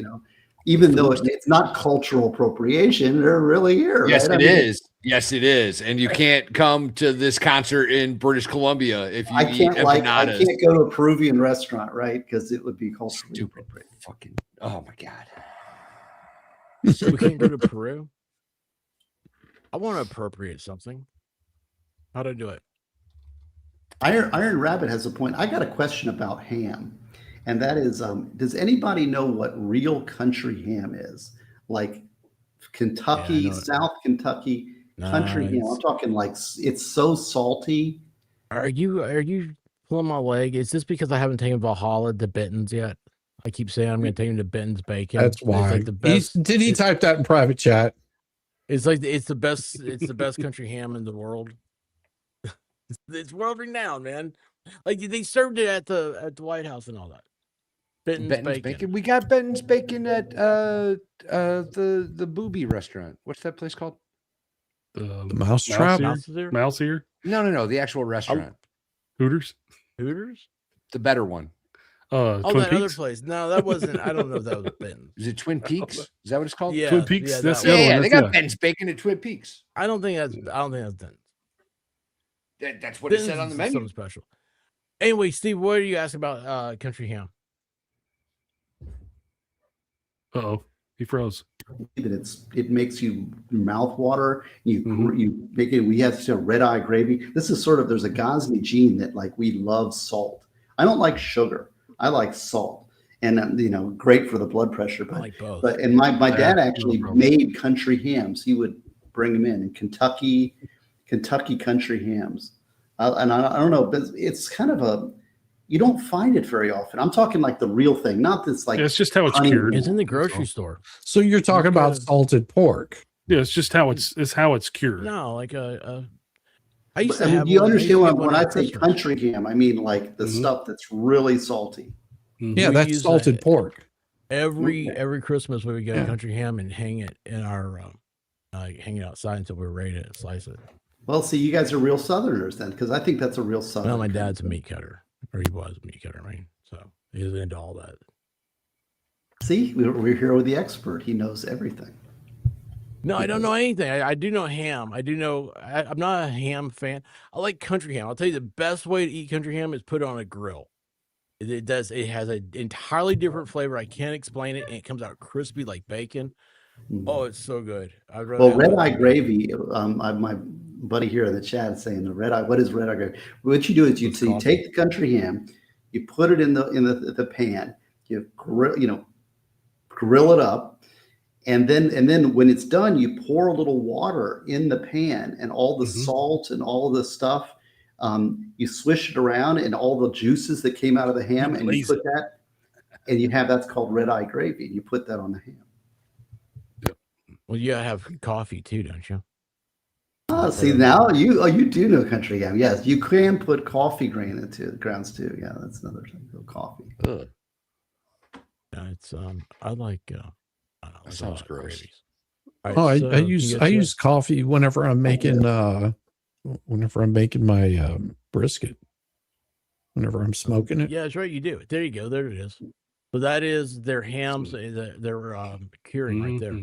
Even though it's not cultural appropriation, they're really here.
Yes,
right?
it is. Yes, it is. And you can't come to this concert in British Columbia if you eat empanadas.
I can't go to a Peruvian restaurant, right? Because it would be culturally appropriate.
Fucking, oh my God.
So we can't go to Peru? I want to appropriate something. How to do it?
Iron Rabbit has a point. I got a question about ham. And that is, does anybody know what real country ham is? Like Kentucky, South Kentucky country ham. I'm talking like it's so salty.
Are you pulling my leg? Is this because I haven't taken Valhalla to Benton's yet? I keep saying I'm going to take him to Benton's Bacon.
That's why.
Like the best.
Did he type that in private chat?
It's like it's the best. It's the best country ham in the world. It's world renowned, man. Like they served it at the White House and all that. Benton's Bacon.
We got Benton's Bacon at the Booby restaurant. What's that place called?
The Mousetrap?
Mouse Ear?
No. The actual restaurant.
Hooters?
The better one.
That other place. No, that wasn't. I don't know if that was Benton's.
Is it Twin Peaks? Is that what it's called?
Yeah,
Twin Peaks.
Yeah,
that's the other one.
They got Benton's Bacon at Twin Peaks.
I don't think that's Benton's.
That's what it said on the menu.
Something special. Anyway, Steve, what are you asking about country ham?
Uh-oh, he froze.
It makes you mouth water. You make it. We have red eye gravy. This is there's a Ghazni gene that we love salt. I don't like sugar. I like salt, and great for the blood pressure. But I like both. And my dad actually made country hams. He would bring them in Kentucky country hams. And I don't know, but it's kind of you don't find it very often. I'm talking like the real thing, not this
it's just how it's cured.
It's in the grocery store.
So you're talking about salted pork.
Yeah, it's just how it's cured.
No, like
do you understand when I say country ham? I mean like the stuff that's really salty.
Yeah, that's salted pork.
Every Christmas we would get a country ham and hang it in our hang it outside until we were ready to slice it.
Well, see, you guys are real Southerners then, because I think that's a real Southern.
Well, my dad's a meat cutter, or he was a meat cutter, right? So he's into all that.
See, we're here with the expert. He knows everything.
No, I don't know anything. I do know ham. I do know. I'm not a ham fan. I like country ham. I'll tell you the best way to eat country ham is put it on a grill. It does. It has an entirely different flavor. I can't explain it, and it comes out crispy like bacon. Oh, it's so good.
Red eye gravy. buddy here in the chat is saying the red eye. What is red eye gravy? What you do is you take the country ham, you put it in the pan, you grill it up, and then when it's done, you pour a little water in the pan, and all the salt and all of the stuff, you swish it around, and all the juices that came out of the ham, and you put that, and you have that's called red eye gravy. You put that on the ham.
Well, you have coffee too, don't you?
Oh, see now you do know country ham. Yes, you can put coffee grounds too. Yeah, that's another thing. Coffee.
Ugh.
Yeah, it's I like.
That sounds gross.
Right, I use coffee whenever I'm making my brisket. Whenever I'm smoking it.
Yeah, that's right. You do it. There you go. There it is. So that is their hams. They're curing right there.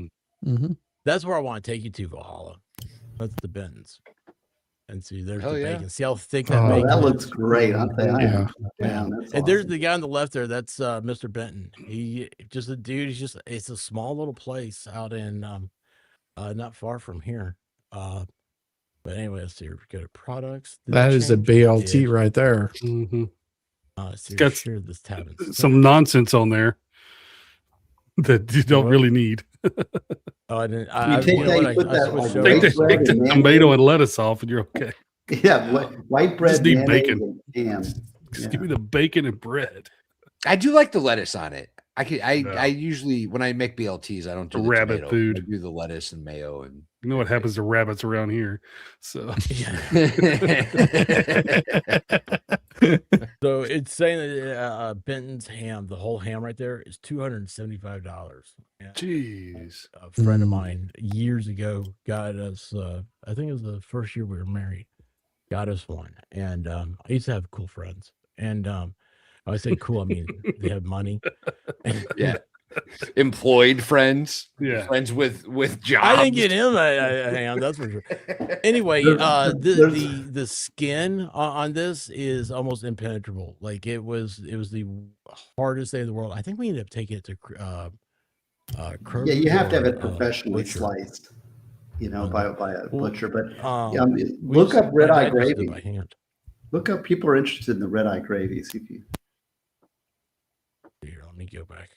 Mm-hmm.
That's where I want to take you to, Valhalla. That's the Bentons. And see, there's the bacon. See how thick that bacon
that
is?
looks great.
Yeah.
And
awesome. There's the guy on the left there. That's Mr. Benton. He just a dude. It's a small little place out in not far from here. But anyway, let's see. We go to products.
That is a BLT right there.
Mm-hmm.
It's got this
some nonsense on there that you don't really need.
I didn't.
Take
the tomato and lettuce off, and you're okay.
Yeah, white bread.
Just need bacon.
Ham.
Just give me the bacon and bread.
I do like the lettuce on it. I usually when I make BLTs, I don't do the
rabbit
tomato.
food.
I do the lettuce and mayo, and
you know what happens to rabbits around here. So,
so it's saying that Benton's ham, the whole ham right there, is $275.
Jeez,
a friend of mine years ago got us. I think it was the first year we were married. Got us one, and I used to have cool friends, and I say cool. I mean they have money.
Yeah. Employed friends,
yeah,
friends with jobs.
I didn't get him a ham, that's for sure. Anyway, the skin on this is almost impenetrable. Like it was the hardest thing in the world. I think we ended up taking it to Kroger.
Yeah, you have to have it professionally sliced, by a butcher. But look up red eye gravy. Look up. People are interested in the red eye gravy. See if you.
Here, let me go back.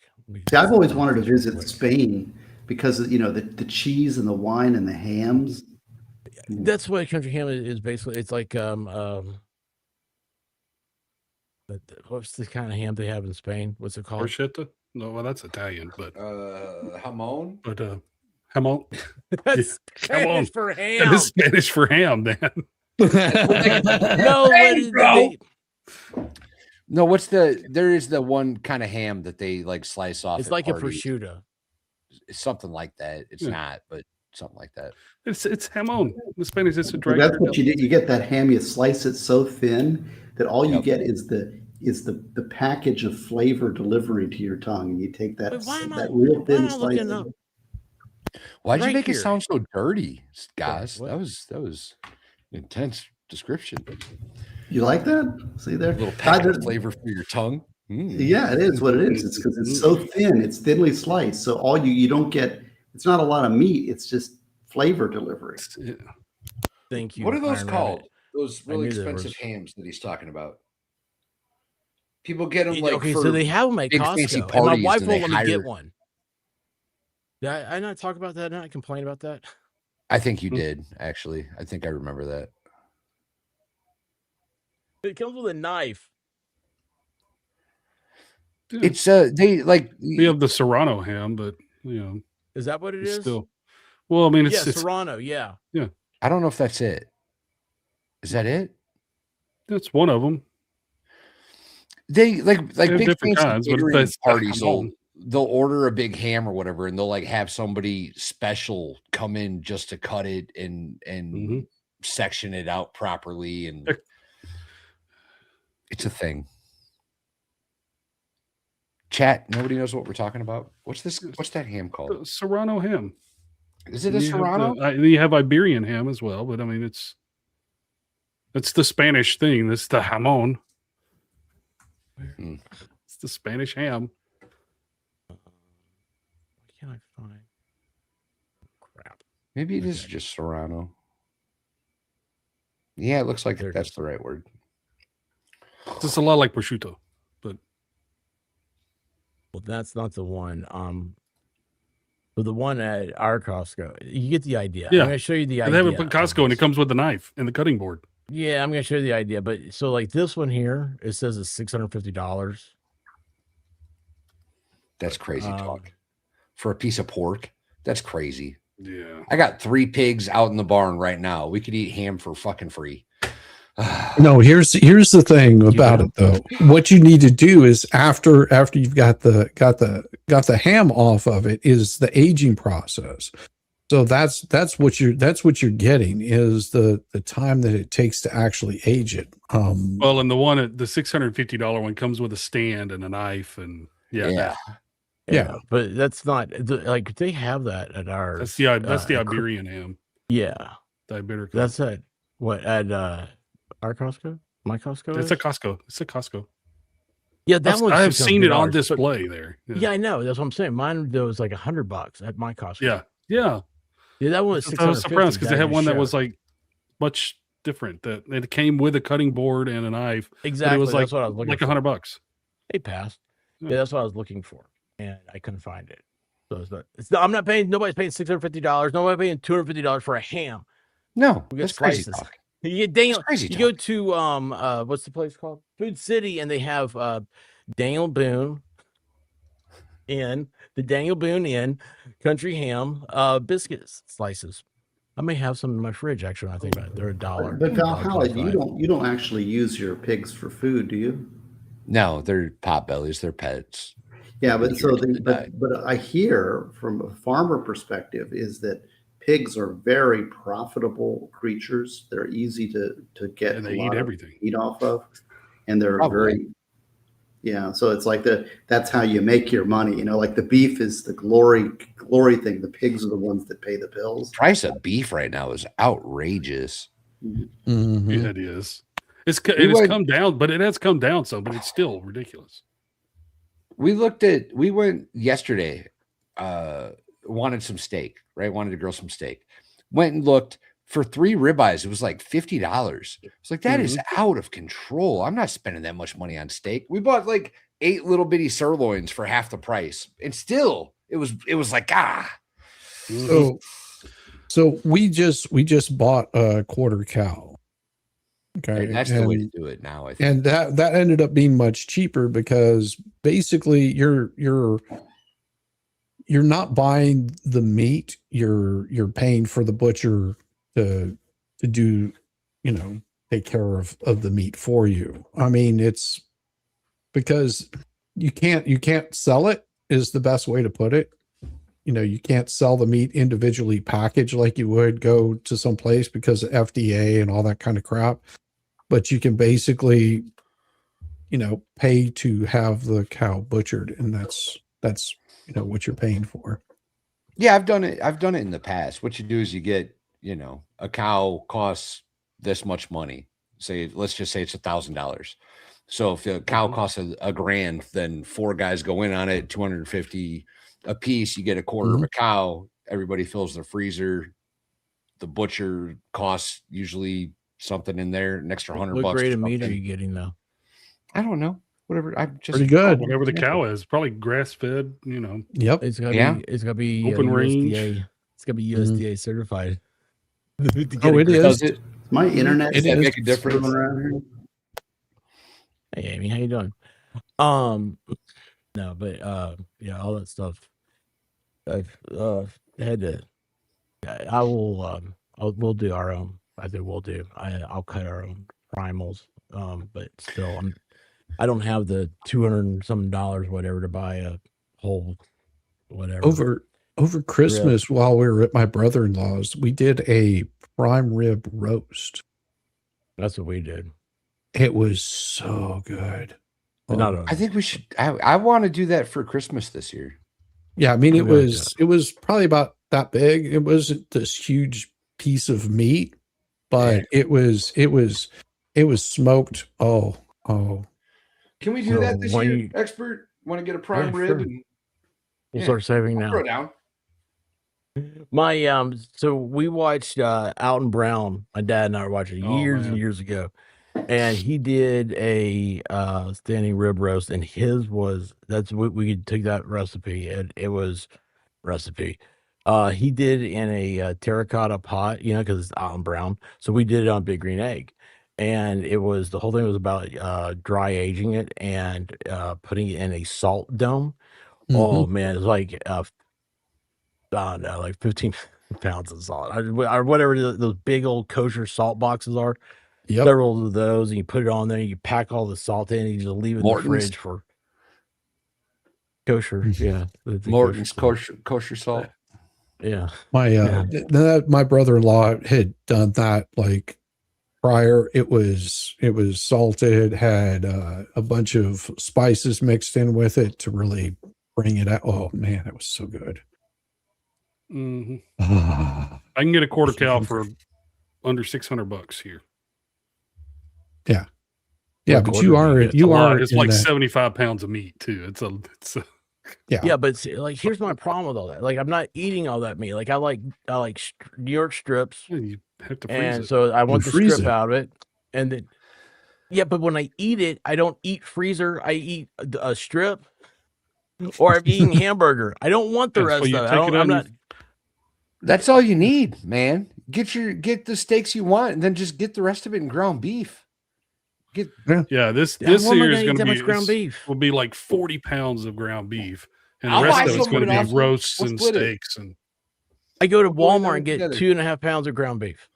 See, I've always wanted to visit Spain because of, the cheese and the wine and the hams.
That's what country ham is basically. It's like what's the kind of ham they have in Spain? What's it called?
Bruschetta? No, well that's Italian, but
jamon.
But jamon.
That's Spanish for ham.
That is Spanish for ham, man.
No, there is the one kind of ham that they like slice off.
It's like a prosciutto.
It's something like that. It's not, but something like that.
It's jamon. In Spanish, it's a dry.
That's what you do. You get that ham. You slice it so thin that all you get is the package of flavor delivery to your tongue, and you take that real thin slice.
Why'd you make it sound so dirty, guys? That was intense description.
You like that? See there?
A little packet of flavor for your tongue.
Yeah, it is what it is. It's because it's so thin. It's thinly sliced. So all you don't get, it's not a lot of meat. It's just flavor delivery.
Yeah.
Thank you.
What are those called? Those really expensive hams that he's talking about. People get them like
so they have them at Costco. And my wife won't let me get one. Did I not talk about that? Not complain about that?
I think you did, actually. I think I remember that.
It comes with a knife.
It's they
have the Serrano ham, but
is that what it is?
Still, well, I mean, it's
Serrano, yeah.
I don't know if that's it. Is that it?
That's one of them.
They like big
different kinds, but that's
parties. They'll order a big ham or whatever, and they'll like have somebody special come in just to cut it and section it out properly, and it's a thing. Chat, nobody knows what we're talking about. What's this? What's that ham called?
Serrano ham.
Is it a Serrano?
You have Iberian ham as well, but I mean, it's the Spanish thing. That's the jamon. It's the Spanish ham.
What can I find? Crap.
Maybe it is just Serrano.
Yeah, it looks like that's the right word.
It's just a lot like prosciutto, but
well, that's not the one. But the one at our Costco, you get the idea.
Yeah,
I'm going to show you the
and
idea.
they have it at Costco, and it comes with a knife and the cutting board.
Yeah, I'm going to show you the idea. But so like this one here, it says it's $650.
That's crazy talk for a piece of pork. That's crazy.
Yeah,
I got 3 pigs out in the barn right now. We could eat ham for fucking free.
No, here's the thing about it though. What you need to do is after you've got the ham off of it is the aging process. So that's what you're getting is the time that it takes to actually age it.
Well, and the $650 one comes with a stand and a knife, and
yeah. But that's not like they have that at ours.
That's the Iberian ham.
Yeah,
the Iberico.
That's at what at our Costco? My Costco?
It's a Costco. It's a Costco.
Yeah, that one.
I have seen it on display there.
Yeah, I know. That's what I'm saying. Mine though was like $100 at my Costco.
Yeah.
That one was $650.
I was surprised because they had one that was like much different. That it came with a cutting board and a knife.
Exactly.
It was like
that's what I was looking
for. $100.
They passed. Yeah, that's what I was looking for, and I couldn't find it. So it's not. I'm not paying. Nobody's paying $650. Nobody's paying $250 for a ham.
No,
we got
that's crazy
slices.
talk.
You go to what's the place called? Food City, and they have Daniel Boone Inn, the Daniel Boone Inn country ham biscuits slices. I may have some in my fridge actually. I think about it. They're $1.
But Valhalla, you don't actually use your pigs for food, do you?
No, they're pot bellies. They're pets.
Yeah, but but I hear from a farmer perspective is that pigs are very profitable creatures. They're easy to get
and they eat everything.
Eat off of, and they're very so it's like that's how you make your money. You know, like the beef is the glory thing. The pigs are the ones that pay the bills.
The price of beef right now is outrageous.
Mm-hmm.
Yeah, it is. It has come down, but it has come down some, but it's still ridiculous.
We went yesterday, wanted some steak, right? Wanted to grill some steak. Went and looked for 3 ribeyes. It was like $50. It's like, that is out of control. I'm not spending that much money on steak. We bought like 8 little bitty sirloins for half the price. And still it was like,
So we just bought a quarter cow. Okay.
And that's the way to do it now, I think.
And that ended up being much cheaper because basically you're not buying the meat, you're paying for the butcher to do, take care of the meat for you. I mean, it's because you can't sell it is the best way to put it. You can't sell the meat individually packaged like you would go to some place because of FDA and all that kind of crap. But you can basically, pay to have the cow butchered, and that's what you're paying for.
Yeah, I've done it in the past. What you do is you get, a cow costs this much money. Let's just say it's $1,000. So if a cow costs a grand, then 4 guys go in on it, $250 a piece. You get a quarter of a cow. Everybody fills their freezer. The butcher costs usually something in there, an extra $100.
What grade of meat are you getting though?
I don't know. Whatever. I'm just
pretty good.
Whatever the cow is, probably grass fed.
Yep.
It's gotta be
open range.
USDA. It's gotta be USDA certified.
It is.
My internet
does that make a difference
around here?
Hey Amy, how you doing? No, but all that stuff. I've had to. We'll do our own. I'll cut our own primals. But still, I don't have the $200 and some whatever to buy a whole whatever.
Over Christmas, while we were at my brother-in-law's, we did a prime rib roast.
That's what we did.
It was so good.
I think we should. I want to do that for Christmas this year.
Yeah, I mean it was probably about that big. It wasn't this huge piece of meat, but it was smoked. Oh.
Can we do that this year? Expert, want to get a prime rib?
Sure.
And
we'll start saving now.
Throw down.
So we watched Alton Brown. My dad and I were watching years and years ago, and he did a standing rib roast, and his was we took that recipe, and it was recipe. He did it in a terracotta pot, because it's Alton Brown. So we did it on Big Green Egg, and the whole thing was about dry aging it and putting it in a salt dome. Oh man, it's like I don't know, like 15 pounds of salt, or whatever those big old kosher salt boxes are.
Yep.
Several of those, and you put it on there. You pack all the salt in, and you just leave it in the fridge for kosher. Yeah,
Morton's kosher salt.
Yeah,
my brother-in-law had done that like prior. It was salted, had a bunch of spices mixed in with it to really bring it out. Oh man, it was so good.
I can get a quarter cow for under $600 here.
Yeah, but you are.
It's like 75 pounds of meat too. It's a
yeah. But see, like, here's my problem with all that. Like, I'm not eating all that meat. Like, I like New York strips.
You have to freeze
and
it.
so I want the
freeze
strip
it.
out of it, and then but when I eat it, I don't eat freezer. I eat a strip, or I'm eating hamburger. I don't want the rest of it. I'm not.
That's all you need, man. Get the steaks you want, and then just get the rest of it in ground beef.
This year is going to be
ground beef.
Will be like 40 pounds of ground beef, and the rest of it's going to be roasts and steaks. And
I go to Walmart and get 2.5 pounds of ground beef.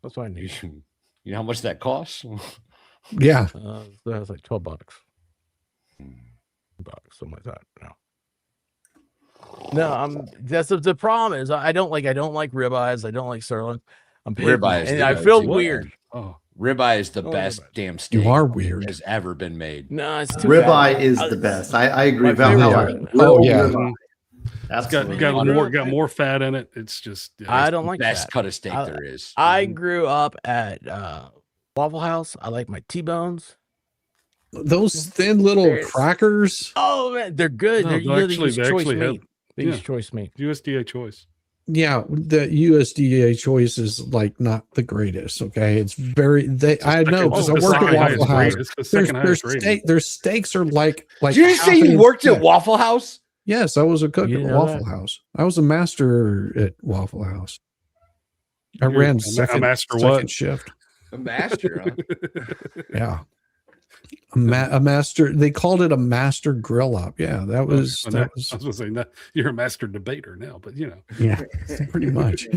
That's what I need.
You know how much that costs?
Yeah,
that's like $12. $12, something like that. No, that's the problem is I don't like ribeyes. I don't like sirloin. I'm picky,
Ribeyes,
and I feel weird.
Oh,
ribeye is the best damn steak
you are weird.
has ever been made.
No, it's too
Ribeye
fat.
is the best. I agree.
Oh yeah,
it's got more fat in it. It's just
I don't like
best
fat.
cut of steak there is.
I grew up at Waffle House. I like my T-bones.
Those thin little crackers.
Oh man, they're good.
No,
they're
they actually have
They use choice meat.
USDA choice.
Yeah, the USDA choice is like not the greatest. Okay, it's very. I know because I work at Waffle House. Their steaks are like.
Did you say you worked at Waffle House?
Yes, I was a cook at Waffle House. I was a master at Waffle House. I ran second shift.
A master, huh?
Yeah. A master. They called it a master grill up. Yeah, that was.
I was going to say that you're a master debater now, but
Yeah, pretty much.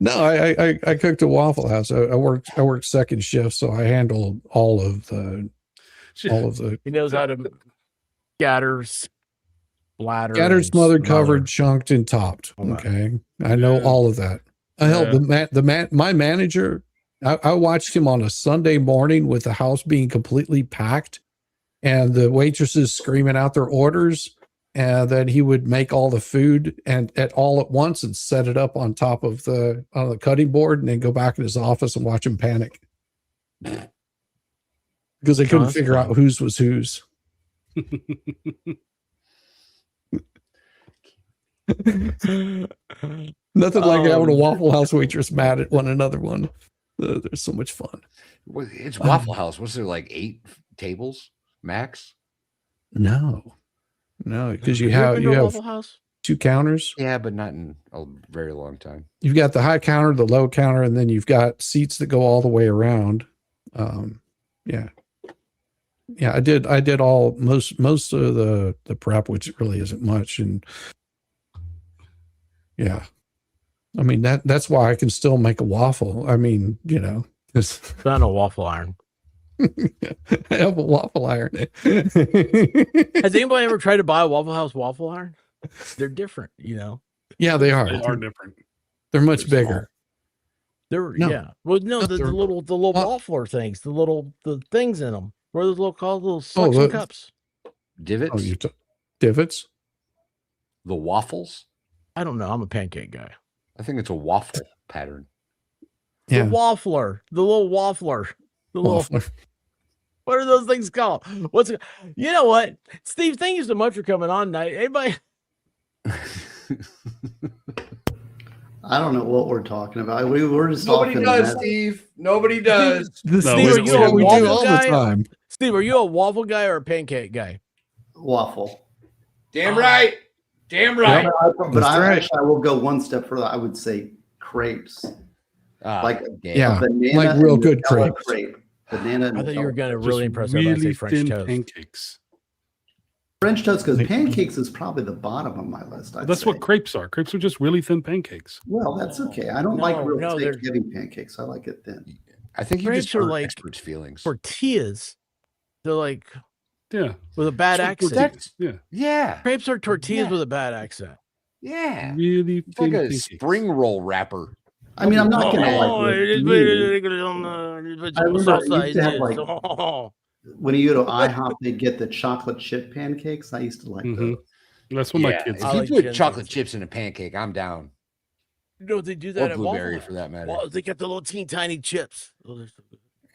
No, I cooked at Waffle House. I worked second shift, so I handled all of the.
He knows how to scatter, splatter,
scattered, smothered, covered, chunked, and topped. Okay, I know all of that. I helped my manager. I watched him on a Sunday morning with the house being completely packed and the waitresses screaming out their orders, and then he would make all the food and all at once and set it up on top of the cutting board, and then go back in his office and watch him panic because they couldn't figure out whose was whose. Nothing like having a Waffle House waitress mad at one another. There's so much fun.
It's Waffle House. Was there like 8 tables max?
No, because you have
Waffle House?
2 counters.
Yeah, but not in a very long time.
You've got the high counter, the low counter, and then you've got seats that go all the way around. Yeah. I did all most of the prep, which really isn't much, and yeah. I mean, that's why I can still make a waffle. I mean,
it's not a waffle iron.
I have a waffle iron.
Has anybody ever tried to buy a Waffle House waffle iron? They're different,
Yeah, they are.
They are different.
They're much bigger.
Yeah. Well, no, the little waffler things, the things in them. What are those called? Little suction cups.
Divots.
Divots.
The waffles.
I don't know. I'm a pancake guy.
I think it's a waffle pattern.
Yeah. The waffler. The little waffler. What are those things called? You know what? Steve, thank you so much for coming on tonight. Anybody
I don't know what we're talking about. We're just
Nobody
talking
does,
about-
Steve. Nobody does.
Steve,
are you a
we
waffle
do all
guy?
the time.
Steve, are you a waffle guy or a pancake guy?
Waffle.
Damn right. Damn right.
But actually, I will go one step further. I would say crepes. Like
yeah,
banana
like real
and
good
Nutella
crepes.
crepe. Banana.
I thought you were going to
Just
really impress me. I'd say
really
French
thin
toast.
pancakes.
French toast, because pancakes is probably the bottom of my list.
That's what crepes are. Crepes are just really thin pancakes.
Well, that's okay. I don't like real thick, heavy pancakes. I like it thin.
I think you
Crepes
just
are
hurt
like
experts' feelings.
tortillas. They're like
with
a bad accent.
Yeah.
Crepes are tortillas with a bad accent.
Yeah.
Really
It's like
thin
a
pancakes.
spring roll wrapper.
I mean, I'm not gonna like. I remember I used to have like when you go to IHOP, they get the chocolate chip pancakes. I used to like those.
That's what my kids.
If you put chocolate chips in a pancake, I'm down.
No, they do that
Or
at
blueberry
Waffle
for that matter.
Well, they got the little teeny tiny chips.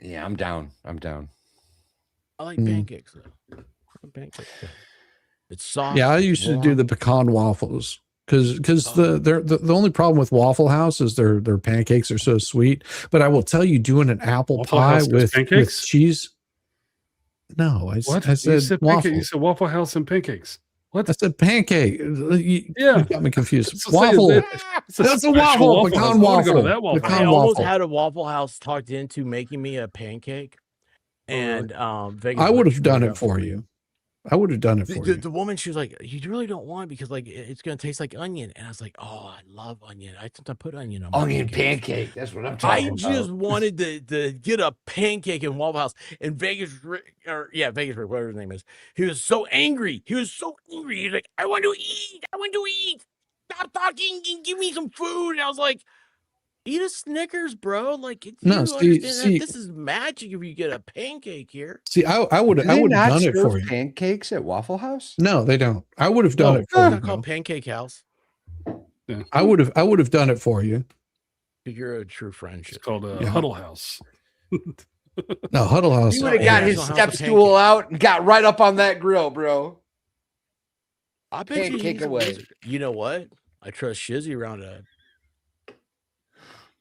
Yeah, I'm down. I'm down.
I like pancakes though. Pancakes. It's soft.
Yeah, I used to do the pecan waffles because the only problem with Waffle House is their pancakes are so sweet. But I will tell you, doing an apple
Waffle
pie
House does
with cheese. No, I
What?
said
You said
waffle.
pancake. You said Waffle House and pancakes. What?
I said pancake. You got me confused.
It's
Waffle.
That's
a waffle. Pecan waffle.
I almost had a Waffle House talked into making me a pancake, and Vegas
I would have done it for you. I would have done it for you.
The woman, she was like, "You really don't want it because like it's gonna taste like onion," and I was like, "Oh, I love onion. I sometimes put onion on my
Onion
pancakes."
pancake. That's what I'm talking
I
about.
just wanted to get a pancake in Waffle House, and Vegas, Vegas, whatever his name is. He was so angry. He's like, "I want to eat. I want to eat. Stop talking and give me some food." And I was like, "Eat a Snickers, bro. Like, do you understand that this is magic if you get a pancake here."
See, I would have done it for you.
Pancakes at Waffle House?
No, they don't. I would have done it for
It's
you.
not called Pancake House.
Yeah.
I would have done it for you.
You're a true friendship.
It's called Huddle House.
No, Huddle House.
He would have got his step stool out and got right up on that grill, bro.
I bet
Pancake
you
away.
You know what? I trust Shizzy around a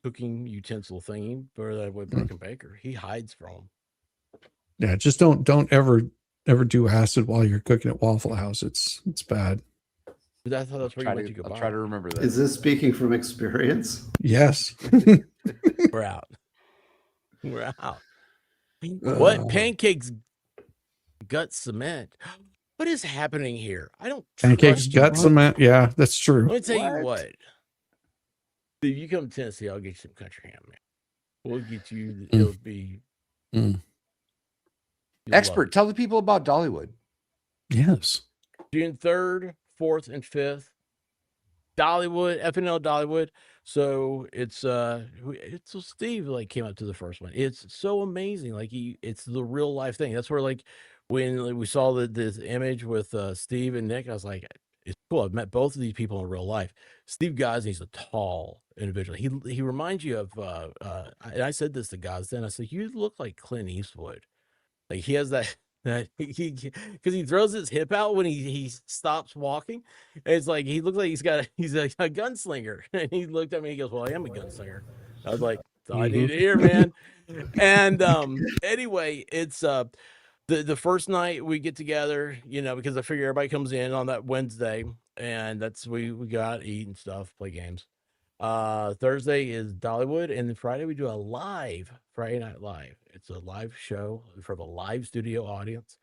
cooking utensil thingy for that with Broken Baker. He hides from him.
Yeah, just don't ever do acid while you're cooking at Waffle House. It's bad.
That's where you went to go.
I'll try to remember that.
Is this speaking from experience?
Yes.
We're out. We're out. What pancakes gut cement? What is happening here? I don't
Pancakes,
trust you,
gut
bro.
cement. Yeah, that's true.
Let me tell you what. If you come to Tennessee, I'll get you some country ham, man. We'll get you. It'll be
Expert, tell the people about Dollywood.
Yes.
June 3rd, 4th, and 5th. Dollywood, FNL Dollywood. So it's so Steve like came up to the first one. It's so amazing. Like it's the real life thing. That's where like when we saw this image with Steve and Nick, I was like, it's cool. I've met both of these people in real life. Steve Gosney's a tall individual. He reminds you of and I said this to Gosden. I said, you look like Clint Eastwood. Like he has that he because he throws his hip out when he stops walking. And it's like he looks like he's a gunslinger. And he looked at me. He goes, "Well, I am a gunslinger." I was like, "I need to hear, man." And anyway, it's the first night we get together, because I figure everybody comes in on that Wednesday, and that's we got eat and stuff, play games. Thursday is Dollywood, and then Friday we do a live Friday Night Live. It's a live show from a live studio audience.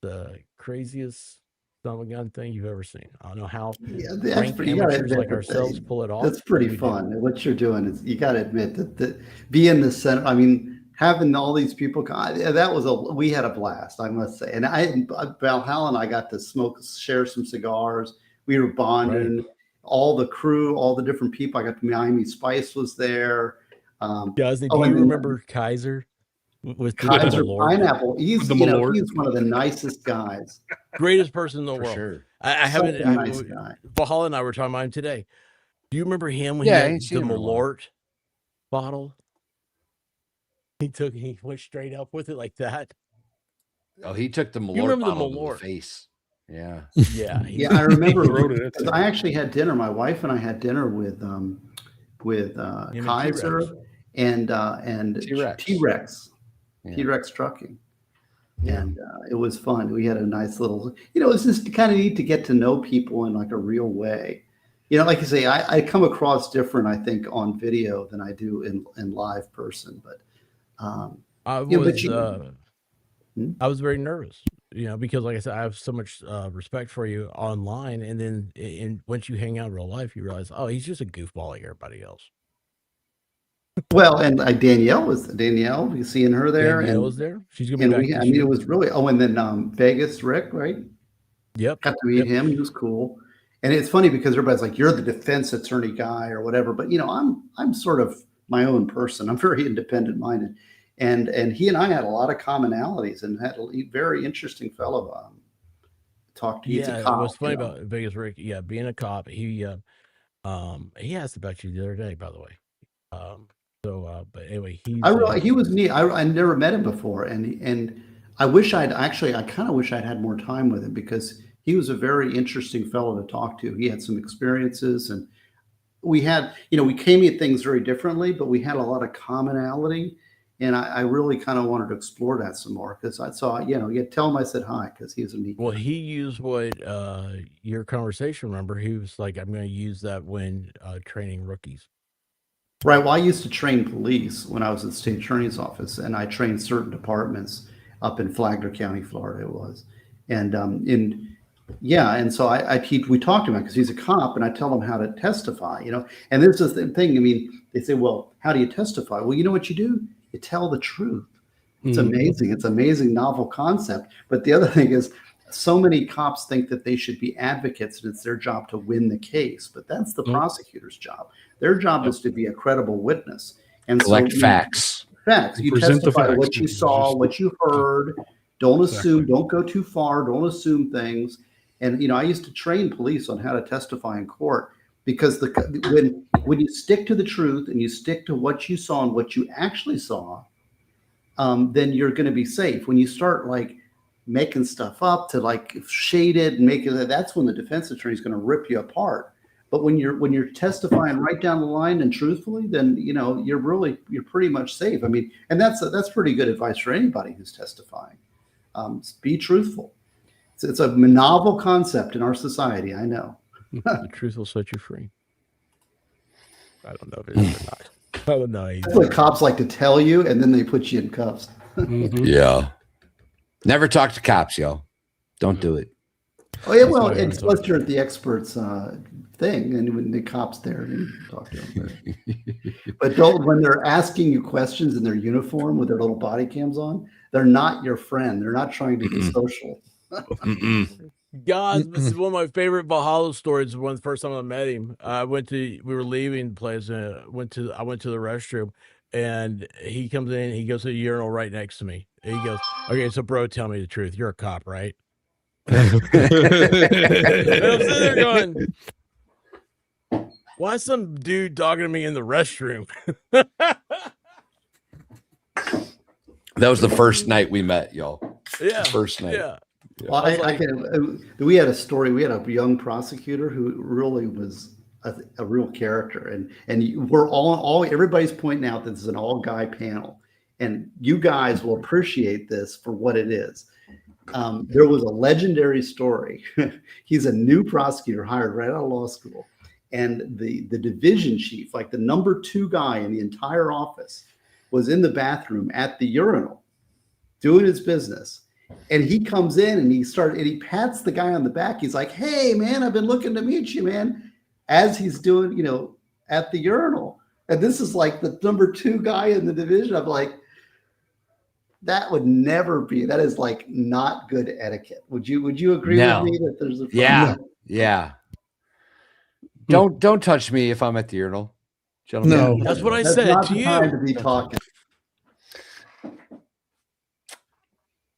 The craziest son of a gun thing you've ever seen. I don't know how ranked amateurs like ourselves pull it off.
That's pretty fun. What you're doing is you got to admit that be in the center. I mean, having all these people, we had a blast, I must say. And Valhalla and I got to share some cigars. We were bonding. Right. All the crew, all the different people. I got to Miami Spice was there.
Guys, do you remember Kaiser? With
Kaiser Pineapple. He's one of the nicest guys.
Greatest person in the world.
Sure.
I haven't.
Nice guy.
Valhalla and I were talking about him today. Do you remember him when he had the Malort bottle? He went straight up with it like that.
Oh, he took the Malort bottle to the face. Yeah.
Yeah.
I remember.
wrote it.
I actually had dinner. My wife and I had dinner with Kaiser and
T-Rex.
T-Rex Trucking. And it was fun. We had a nice little, it's just kind of neat to get to know people in like a real way. Like you say, I come across different, I think, on video than I do in live person. But
I was very nervous, because like I said, I have so much respect for you online, and then once you hang out in real life, you realize, oh, he's just a goofball like everybody else.
Well, and Danielle, you seeing her there?
Danielle was there. She's gonna be back.
It was really. Oh, and then Vegas Rick, right?
Yep.
Got to meet him. He was cool. And it's funny because everybody's like, "You're the defense attorney guy" or whatever. But I'm sort of my own person. I'm very independent minded, and he and I had a lot of commonalities and had a very interesting fellow. Talk to you.
Yeah, it was funny about Vegas Rick. Yeah, being a cop, he asked about you the other day, by the way. But anyway,
he was neat. I never met him before, and I wish I kind of wish I'd had more time with him because he was a very interesting fellow to talk to. He had some experiences, and we had, we came at things very differently, but we had a lot of commonality, and I really kind of wanted to explore that some more because I saw, you tell him I said hi because he was a neat guy.
Well, he used what your conversation. Remember, he was like, "I'm going to use that when training rookies."
Right. Well, I used to train police when I was at the state attorney's office, and I trained certain departments up in Flagler County, Florida. It was, and and so we talked to him because he's a cop, and I tell him how to testify. And this is the thing. I mean, they say, "Well, how do you testify?" Well, you know what you do? You tell the truth. It's amazing. It's an amazing novel concept. But the other thing is, so many cops think that they should be advocates, and it's their job to win the case. But that's the prosecutor's job. Their job is to be a credible witness and
collect facts.
You testify what you saw, what you heard. Don't assume. Don't go too far. Don't assume things. And I used to train police on how to testify in court because when you stick to the truth and you stick to what you saw and what you actually saw, then you're going to be safe. When you start like making stuff up to like shade it and make it, that's when the defense attorney is going to rip you apart. But when you're testifying right down the line and truthfully, then you're pretty much safe. I mean, and that's pretty good advice for anybody who's testifying. Be truthful. It's a novel concept in our society. I know.
The truth will set you free. I don't know if it is or not. I don't know.
That's what cops like to tell you, and then they put you in cuffs.
Yeah. Never talk to cops, yo. Don't do it.
Oh yeah, well, it's unless you're at the experts thing, and when the cops there, you talk to them. But when they're asking you questions in their uniform with their little body cams on, they're not your friend. They're not trying to be social.
God, this is one of my favorite Valhalla stories. When the first time I met him, we were leaving the place, and I went to the restroom, and he comes in, he goes to the urinal right next to me. And he goes, "Okay, so bro, tell me the truth. You're a cop, right?" And I'm sitting there going, "Why is some dude talking to me in the restroom?"
That was the first night we met, y'all.
Yeah.
First night.
Yeah.
Well, we had a story. We had a young prosecutor who really was a real character, and we're all everybody's pointing out that this is an all guy panel, and you guys will appreciate this for what it is. There was a legendary story. He's a new prosecutor hired right out of law school, and the division chief, like the number 2 guy in the entire office, was in the bathroom at the urinal doing his business. And he comes in and he pats the guy on the back. He's like, "Hey man, I've been looking to meet you, man," as he's doing, at the urinal. And this is like the number 2 guy in the division. I'm like, that would never be, that is like not good etiquette. Would you agree with me that there's a problem?
Yeah. Don't touch me if I'm at the urinal, gentlemen.
No,
that's what I said to you.
Time to be talking.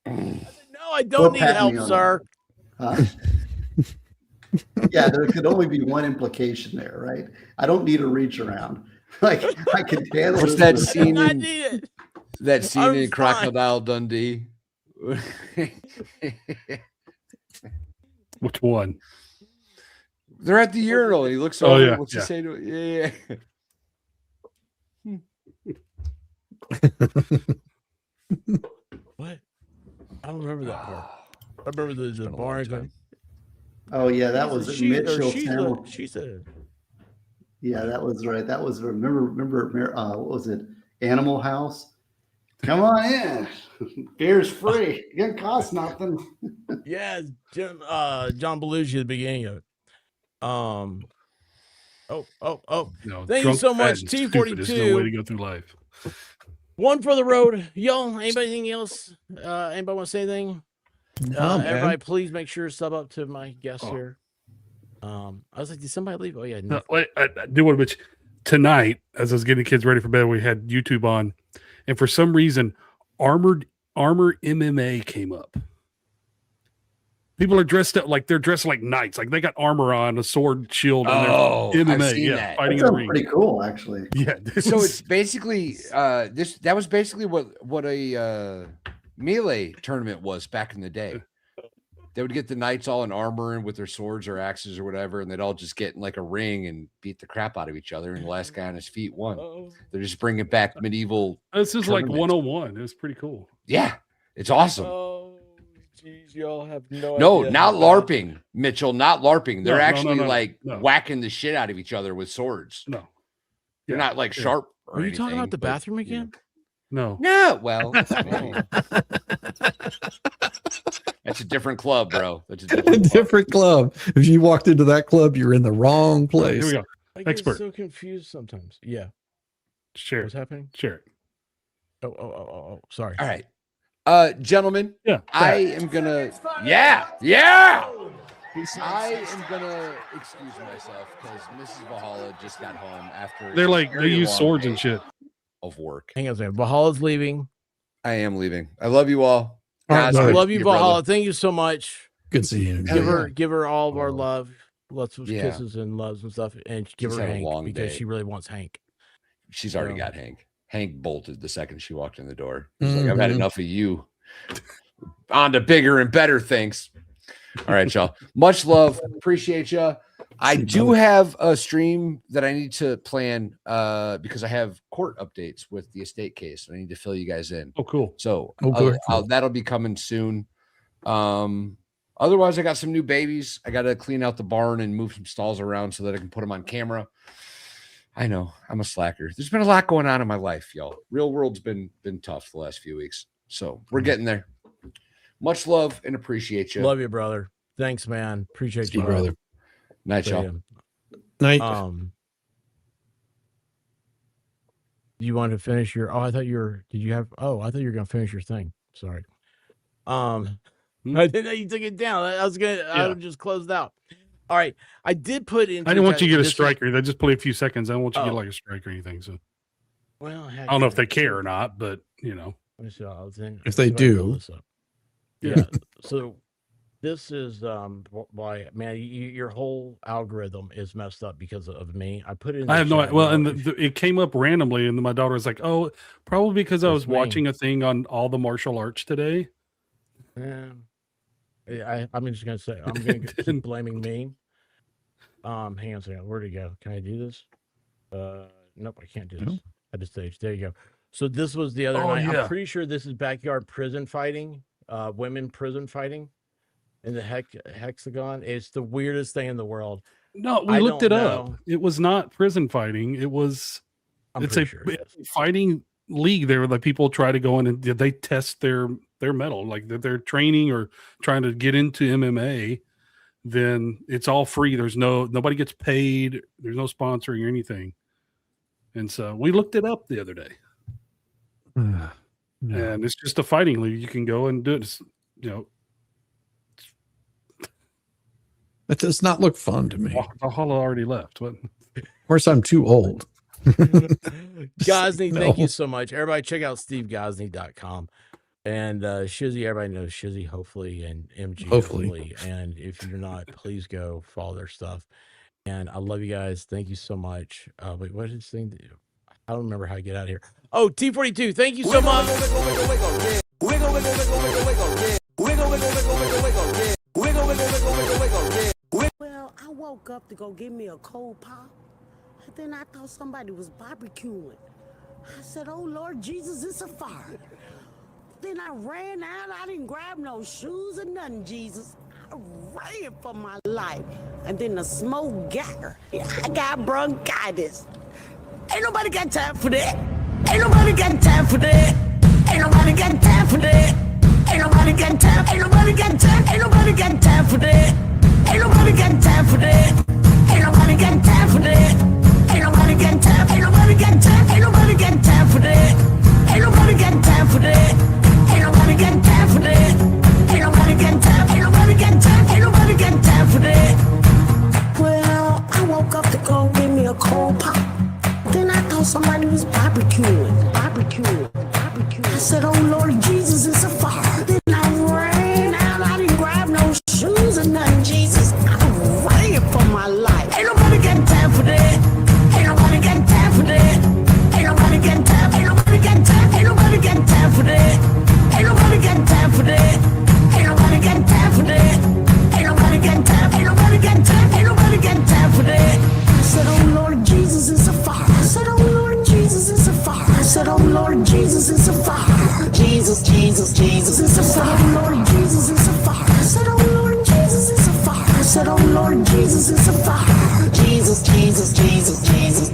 No, I don't need help, sir.
Yeah, there could only be one implication there, right? I don't need to reach around. Like I can handle.
What's that scene?
I need it.
That scene in Crocodile Dundee.
one?
They're at the urinal. He looks
Oh,
over.
yeah,
What's he
yeah.
say to it?
What? I don't remember that part. I remember the bar.
Oh yeah, that was Mitchell.
She's a.
Yeah, that was right. That was remember. What was it? Animal House. Come on in. Beer's free. It doesn't cost nothing.
Yeah, John Belushi at the beginning of it. Oh.
No,
Thank you
drunk,
so
fat,
much,
and stupid is no way to
T42.
go through life.
One for the road, y'all. Anybody anything else? Anybody want to say anything?
No, man.
Everybody, please make sure to sub up to my guests here. I was like, did somebody leave? Oh yeah,
No, I do want to mention tonight, as I was getting the kids ready for bed, we had YouTube on, and for some reason, Armor MMA came up. People are dressed up like they're dressed like knights, like they got armor on, a sword, shield, and they're MMA,
that.
fighting in the ring.
Pretty cool, actually.
Yeah.
So it's basically that was basically what a melee tournament was back in the day. They would get the knights all in armor and with their swords or axes or whatever, and they'd all just get in like a ring and beat the crap out of each other, and the last guy on his feet won. They're just bringing back medieval.
This is like 101. It was pretty cool.
Yeah, it's awesome.
Oh, geez, y'all have no idea.
Not LARPing, Mitchell. Not LARPing. They're
No,
actually
no.
whacking the shit out of each other with swords.
No,
they're not like sharp. Or
Are you talking about the
but,
bathroom again?
No.
No. Well, that's a different club, bro. That's a
different club. If you walked into that club, you're in the wrong place.
Here we go.
I get
Expert.
so confused sometimes. Yeah.
Share.
What's happening?
Share it.
Oh. Sorry.
All right. Gentlemen.
Yeah.
I am gonna. Yeah. I am gonna excuse myself because Mrs. Valhalla just got home after.
They're like they use swords and shit.
Of work.
Hang on a second. Valhalla's leaving.
I am leaving. I love you all.
Guys,
I love you, Valhalla. Thank you so much.
Good seeing you.
Give her all of our love, lots of
Yeah.
kisses and loves and stuff, and give
She's
her
had a
Hank
long
because
day.
she really wants Hank.
She's already
So-
got Hank. Hank bolted the second she walked in the door. He's like, I've had enough of you. On to bigger and better things. All right, y'all. Much love. Appreciate you. I do have a stream that I need to plan because I have court updates with the estate case. I need to fill you guys in.
Oh, cool.
So
good.
that'll be coming soon. Otherwise, I got some new babies. I got to clean out the barn and move some stalls around so that I can put them on camera. I know I'm a slacker. There's been a lot going on in my life, y'all. Real world's been tough the last few weeks. So we're getting there. Much love and appreciate you.
Love you, brother. Thanks, man. Appreciate
See you,
you,
brother.
Night,
So,
y'all.
Night.
You want to finish your? Oh, I thought you were. Did you have? Oh, I thought you were gonna finish your thing. Sorry. I didn't know you took it down. I was gonna. I would just closed out. All right. I did put in.
I didn't want you to get a striker. They just play a few seconds. I don't want you to
Oh.
get like a strike or anything. So
Well,
I don't know if they care or not, but you know.
Let me see. I was in,
If they
let me pull
do.
this up. Yeah. So this is why, man, your whole algorithm is messed up because of me. I put it in.
I have no
chat.
well, and it came up randomly, and then my daughter was like, "Oh, probably because I was
me.
watching a thing on all the martial arts today."
I'm just gonna say I'm gonna keep blaming me. Hang on a second. Where'd it go? Can I do this? Nope, I can't do this. At this stage. There you go. So this was the other night.
yeah.
I'm pretty sure this is backyard prison fighting, women prison fighting in the hexagon. It's the weirdest thing in the world.
No, we
I
looked
don't
it up.
know.
It was not prison fighting. It was.
I'm
it's
pretty
a
sure it is.
fighting league. There, like people try to go in and they test their mettle, like they're training or trying to get into MMA. Then it's all free. There's nobody gets paid. There's no sponsoring or anything. And so we looked it up the other day.
No.
And it's just a fighting league. You can go and do it. It's, you know,
That does not look fun to me.
Valhalla already left. What?
Of course, I'm too old.
Gosney, thank
No.
you so much. Everybody check out stevegosney.com. And Shizzy, everybody knows Shizzy, hopefully, and MG,
Hopefully.
And if you're not, please go follow their stuff. And I love you guys. Thank you so much. Wait, what is this thing? I don't remember how to get out of here. Oh, T42, thank you so much.
Wiggle, wiggle, wiggle, wiggle, wiggle, yeah. Wiggle, wiggle, wiggle, wiggle, wiggle, yeah. Wiggle, wiggle, wiggle, wiggle, wiggle, yeah.
woke up to go get me a cold pop, and then I thought somebody was barbecuing. I said, oh Lord Jesus, it's a fire. Then I ran out. I didn't grab no shoes or nothing, Jesus. I ran for my life. And then the smoke got her. I got bronchitis. Ain't nobody got time for that. Ain't nobody got time for that. Ain't nobody got time for that. Ain't nobody got time. Ain't nobody got time. Ain't nobody got time for that. Ain't nobody got time for that. Ain't nobody got time for that. Ain't nobody got time. Ain't nobody got time. Ain't nobody got time for that. Ain't nobody got time for that. Ain't nobody got time for that. Ain't nobody got time. Ain't nobody got time. Ain't nobody got time for that. Well, I woke up to go get me a cold pop. Then I thought somebody was barbecuing. I said, oh Lord Jesus, it's a fire. Then I ran out. I didn't grab no shoes or nothing, Jesus. I ran for my life. Ain't nobody got time for that. Ain't nobody got time for that. Ain't nobody got time. Ain't nobody got time. Ain't nobody got time for that. Ain't nobody got time for that. Ain't nobody got time for that. Ain't nobody got time. Ain't nobody got time. Ain't nobody got time for that. I said, oh Lord Jesus, it's a fire. I said, oh Lord Jesus, it's a fire. I said, oh Lord Jesus, it's a fire. Jesus, Jesus, Jesus, it's a fire.